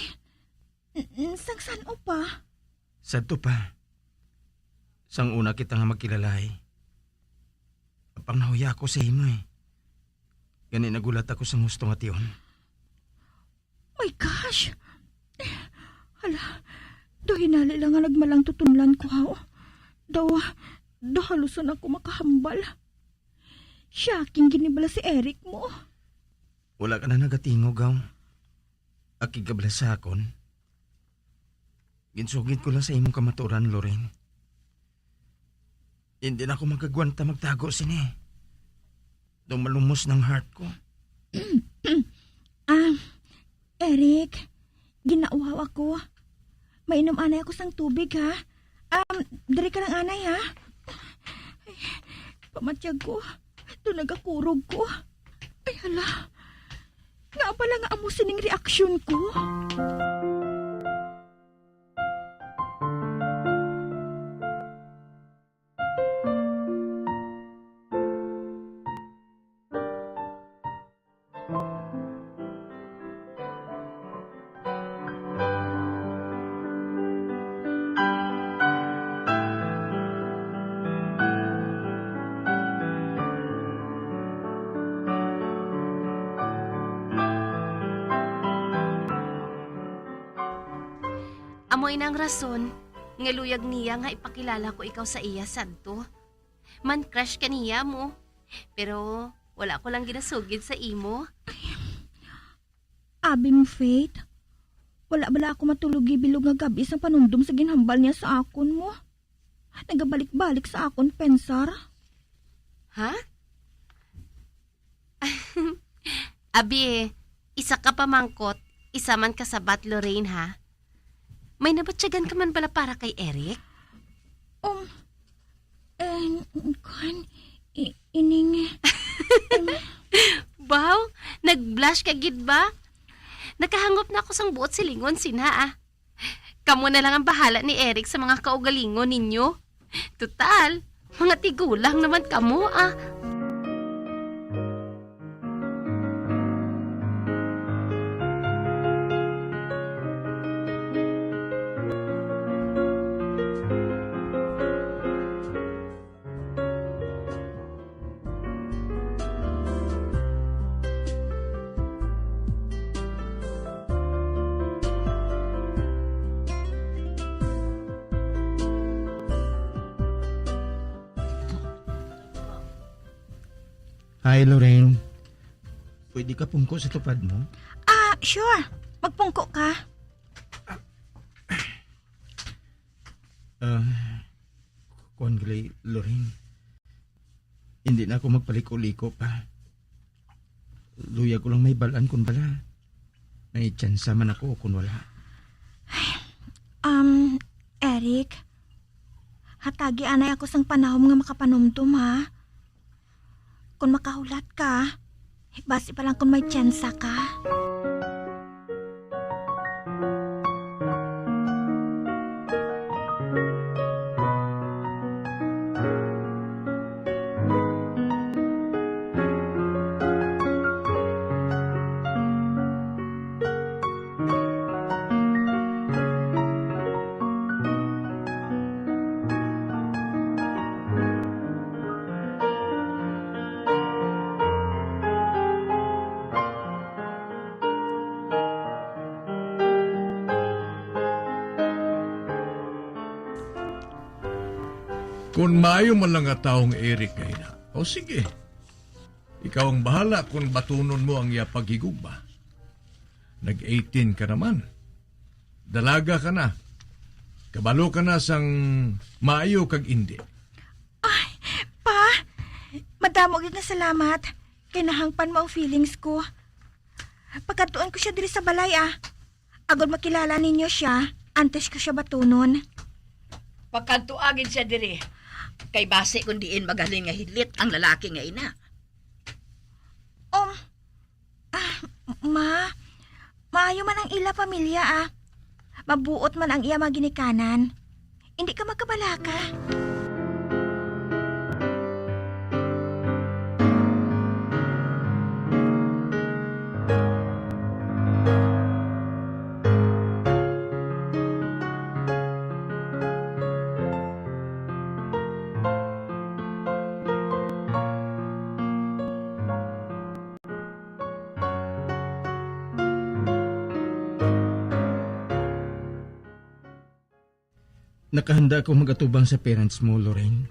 saan o pa? Sadto pa. Sang una kita nga magkilalay. Apang nahuya ako sa imo eh. Gani nagulat ako sa gusto nga tiyon. My gosh! Hala, do hinali lang nga nagmalang tutunlan ko ha. Do halusan ako makahambal. Shocking ginibala si Eric mo. Wala ka na nagatingog, gaw. Akigabla sa akon. Ginsugid ko lang sa imong kamaturan, Lorraine. Hindi na ako magkagwanta magtago sini. Dumalumos ng heart ko. Eric, ginauhaw ako. Mainom anay ako sang tubig, ha? Dari ka lang anay, ha? Ay, pamatyag ko. Doon nagakurog ko. Ay, hala. Nga pala nga amo sining reaksyon ko. Amoy nang rason, nga luyag niya nga ipakilala ko ikaw sa iya, Santo. Man crush ka niya mo, pero wala ko lang ginasugid sa imo. Abi mo, Faith. Wala bala ako matulugi bilog nga gabi sa panumdum sa ginhambal niya sa akon mo. Nagabalik-balik sa akon, pensar. Ha? Abi, isa ka pamangkot, isa man kasabat, Lorraine, ha? May nabatsyagan ka man bala para kay Eric? Ining... Wow, nag-blush ka gid ba? Nakahangop na ako sang buot silingon sina, ah. Kamu na lang ang bahala ni Eric sa mga kaugalingon ninyo. Total, mga tigulang naman kamu, ah. Hi, Lorraine. Pwede ka pungko sa tupad mo? Sure. Magpungko ka. Kuan gali, Lorraine. Hindi na ako magpaliko-liko pa. Luya ko lang may balaan kun bala. May tsansa man ako kun wala. Eric. Hatagi anay ako sang panahom nga makapanumdum, ha? Kung makahulat ka, basi pa lang kung may tsansa ka. Kung maayo man lang nga taong Eric kay na, o sige, ikaw ang bahala kung batunon mo ang iya paghigugba. Nag-18 ka naman. Dalaga ka na. Kabalo ka na sang maayo kag indi. Ay, pa! Madamo gid nga salamat. Kinahangpan mo ang feelings ko. Pagkatuon ko siya diri sa balay, agad makilala ninyo siya, antes ko siya batunon. Pagkantuagin siya diri. Kay base kung diin magaling nga hilit ang lalaki nga ina. Maayo man ang ila pamilya, Mabuot man ang iya maginikanan. Hindi ka magkabalaka. Nakahanda ako magatubang sa parents mo, Lorraine.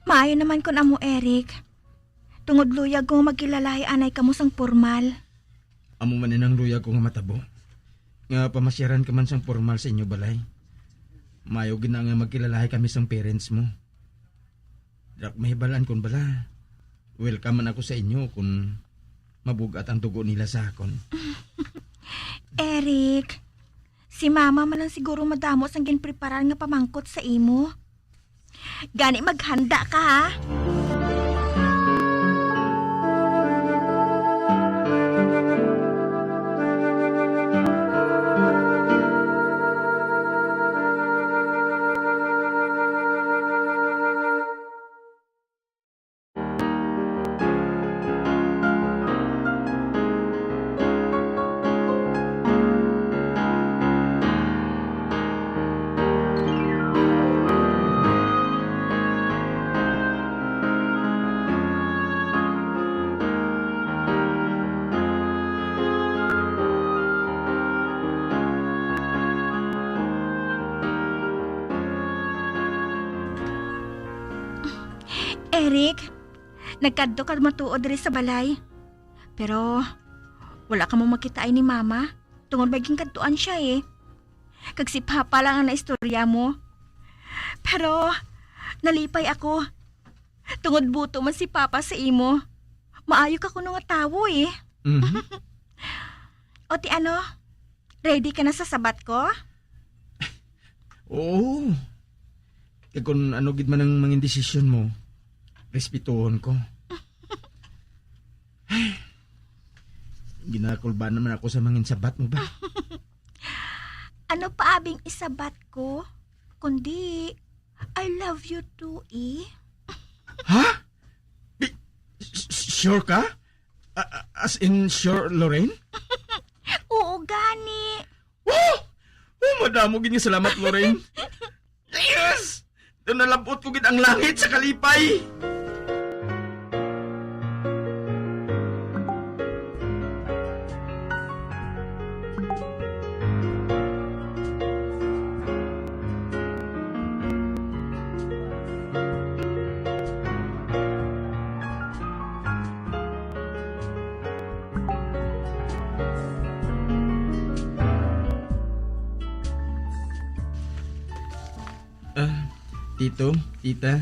Maayo naman kun amo, Eric. Tungod luyag kong magkilalahi anay kamo sang formal. Amo man ang luya ko nga matabo. nga pamasyaran ka man sang formal sa inyo balay. Mayo gina nga magkilalahi kami sang parents mo. Dak mahibalaan kon bala. Welcome man ako sa inyo kung mabugat ang dugo nila sa akon. Eric, si mama man lang siguro madamo sang ginpreparar nga pamangkot sa imo. Gani maghanda ka ha. Eric, nagkadto ka matuod diri sa balay. Pero wala ka mo makitaan ni mama. Tungod maging kadtuan siya eh. Kag si Papa lang ang naistorya mo. Pero nalipay ako. Tungod buto man si Papa sa imo. Maayo ka kuno nga tawo eh. Mhm. O ti ano? Ready ka na sa sabat ko? Oo. Kaya kung ano gid man ang mga desisyon mo, respetuhon ko. Ginakulban naman ako sa mga sabat mo ba? Ano pa abing isabat ko? Kundi, I love you too, eh. Ha? Sure ka? As in sure, Lorraine? Oo, gani. Oh, madamo gini salamat, Lorraine. Yes! Doon nalabot ko gid ang langit sa kalipay. Tito, tita,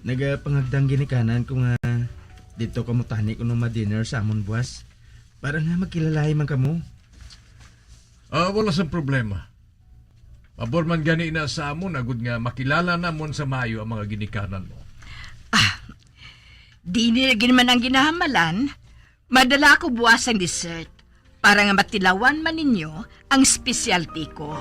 nagapangagdang ginikanan ko nga dito kamutani ko nung ma-dinner sa amon buwas. Para nga magkilalahi man kamo. Wala sa problema. Pabor man gani na sa amon, agud nga makilala namon sa mayo ang mga ginikanan mo. Di nilagin man ang ginahamalan, madala ko buwas ang dessert para nga matilawan man ninyo ang specialty ko.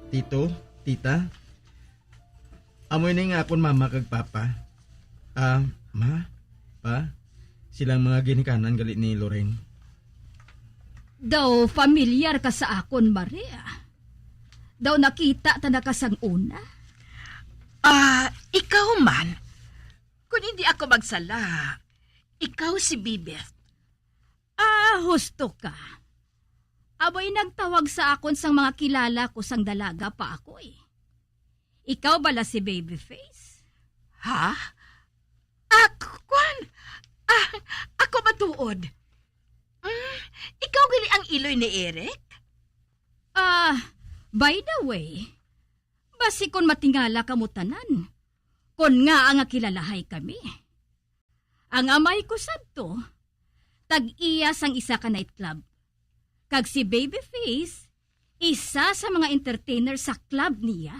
Tito, tita, amoy na nga akong mama kag papa. Ma, pa, silang mga ginikanan galit ni Lorraine. Daw familiar ka sa akon, Maria. Daw nakita ta na kasang una. Ikaw man. Kung hindi ako magsala, ikaw si Bibeth. Husto ka. Aboy nagtawag sa akon sang mga kilala ko sang dalaga pa ako eh. Ikaw bala si Babyface? Ha? Ako matuod. Ikaw gali ang iloy ni Eric? By the way, basi kon matingala ka mo tanan, kon nga ang kilalahay kami. Ang amay ko sabto, tag-iya sang isa ka nightclub. Kag si Babyface, isa sa mga entertainer sa club niya.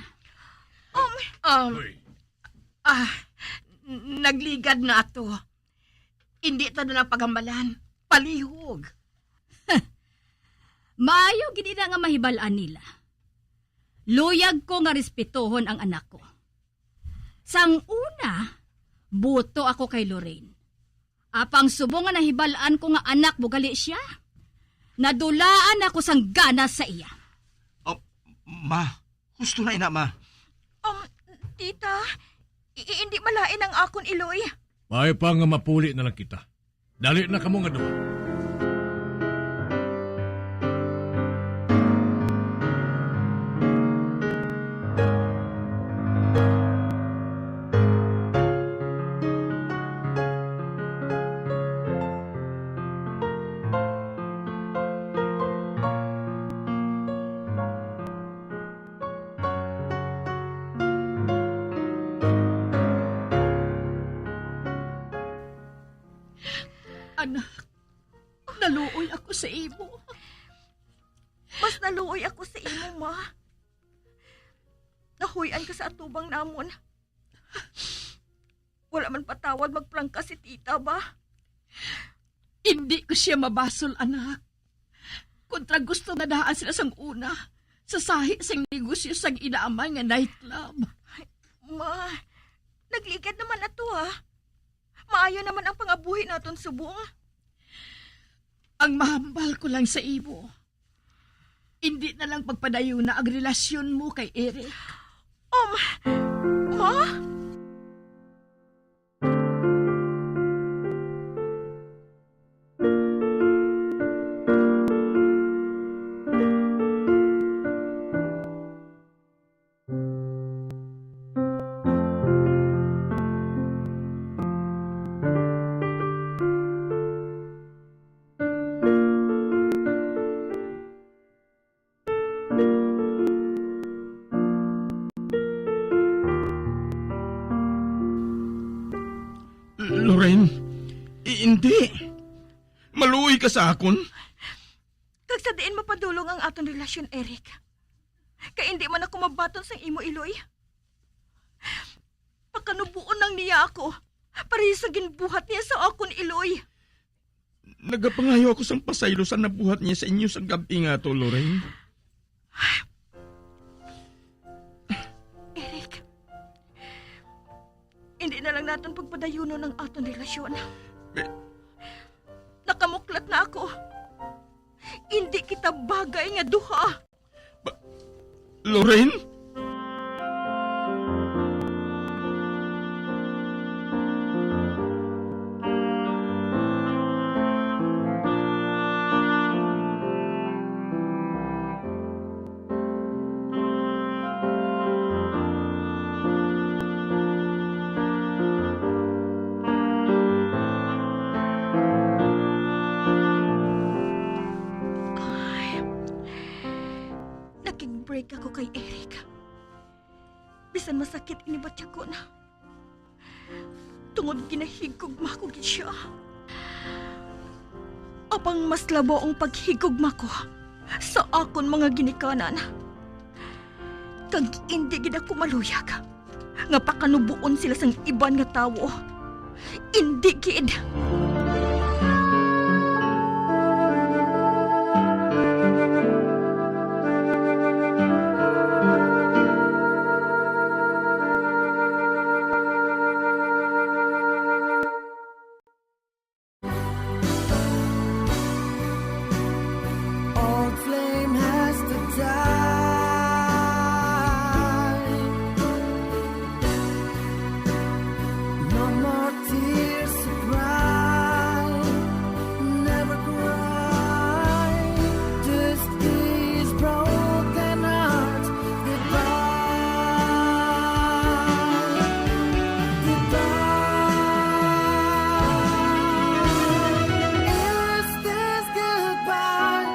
Nagligad na ato. Hindi ito na lang pagambalan. Palihog. Maayo gini na nga mahibalaan nila. Luyag ko nga respetuhon ang anak ko. Sang una, buto ako kay Lorraine. Apang subo nga nahibalaan ko nga anak bugali siya. Nadulaan ako sang ganas sa iya. Ma, gusto na ina, ma. Tita, hindi malain ang akon iloy. May pa nga mapuli na lang kita. Dali na kamo nga duha. Anak, naluoy ako sa imo. Mas naluoy ako sa imo, ma. Nahuyan ka sa atubang namon. Wala man patawad magplangka si tita ba? Hindi ko siya mabasol, anak. Kontra gusto nga daan sila sang una. Sa sahi sang negosyo sang inaamay nga nightclub. Ma, nagligad naman ato ha. Maayo naman ang pangabuhi naton subong. Ang mahambal ko lang sa imo, hindi na lang pagpadayo na ang relasyon mo kay Eric. Ma? Lorraine, hindi. Maluoy ka sa akon. Kag sa diin mapadulong ang aton relasyon, Eric. Kaya hindi man ako mabaton sa imo, Iloy. Pakanubuon nang niya ako. Pareho sa ginbuhat niya sa akon, Iloy. Nagapangayo ako sang pasaylo sa nabuhat niya sa inyo sa gabi nga to, Lorraine. Eric, hindi na lang natin pagpadayuno ng aton relasyon. Nakamuklat na ako. Hindi kita bagay nga duha. Lorraine? Nakig-break ako kay Eric. Bisan masakit inibatya ko na. Tungod ginahigugma ko gid siya. Apang mas labo ang paghigugma ko sa akon mga ginikanan. Kag hindi gid ako maluyag. Nga pakanubuon sila sang iban nga tawo. Hindi gid. Old flame has to die. No more tears to cry. Never cry. Just these broken hearts. Goodbye. Goodbye. Is this goodbye?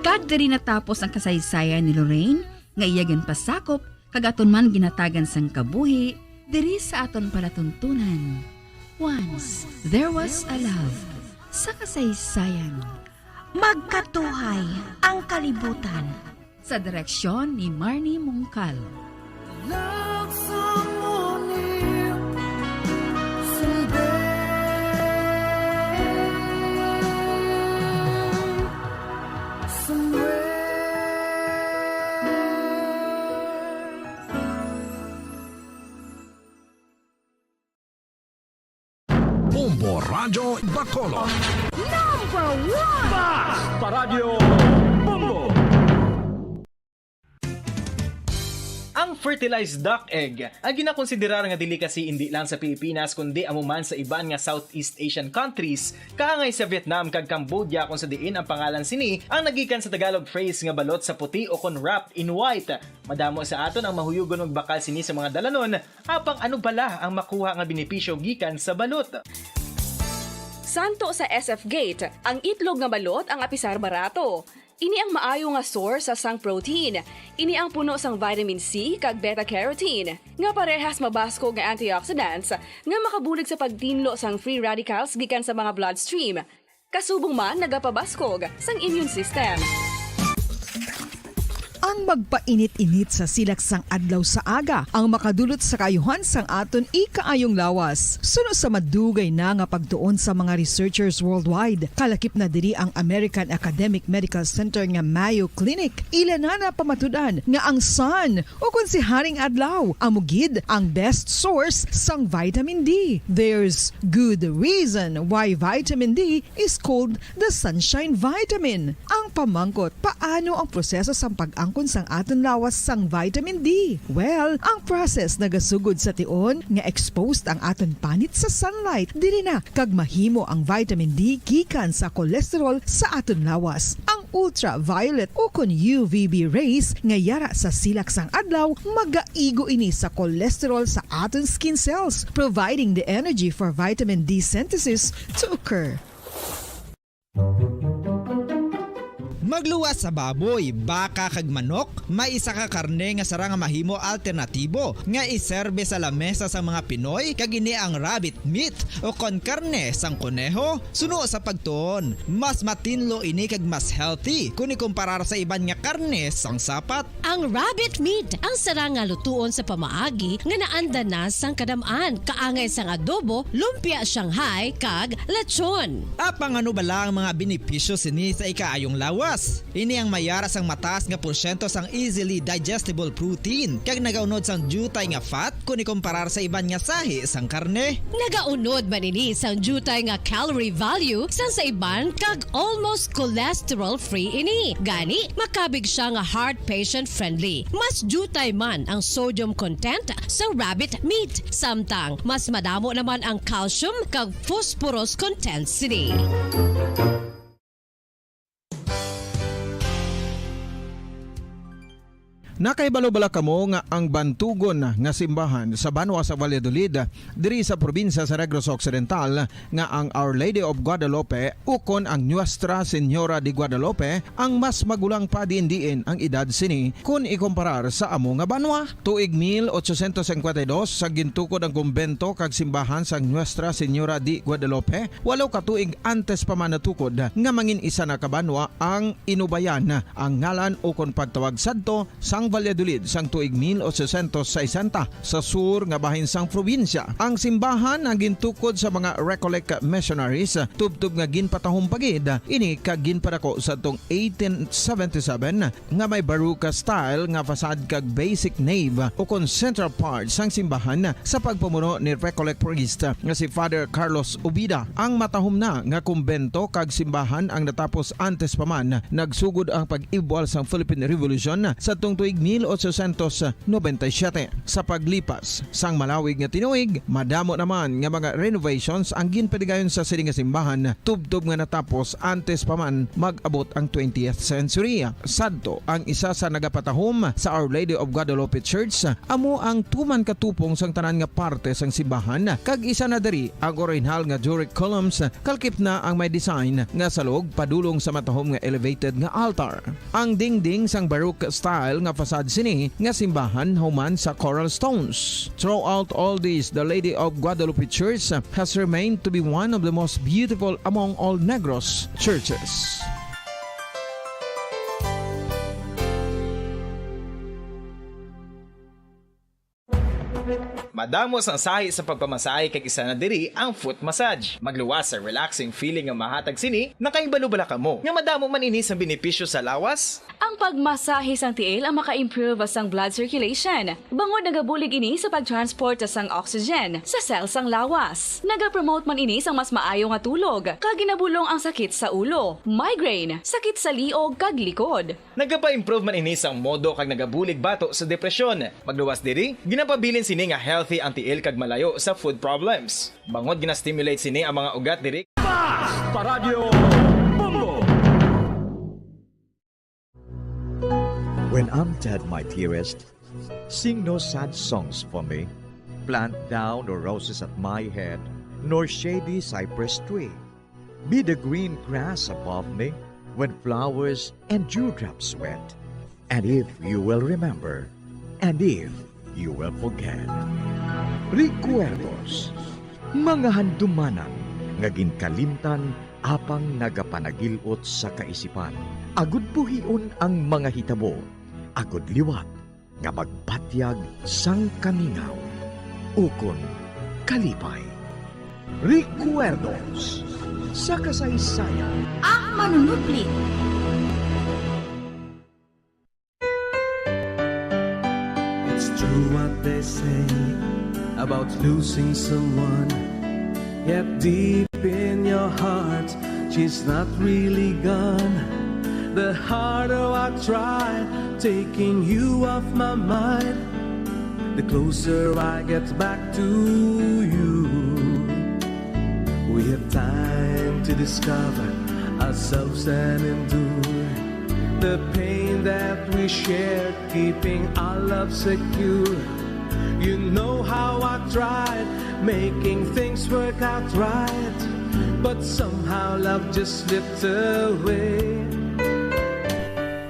Kad diri natapos ang kasaysayan ni Lorraine, nga iyagan pasakop, kagaton man ginatagan sang kabuhi, diri sa aton palatuntunan. Once, there was a love. Sa kasaysayan. Magkatuhay ang kalibutan. Sa direksyon ni Marnie Mongcal. Love someone new someday. Bombo Radio Bacolod. Number one! Basta Radio Bombo! Ang fertilized duck egg ang ginakonsiderar nga delicacy hindi lang sa Pilipinas kundi amuman sa iban nga Southeast Asian countries kaangay sa Vietnam kag Cambodia kung sa diin ang pangalan sini ang nagikan sa Tagalog phrase nga balot sa puti o kon wrapped in white. Madamo sa aton ang mahuyugon og bakal sini sa mga dalanon apang ano bala ang makuha nga benepisyo gikan sa balot. Santo sa SF Gate, ang itlog nga balot ang apisar barato. Ini ang maayo nga source sa sang protein. Ini ang puno sang vitamin C kag beta-carotene. Nga parehas mabasko nga antioxidants nga makabulig sa pagtinlo sang free radicals gikan sa mga bloodstream. Kasubong man nagapabaskog sang immune system. Ang magpainit-init sa silaksang adlaw sa aga ang makadulot sa kayuhan sang aton ikaayong lawas. Suno sa madugay na nga pagtuon sa mga researchers worldwide, kalakip na diri ang American Academic Medical Center nga Mayo Clinic. Ilan na pamatudan nga ang sun o kung si Haring Adlaw amugid ang best source sang vitamin D. There's good reason why vitamin D is called the sunshine vitamin. Ang pamangkot, paano ang proseso sang pag-angkon sang aton lawas sang vitamin D? Well, ang process nagasugod sa tion nga exposed ang aton panit sa sunlight diri na kag mahimo ang vitamin D gikan sa cholesterol sa aton lawas. Ang ultraviolet o kon UVB rays nga yara sa silak sang adlaw magaigo ini sa cholesterol sa aton skin cells, providing the energy for vitamin D synthesis to occur. Magluwas sa baboy, baka kag manok, may isa ka karne nga sara nga mahimo alternatibo nga iserbe sa lamesa sa mga Pinoy kag ini ang rabbit meat o kon karne sang kuneho. Suno sa pagtuon, mas matinlo ini kag mas healthy kung ikumparar sa iban nga karne sang sapat. Ang rabbit meat ang sara nga lutuon sa pamaagi nga naanda na sang kadamaan, kaangay sang adobo, lumpia Shanghai kag lechon. Apang ano bala ang mga benepisyo sini sa ikaayong lawas? Ini ang mayara sang mataas nga porsyento sang easily digestible protein kag nagaunod sang jutay nga fat kung ikumparar sa iban nga sahi sang karne. Nagaunod man ini sang jutay nga calorie value sang sa iban kag almost cholesterol free ini. Gani makabig siya nga heart patient friendly. Mas jutay man ang sodium content sa rabbit meat, samtang mas madamo naman ang calcium kag phosphorus content sini. Nakaibalo-bala kamo nga ang bantugon nga simbahan sa Banwa sa Valladolid diri sa probinsya sa Negros Occidental nga ang Our Lady of Guadalupe ukon ang Nuestra Señora de Guadalupe ang mas magulang pa diin ang edad sini kung ikumparar sa amo nga banwa. Tuig 1852 sa gintukod ang kumbento kag simbahan sa Nuestra Señora de Guadalupe, walo ka tuig antes pa man natukod nga mangin isa na kabanwa ang inubayan ang ngalan ukon pagtawag sadto sang Valladolid sang tuig 1860 sa sur nga bahin sang probinsya. Ang simbahan ang gintukod sa mga Recollect missionaries tubtub nga ginpatahong pagid ini kag ginpadako sa tong 1877 nga may baroque style nga fasad kag basic nave o kon central part sang simbahan sa pagpamuno ni Recollect priest nga si Father Carlos Ubida. Ang matahom na nga kumbento kag simbahan ang natapos antes pa man nagsugod ang pag-ibwal sang Philippine Revolution sa tong tuig 1897. Sa paglipas sang malawig nga tinuig, madamo naman nga mga renovations ang ginpadigayon sa sining nga simbahan tubtob nga natapos antes pa man mag-abot ang 20th century. Sadto ang isa sa nagapatahom sa Our Lady of Guadalupe Church, amo ang tuman katupong sang tanan nga parte sang simbahan kag isa na diri ang original nga Doric columns kalkip na ang may design nga salog padulong sa matahom nga elevated nga altar. Ang dingding sang baroque style nga fasad sini nga simbahan human sa coral stones. Throughout all this, the Lady of Guadalupe Church has remained to be one of the most beautiful among all Negros churches. Madamos ang sahi sa pagpamasahe kag isa na diri ang foot massage. Magluwas sa relaxing feeling nga mahatag sini, nakaibalo bala kamo. Nga madamo man ini sa benepisyo sa lawas. Ang Ang pagmasahe sang tiil ang maka-improve sang blood circulation. Bangod nagabulig ini sa pagtransport sang oxygen sa cells sang lawas. Nagapromote man ini sang mas maayo nga tulog, kag ginabulong ang sakit sa ulo, migraine, sakit sa liog kag likod. Nagapa-improve man ini sang modo kag nagabulig bato sa depresyon. Magluwas diri, ginapabilin sini nga healthy ang tiil kag malayo sa food problems. Bangod ginastimulate sini ang mga ugat diri. Paradyo Bongo! When I'm dead, my dearest, sing no sad songs for me. Plant down no roses at my head, nor shady cypress tree. Be the green grass above me when flowers and dewdrops wet. And if you will remember, and if you will forget. Recuerdos, mga handumanan, ngaging kalimtan, apang nagapanagilot sa kaisipan. Agud buhion ang mga hitabo, agud liwat, nga magpatyag sang kamingaw. Ukon kalipay. Recuerdos sa kasaysayan. Ang manunubli. It's true what they say about losing someone, yet deep in your heart, she's not really gone. The harder I try taking you off my mind, the closer I get back to you. We have time to discover ourselves and endure the pain that we share, keeping our love secure. You know how I tried making things work out right, but somehow love just slipped away.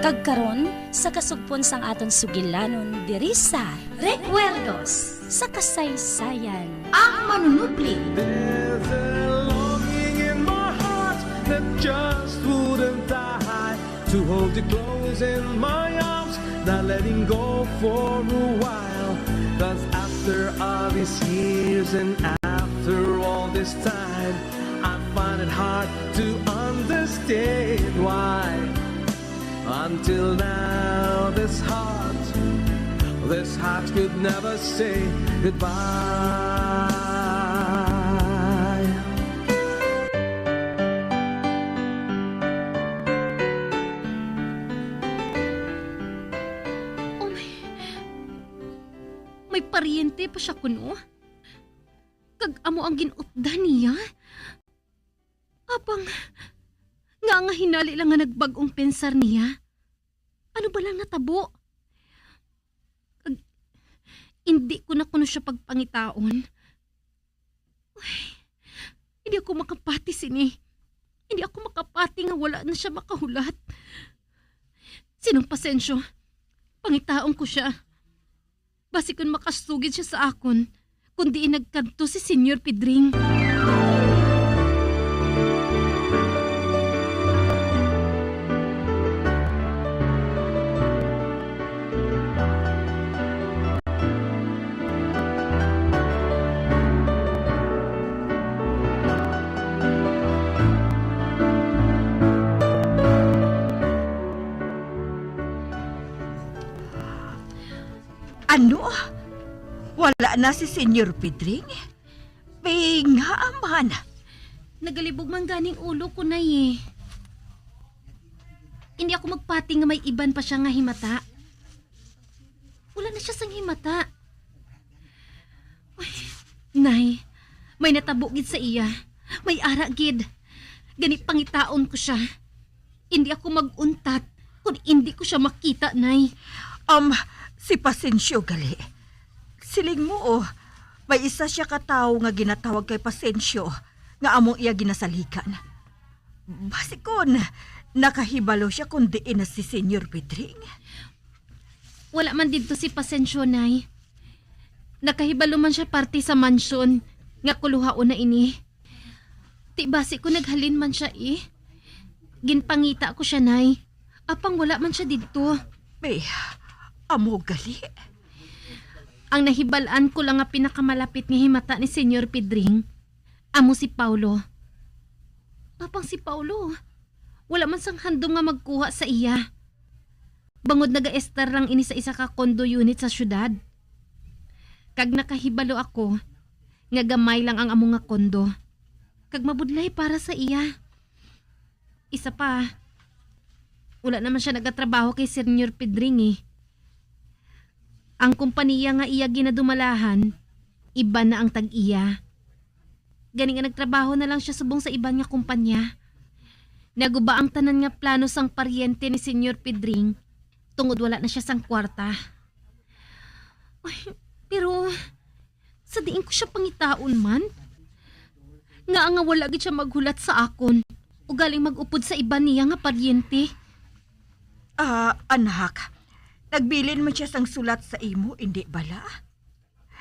Kagkaron sa kasugpon sang aton sugilanon diri sa Recuerdos sa kasaysayan. Ang manunubli. There's a longing in my heart that just wouldn't die, to hold you close in my arms, not letting go for a while. 'Cause after all these years and after all this time, I find it hard to understand why until now this heart could never say goodbye. May paryente pa siya kuno. Kag amo ang ginutdan niya. Apang nga hinali lang nga nagbag-ong pensar niya. Ano ba lang natabo? Kag hindi ko na kuno siya pagpangitaon. Uy, hindi ako makapati sini. Hindi ako makapati nga wala na siya makahulat. Sinong pasensyo? Pangitaon ko siya. Basi kung makasugid siya sa akon, kundi nagkanto si Senyor Pedring. Ano? Wala na si Senyor Pedring? May nga aman. Nagalibog man ganing ulo ko na eh. Hindi ako magpati nga may iban pa siya nga himata. Wala na siya sang himata. Uy, nay, may natabugid sa iya. May ara gid. Gani pangitaon ko siya. Hindi ako maguntat kung hindi ko siya makita, nay. Si Pasensyo gali. Siling mo may isa siya katao nga ginatawag kay Pasensyo nga among iya ginasalikan. Basikon, nakahibalo siya kung diin na si Senyor Pedring. Wala man dito si Pasensyo, nay. Nakahibalo man siya parte sa mansyon nga kuluhaon na ini. Ti basi ko naghalin man siya eh. Ginpangita ko siya, nay. Apang wala man siya dito. Amo gali. Ang nahibalaan ko lang nga pinakamalapit nga himata ni Senyor Pedring, amo si Paulo. Apang si Paulo, wala man sang handom nga magkuha sa iya. Bangod naga-estar lang ini sa isa ka condo unit sa syudad. Kag nakahibalo ako, nga gamay lang ang amo nga kondo. Kag mabudlay para sa iya. Isa pa, wala naman siya nagatrabaho kay Senior Pedring eh. Ang kumpanya nga iya ginadumalahan, iba na ang tag-iya. Gani nga nagtrabaho na lang siya subong sa iban nga kumpanya. Naguba ang tanan nga plano sang paryente ni Senior Pedring, tungod wala na siya sang kwarta. Ay, pero sa diin ko siya pangitaon man. Nga wala gid siya maghulat sa akon o galing mag-upod sa iba niya nga paryente. Anak, nagbilin man siya sang sulat sa imo, hindi bala?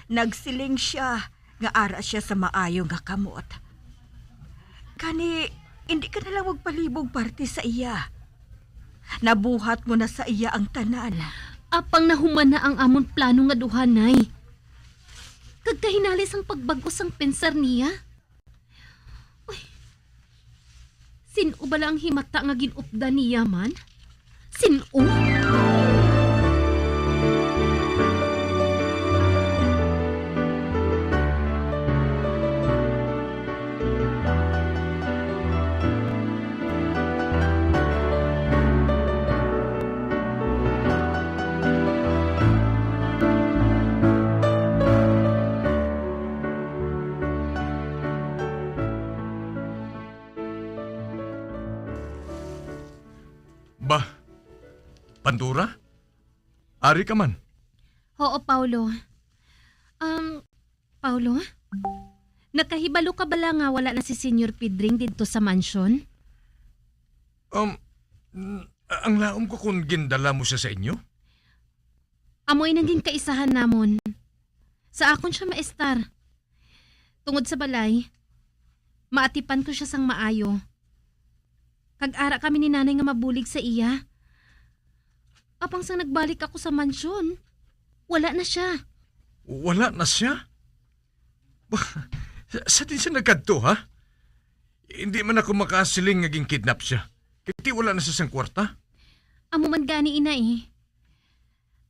Nagsiling siya nga ara siya sa maayo nga kamot. Kani, hindi ka na lang magpalibog parte sa iya. Nabuhat mo na sa iya ang tanan. Apang nahuman na ang amon plano nga duhanay. Kagkahinalis ang pagbago sang pensar niya. Uy, sino bala ang himata nga ginupda niya man? Sino? Ba, Pandora? Ari ka man? Oo, Paulo. Paulo? Nakahibalo ka bala nga wala na si Senior Pedring dito sa mansion? Ang laom ko kung gindala mo siya sa inyo? Amoy naging kaisahan namon. Sa akon siya maestar. Tungod sa balay, maatipan ko siya sang maayo. Kag-ara kami ni nanay nga mabulig sa iya. Apang sang nagbalik ako sa mansyon, wala na siya. Wala na siya? Sa din siya nagkadto, ha? Hindi man ako makasiling naging kidnap siya. Kaya wala na siya sang kwarta. Amo man gani ina eh.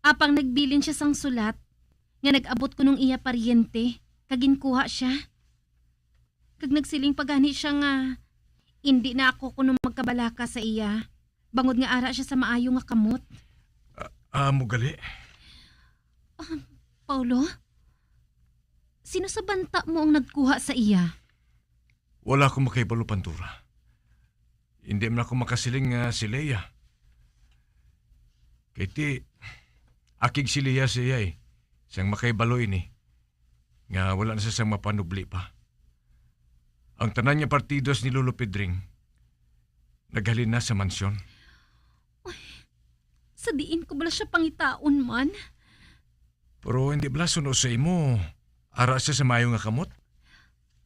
Apang nagbilin siya sang sulat, nga nag-abot ko nung iya paryente, kaginkuha siya. Kag nagsiling pagani siya nga, hindi na ako kuno magkabalaka sa iya. Bangod nga ara siya sa maayo nga kamot. Mugali. Paulo? Sino sa banta mo ang nagkuha sa iya? Wala akong makaibalo, Pandora. Hindi man ako makasiling si Leia. Kaya akig si Leia siya eh. Siyang makaibalo ini. Nga wala na siya siyang mapanubli pa. Ang tanan niya partidos ni Lolo Pedring, naghalin na sa mansyon. Uy, sa diin ko bala siya pangitaon man. Pero hindi bala suno sa imo. Ara siya sa mayo nga kamot.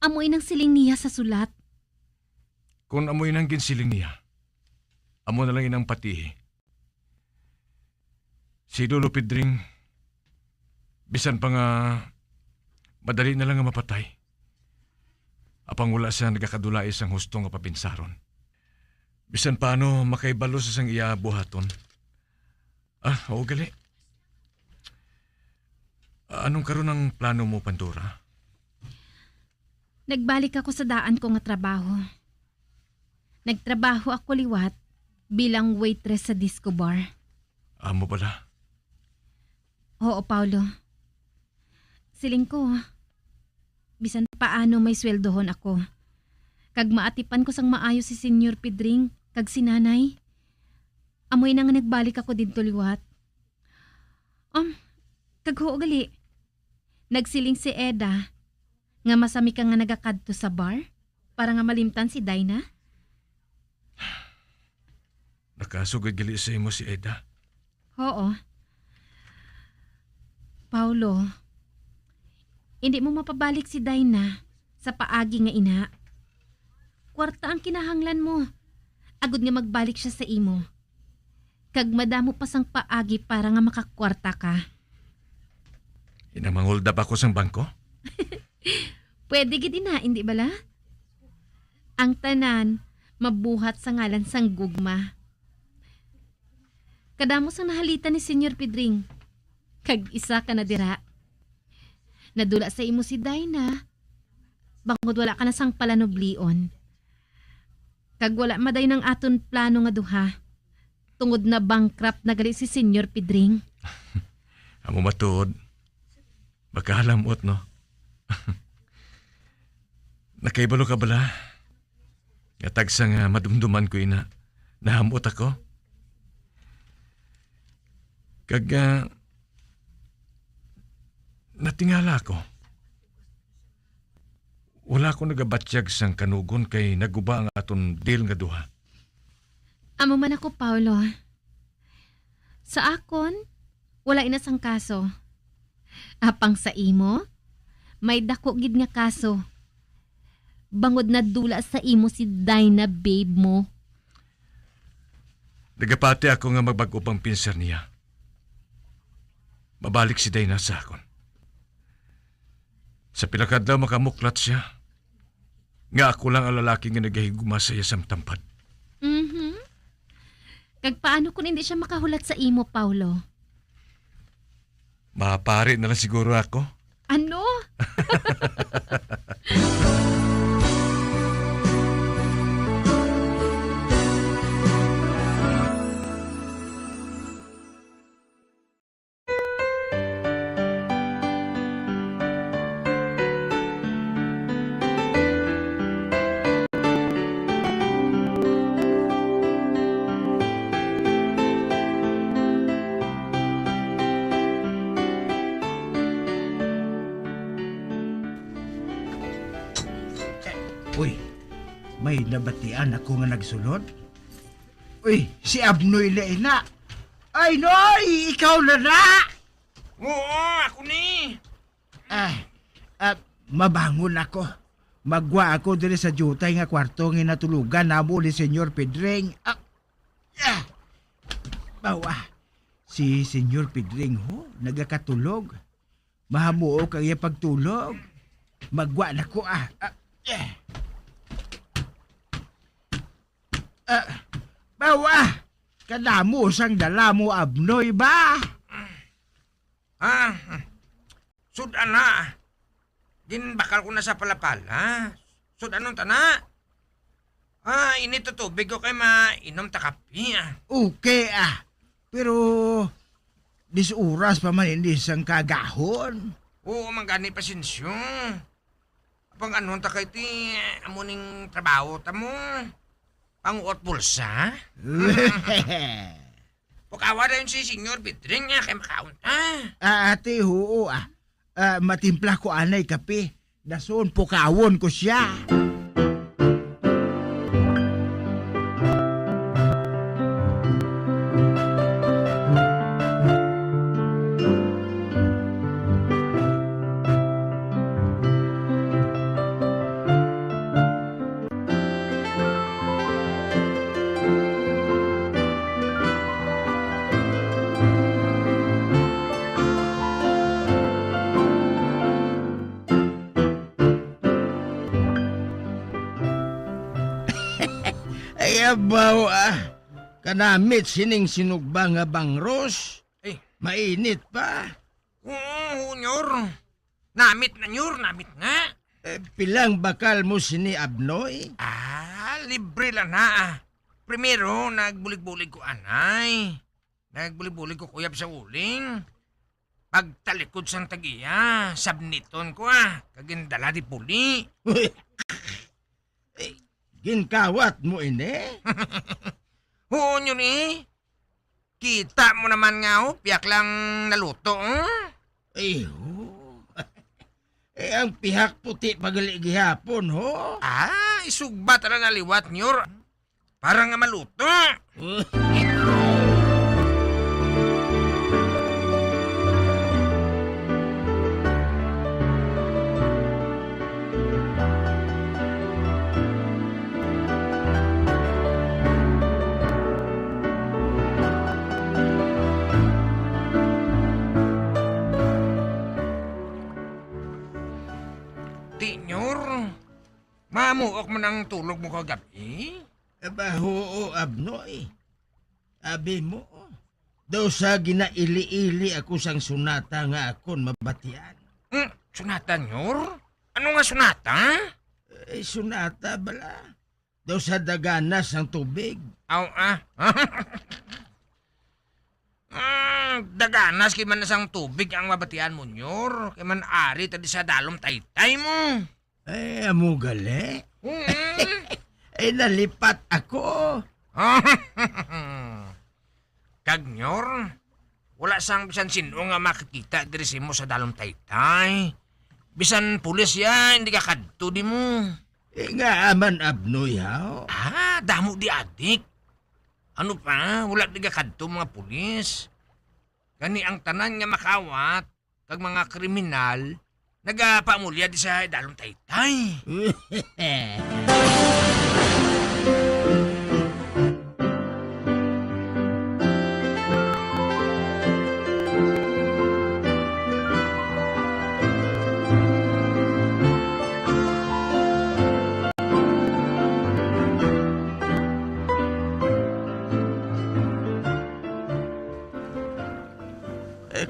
Amoy nang siling niya sa sulat. Kung amoy nang ginsiling niya, amo na lang inang patihi. Si Lolo Pedring, bisan pa nga madali na lang nga mapatay. Apang wala siya nagakadulay sang husto nga papinsaron. Bisan paano makaibalo sa sang iya buhaton. Oo gali. Anong karon ang plano mo, Pandora? Nagbalik ako sa daan ko nga trabaho. Nagtrabaho ako liwat bilang waitress sa disco bar. Amo bala? Oo, Paulo. Siling ko, bisan paano may sweldohon ako. Kag maatipan ko sang maayo si Senior Pedring, kag si nanay. Amoy na nga nagbalik ako dito liwat. Kag hoo gali. Nagsiling si Eda, nga masami ka nga nagakadto sa bar, para nga malimtan si Dinah. Nakasugod gali sa imo si Eda? Oo. Paulo, hindi mo mapabalik si Dinah sa paagi nga ina. Kwarta ang kinahanglan mo. Agud nga magbalik siya sa imo. Kag madamo pa sang paagi para nga makakwarta ka. Inamanghold up ako sang bangko? Pwede gid ina, hindi bala? Ang tanan, mabuhat sa ngalan sang gugma. Kadamos ang nahalita ni Senyor Pedring. Kag isa ka na dira. Nadula sa imo si Dina. Bangod wala ka na sang palanoblion. Kag wala maday ng aton plano nga duha. Tungod na bankrupt na gali si Senyor Pedring. Amo matuod. Makahalamot, no? Nakaibalo ka bala? Nga tagsa nga madumduman ko ina. Nahamot ako. Kag natingala ko. Wala ko nagabatsyag sang kanugon kay naguba ang aton deal nga duha. Amo man ako, Paulo. Sa akon, wala inasang kaso. Apang sa imo, may dako gid nga kaso. Bangod na dula sa imo si Dina, babe mo. Nagapati ako nga magbag-o pang pinser niya. Mabalik si Dina sa akon. Sa pinakadlaw makamuklat siya. Nga ako lang ang lalaki nga nagahiguma sa iya samtampad. Kag paano kung hindi siya makahulat sa imo, Paulo? Mapari na lang siguro ako. Ano? Uy, may nabatian ako nga nagsulod. Uy, si Abnoy na. Ay, Noy! Ikaw na na! Oo, ako ni. Mabangon ako. Magwa ako diri sa jutay nga kwarto nga natulugan namo ni Senyor Pedring. Bawa, si Senyor Pedring ho, nagakatulog. Mahamuo kang iya pagtulog. Magwa na ko Bawa, kadamo sang dala mo, Abnoy ba? Sudan na. Ginbakal ko na sa palapala. Sudan nun tana. Inito tubig ko kay mainom ta kape. Okay pero dis oras pa man hindi sang kagahon. Oo, manggani pasensyo. Apang anon ta kay ti amuning trabaho ta mo. Panguot bulsa? Pukawa rin si Senyor Pedring kay makaon ta. Ate, oo matimpla ko anay kape. Dason pukawon ko siya. Ayabaw kanamit sining sinugba nga bangros. Mainit pa. Oo, nyor. Namit na nyor, namit nga. Pilang bakal mo sini Abnoy? Libre lang na. Primero, nagbulig-bulig ko anay. Nagbulig-bulig ko kuyab sa uling. Pagtalikod sang tagiya, sabniton ko kagindala di puli. Ginkawat mo ini? Oo nyo ni. Kita mo naman nga piyak lang naluto. Ang pihak puti pagali gihapon ho. Isugba tala naliwat nyo. Para nga maluto. Mamuok mo ng tulog mo kagabi? Oo, Abnoy. Abi mo, Daw sa ginaili-ili ako sang sunata nga akon mabatian. Sunata, Nyor? Ano nga sunata? Sunata bala. Daw sa daganas ng tubig. Daganas kay man nasang tubig ang mabatian mo, Nyor. Kay man ari tadi sa dalom taytay mo. Amo gali? Nalipat ako. Kag, Nyor, wala sang bisan sino nga makikita diri mo sa dalom taytay. Bisan pulis ya, hindi ka kadto di mo. Nga aman abnoy haw. Damo di adik. Ano pa, wala di ka kadto mga pulis. Kani ang tanan nga makawat, kag mga kriminal, nagapamulya di sa dalom taytay.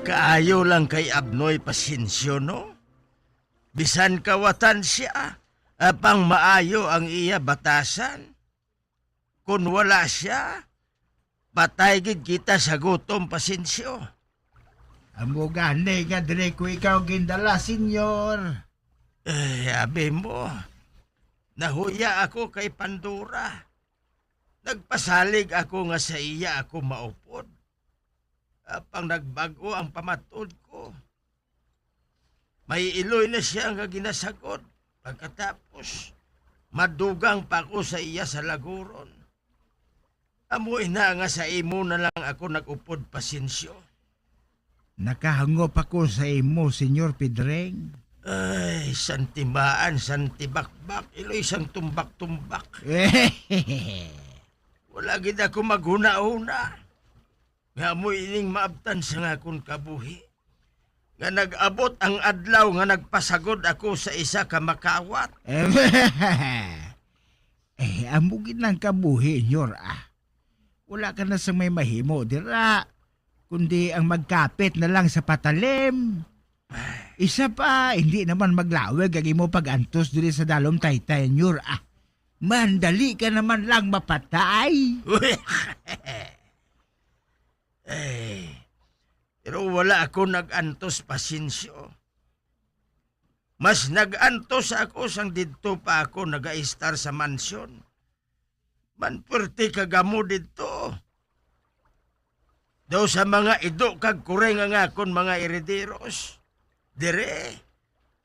Kaayo lang kay Abnoy pasensyo, no? Bisan kawatan siya, apang maayo ang iya batasan. Kung wala siya, patay gid kita sa gutom pasensyo. Amo gani nga dire ko ikaw gindala, senyor. Abi mo, nahuya ako kay Pandora. Nagpasalig ako nga sa iya ako maupod. Apang nagbago ang pamatod ko. May iloy na siya nga ginasagot. Pagkatapos, madugang pa ko sa iya sa laguron. Amoy na nga sa imo na lang ako nag-upod pasensyo. Nakahangop ako sa imo, Senyor Pedreng. Ay, santimaan, santibakbak, iloy sang tumbak-tumbak. Wala gid ako maghuna-una. Nga mo ining maabtan sa nga akong kabuhi. Nga nag-abot ang adlaw nga nagpasagod ako sa isa ka makawat. Amugin lang kabuhi, Nyor, Wala ka na sa may mahimo, dira. Kundi ang magkapit na lang sa patalim. Isa pa, hindi naman maglawag ang imo pag-antos diri sa dalom taytay, Nyor, Mandali ka naman lang mapatay. Pero wala ako nag-antos pasensyo. Mas nag-antos ako sang didto pa ako nag-a-star sa mansyon. Manpurti kagamo didto. Daw sa mga ido kag kureng nga akon mga herederos. Dire,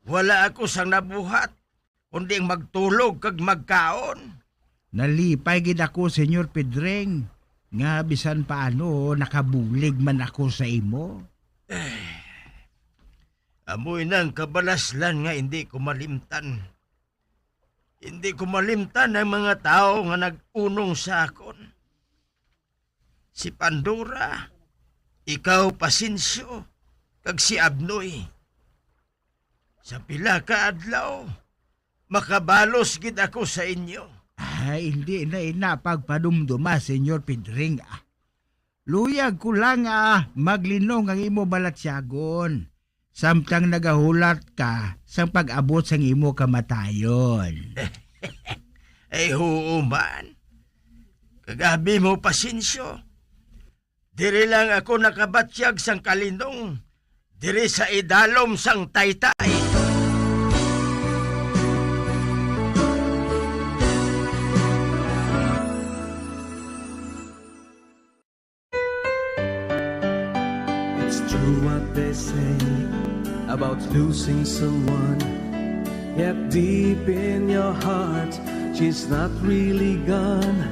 wala ako sang nabuhat, kundi magtulog kag magkaon. Nalipay gid ako, Senyor Pedreng. Nga bisan paano nakabulig man ako sa imo. Amoy nang kabalaslan nga hindi ko malimtan. Hindi ko malimtan ang mga tao nga nag-unong sa akon. Si Pandora, ikaw pasensyo, kag si Abnoy. Sa pila ka adlaw, makabalos gid ako sa inyo. Hindi na inapagpadumduma, Senyor Pedring. Luyag ko lang maglinong ang imo balatsyagon. Samtang nagahulat ka sa pag-abot sang imo kamatayon. Huuman. Kagabi mo pasensyo. Diri lang ako nakabatsyag sang kalinong. Diri sa idalom sang taytay. It's true what they say about losing someone. Yet deep in your heart, she's not really gone.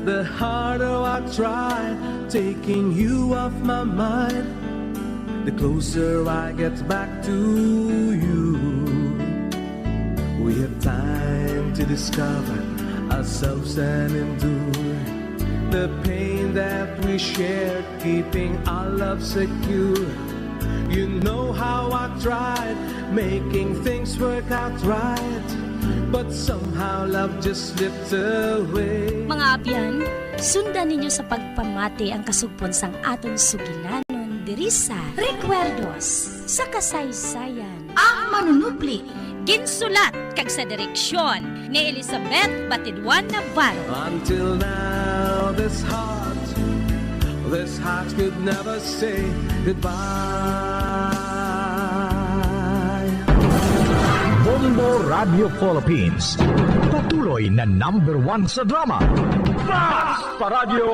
The harder I try taking you off my mind, the closer I get back to you. We have time to discover ourselves and endure the pain that we shared, keeping our love secure. You know how I tried making things work out right, but somehow love just slipped away. Mga abyan, Sundan ninyo sa pagpamati ang kasugpon sang aton sugilanon diri sa Recuerdos sa kasaysayan. Ang manunupli. Ginsulat kag sa direksyon ni Elizabeth Batidwan Navarro. Until now, this heart could never say goodbye. Bombo Radio Philippines. Patuloy na #1 sa drama. Fast Radio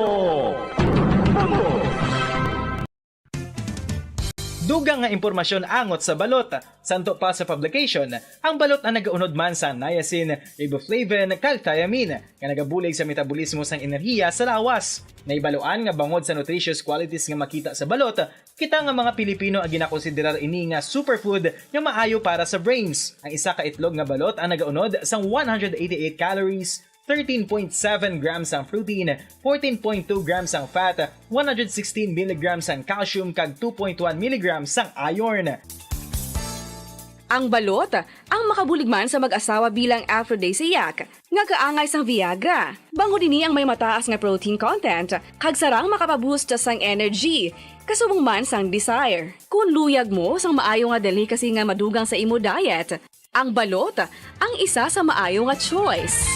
Bombo! Dugang nga impormasyon angot sa balot. Santo pa sa publication, ang balot ang nagaunod man sa niacin, riboflavin, calthiamine, nga nagabulig sa metabolismo sang enerhiya sa lawas. Naibaluan nga bangod sa nutritious qualities nga makita sa balot, kita nga mga Pilipino ang ginakonsiderar ini nga superfood nga maayo para sa brains. Ang isa ka itlog nga balot ang nagaunod sang 188 calories, 13.7 grams ang protein, 14.2 grams ang fat, 116 mg ang calcium kag 2.1 mg ang iron. Ang balot, ang makabuligman sa mag-asawa bilang aphrodisiac, nga kaangay sang Viagra. Bango din ang may mataas nga protein content, kag sarang makapaboost sang energy, kasubong man sang desire. Kung luyag mo sang maayo nga delicacy nga madugang sa imo diet, ang balot, ang isa sa maayo nga choice.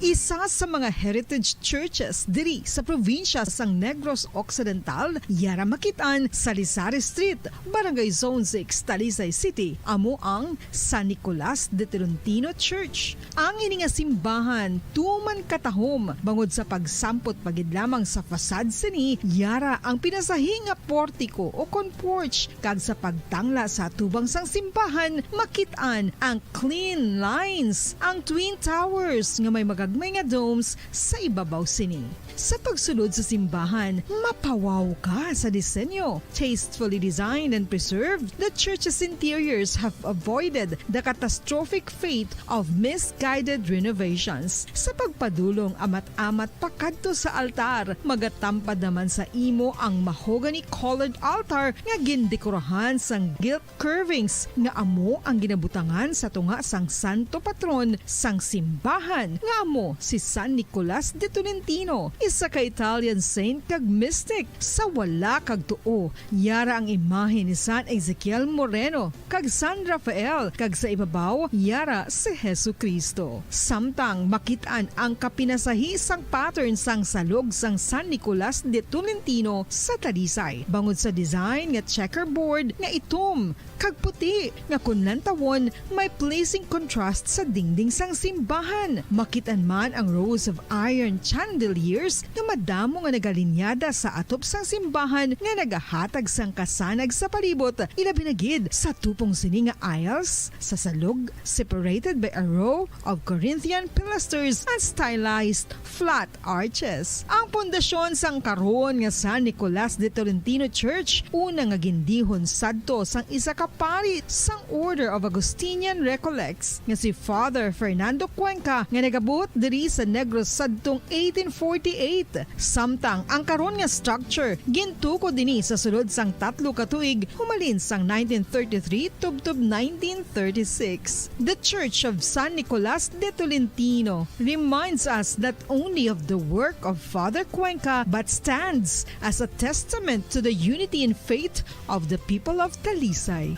Isa sa mga heritage churches diri sa probinsya sang Negros Occidental, yara makitaan sa Lizari Street, Barangay Zone 6, Talisay City, amo ang San Nicolas de Tolentino Church. Ang ini nga simbahan tuman katahom bangod sa pagsampot pagid lamang sa fasad sini, yara ang pinasahi nga portiko o kon porch, kag sa pagtangla sa tubang sang simbahan makitaan ang clean lines, ang twin towers nga may magagmay nga domes sa ibabaw sini. Sa pagsulod sa simbahan, mapawaw ka sa disenyo. Tastefully designed and preserved, the church's interiors have avoided the catastrophic fate of misguided renovations. Sa pagpadulong amat-amat pakadto sa altar, magatampad naman sa imo ang mahogany-colored altar nga gindekorahan sang gilt curvings nga amo ang ginabutangan sa tunga sang santo patron sang simbahan nga amo si San Nicolas de Tolentino, isa ka Italian saint kag mystic. Sa wala kag tuo, yara ang imahe ni San Ezekiel Moreno kag San Rafael, kag sa ibabaw yara si Jesucristo. Samtang makitaan ang kapinasahi sang pattern sang salog sang San Nicolas de Tolentino sa Talisay, bangod sa design nga checkerboard nga itom kag puti nga kunlantawon may pleasing contrast sa dingding sang simbahan. Makitaan man ang rows of iron chandeliers nga madamo nga nagalinyada sa atop sang simbahan nga nagahatag sang kasanag sa palibot, ilabi na gid sa tupong sini nga aisles sa salog, separated by a row of Corinthian pilasters and stylized flat arches. Ang pundasyon sang karon nga San Nicolas de Tolentino Church una nga gindihon sadto sang isa ka pari sang Order of Augustinian Recollects nga si Father Fernando Cuenca nga nagabot diri sa Negros sadtong 1848. Samtang ang karon nga structure gintuko dinhi sa sulod sang 3 ka tuig humalin sang 1933 tubtob 1936. The Church of San Nicolas de Tolentino reminds us not only of the work of Father Cuenca but stands as a testament to the unity and faith of the people of Talisay.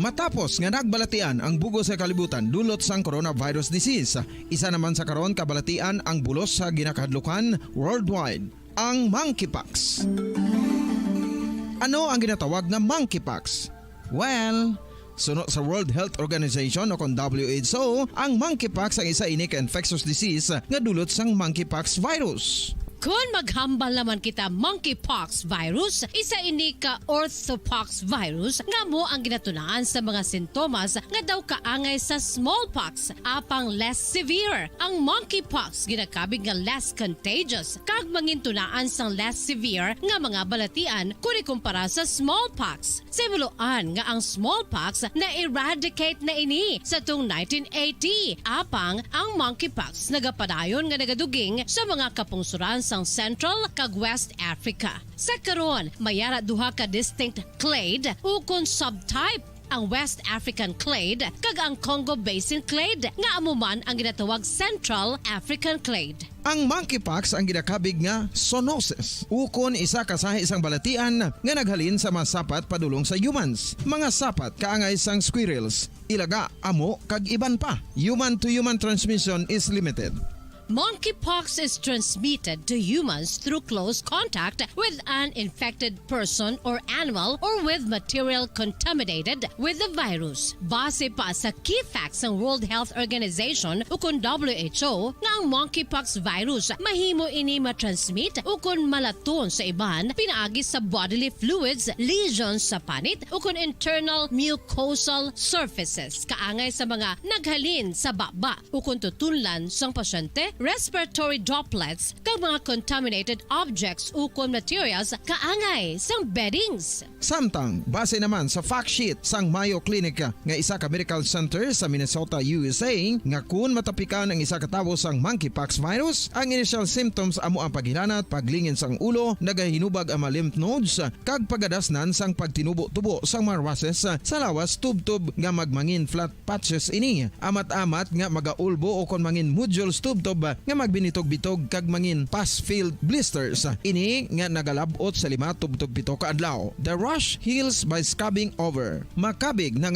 Matapos nga nagbalatian ang bugo sa kalibutan dulot sang coronavirus disease, isa naman sa karon kabalatian ang bulos sa ginakahadlukan worldwide, ang monkeypox. Ano ang ginatawag na monkeypox? Well, sunod sa World Health Organization o kon WHO, ang monkeypox ang isa ini ka infectious disease nga dulot sang monkeypox virus. Kung maghambal naman kita monkeypox virus, isa ini ka orthopox virus nga mo ang ginatunaan sa mga sintomas nga daw kaangay sa smallpox, apang less severe. Ang monkeypox ginakabig nga less contagious kag mangintunaan sang less severe nga mga balatian kung ikumpara sa smallpox. Simuloan nga ang smallpox na eradicate na ini sa tung 1980, apang ang monkeypox nagapadayon nga nagaduging sa mga kapungsuran sang Central kag West Africa. Sa karon, mayara duha ka distinct clade ukon subtype ang West African clade kag ang Congo Basin clade nga amuman ang ginatawag Central African clade. Ang monkeypox ang ginakabig nga zoonosis. Ukon isa ka sa isang balatian nga naghalin sa mga sapat padulong sa humans. Mga sapat kaangay sang squirrels, ilaga, amo kag iban pa. Human to human transmission is limited. Monkeypox is transmitted to humans through close contact with an infected person or animal or with material contaminated with the virus. Base pa sa key facts ng World Health Organization ukon WHO nga ang monkeypox virus mahimo ini matransmit ukon malaton sa iban pinaagi sa bodily fluids, lesions sa panit ukon internal mucosal surfaces kaangay sa mga naghalin sa baba ukon tutunlan sang pasyente, respiratory droplets kag mga contaminated objects ukon materials kaangay sang beddings. Samtang, base naman sa fact sheet sang Mayo Clinic nga isa ka medical center sa Minnesota, USA, nga kun matapikan ang isa ka tawo sang monkeypox virus, ang initial symptoms amo ang paghilanat, paglingin sang ulo, nagahinubag ang mga lymph nodes, kag pagadasnan sang pagtinubo-tubo sang mga rashes sa lawas tub-tub nga magmangin flat patches ini. Amat-amat nga magaulbo o kon mangin nodules tub-tub nga magbinitog-bitog kag mangin pus-filled blisters. Ini nga nagalabot sa 5 tub-tub 7 ka adlaw. The rash heals by scabbing over. Makabig na nga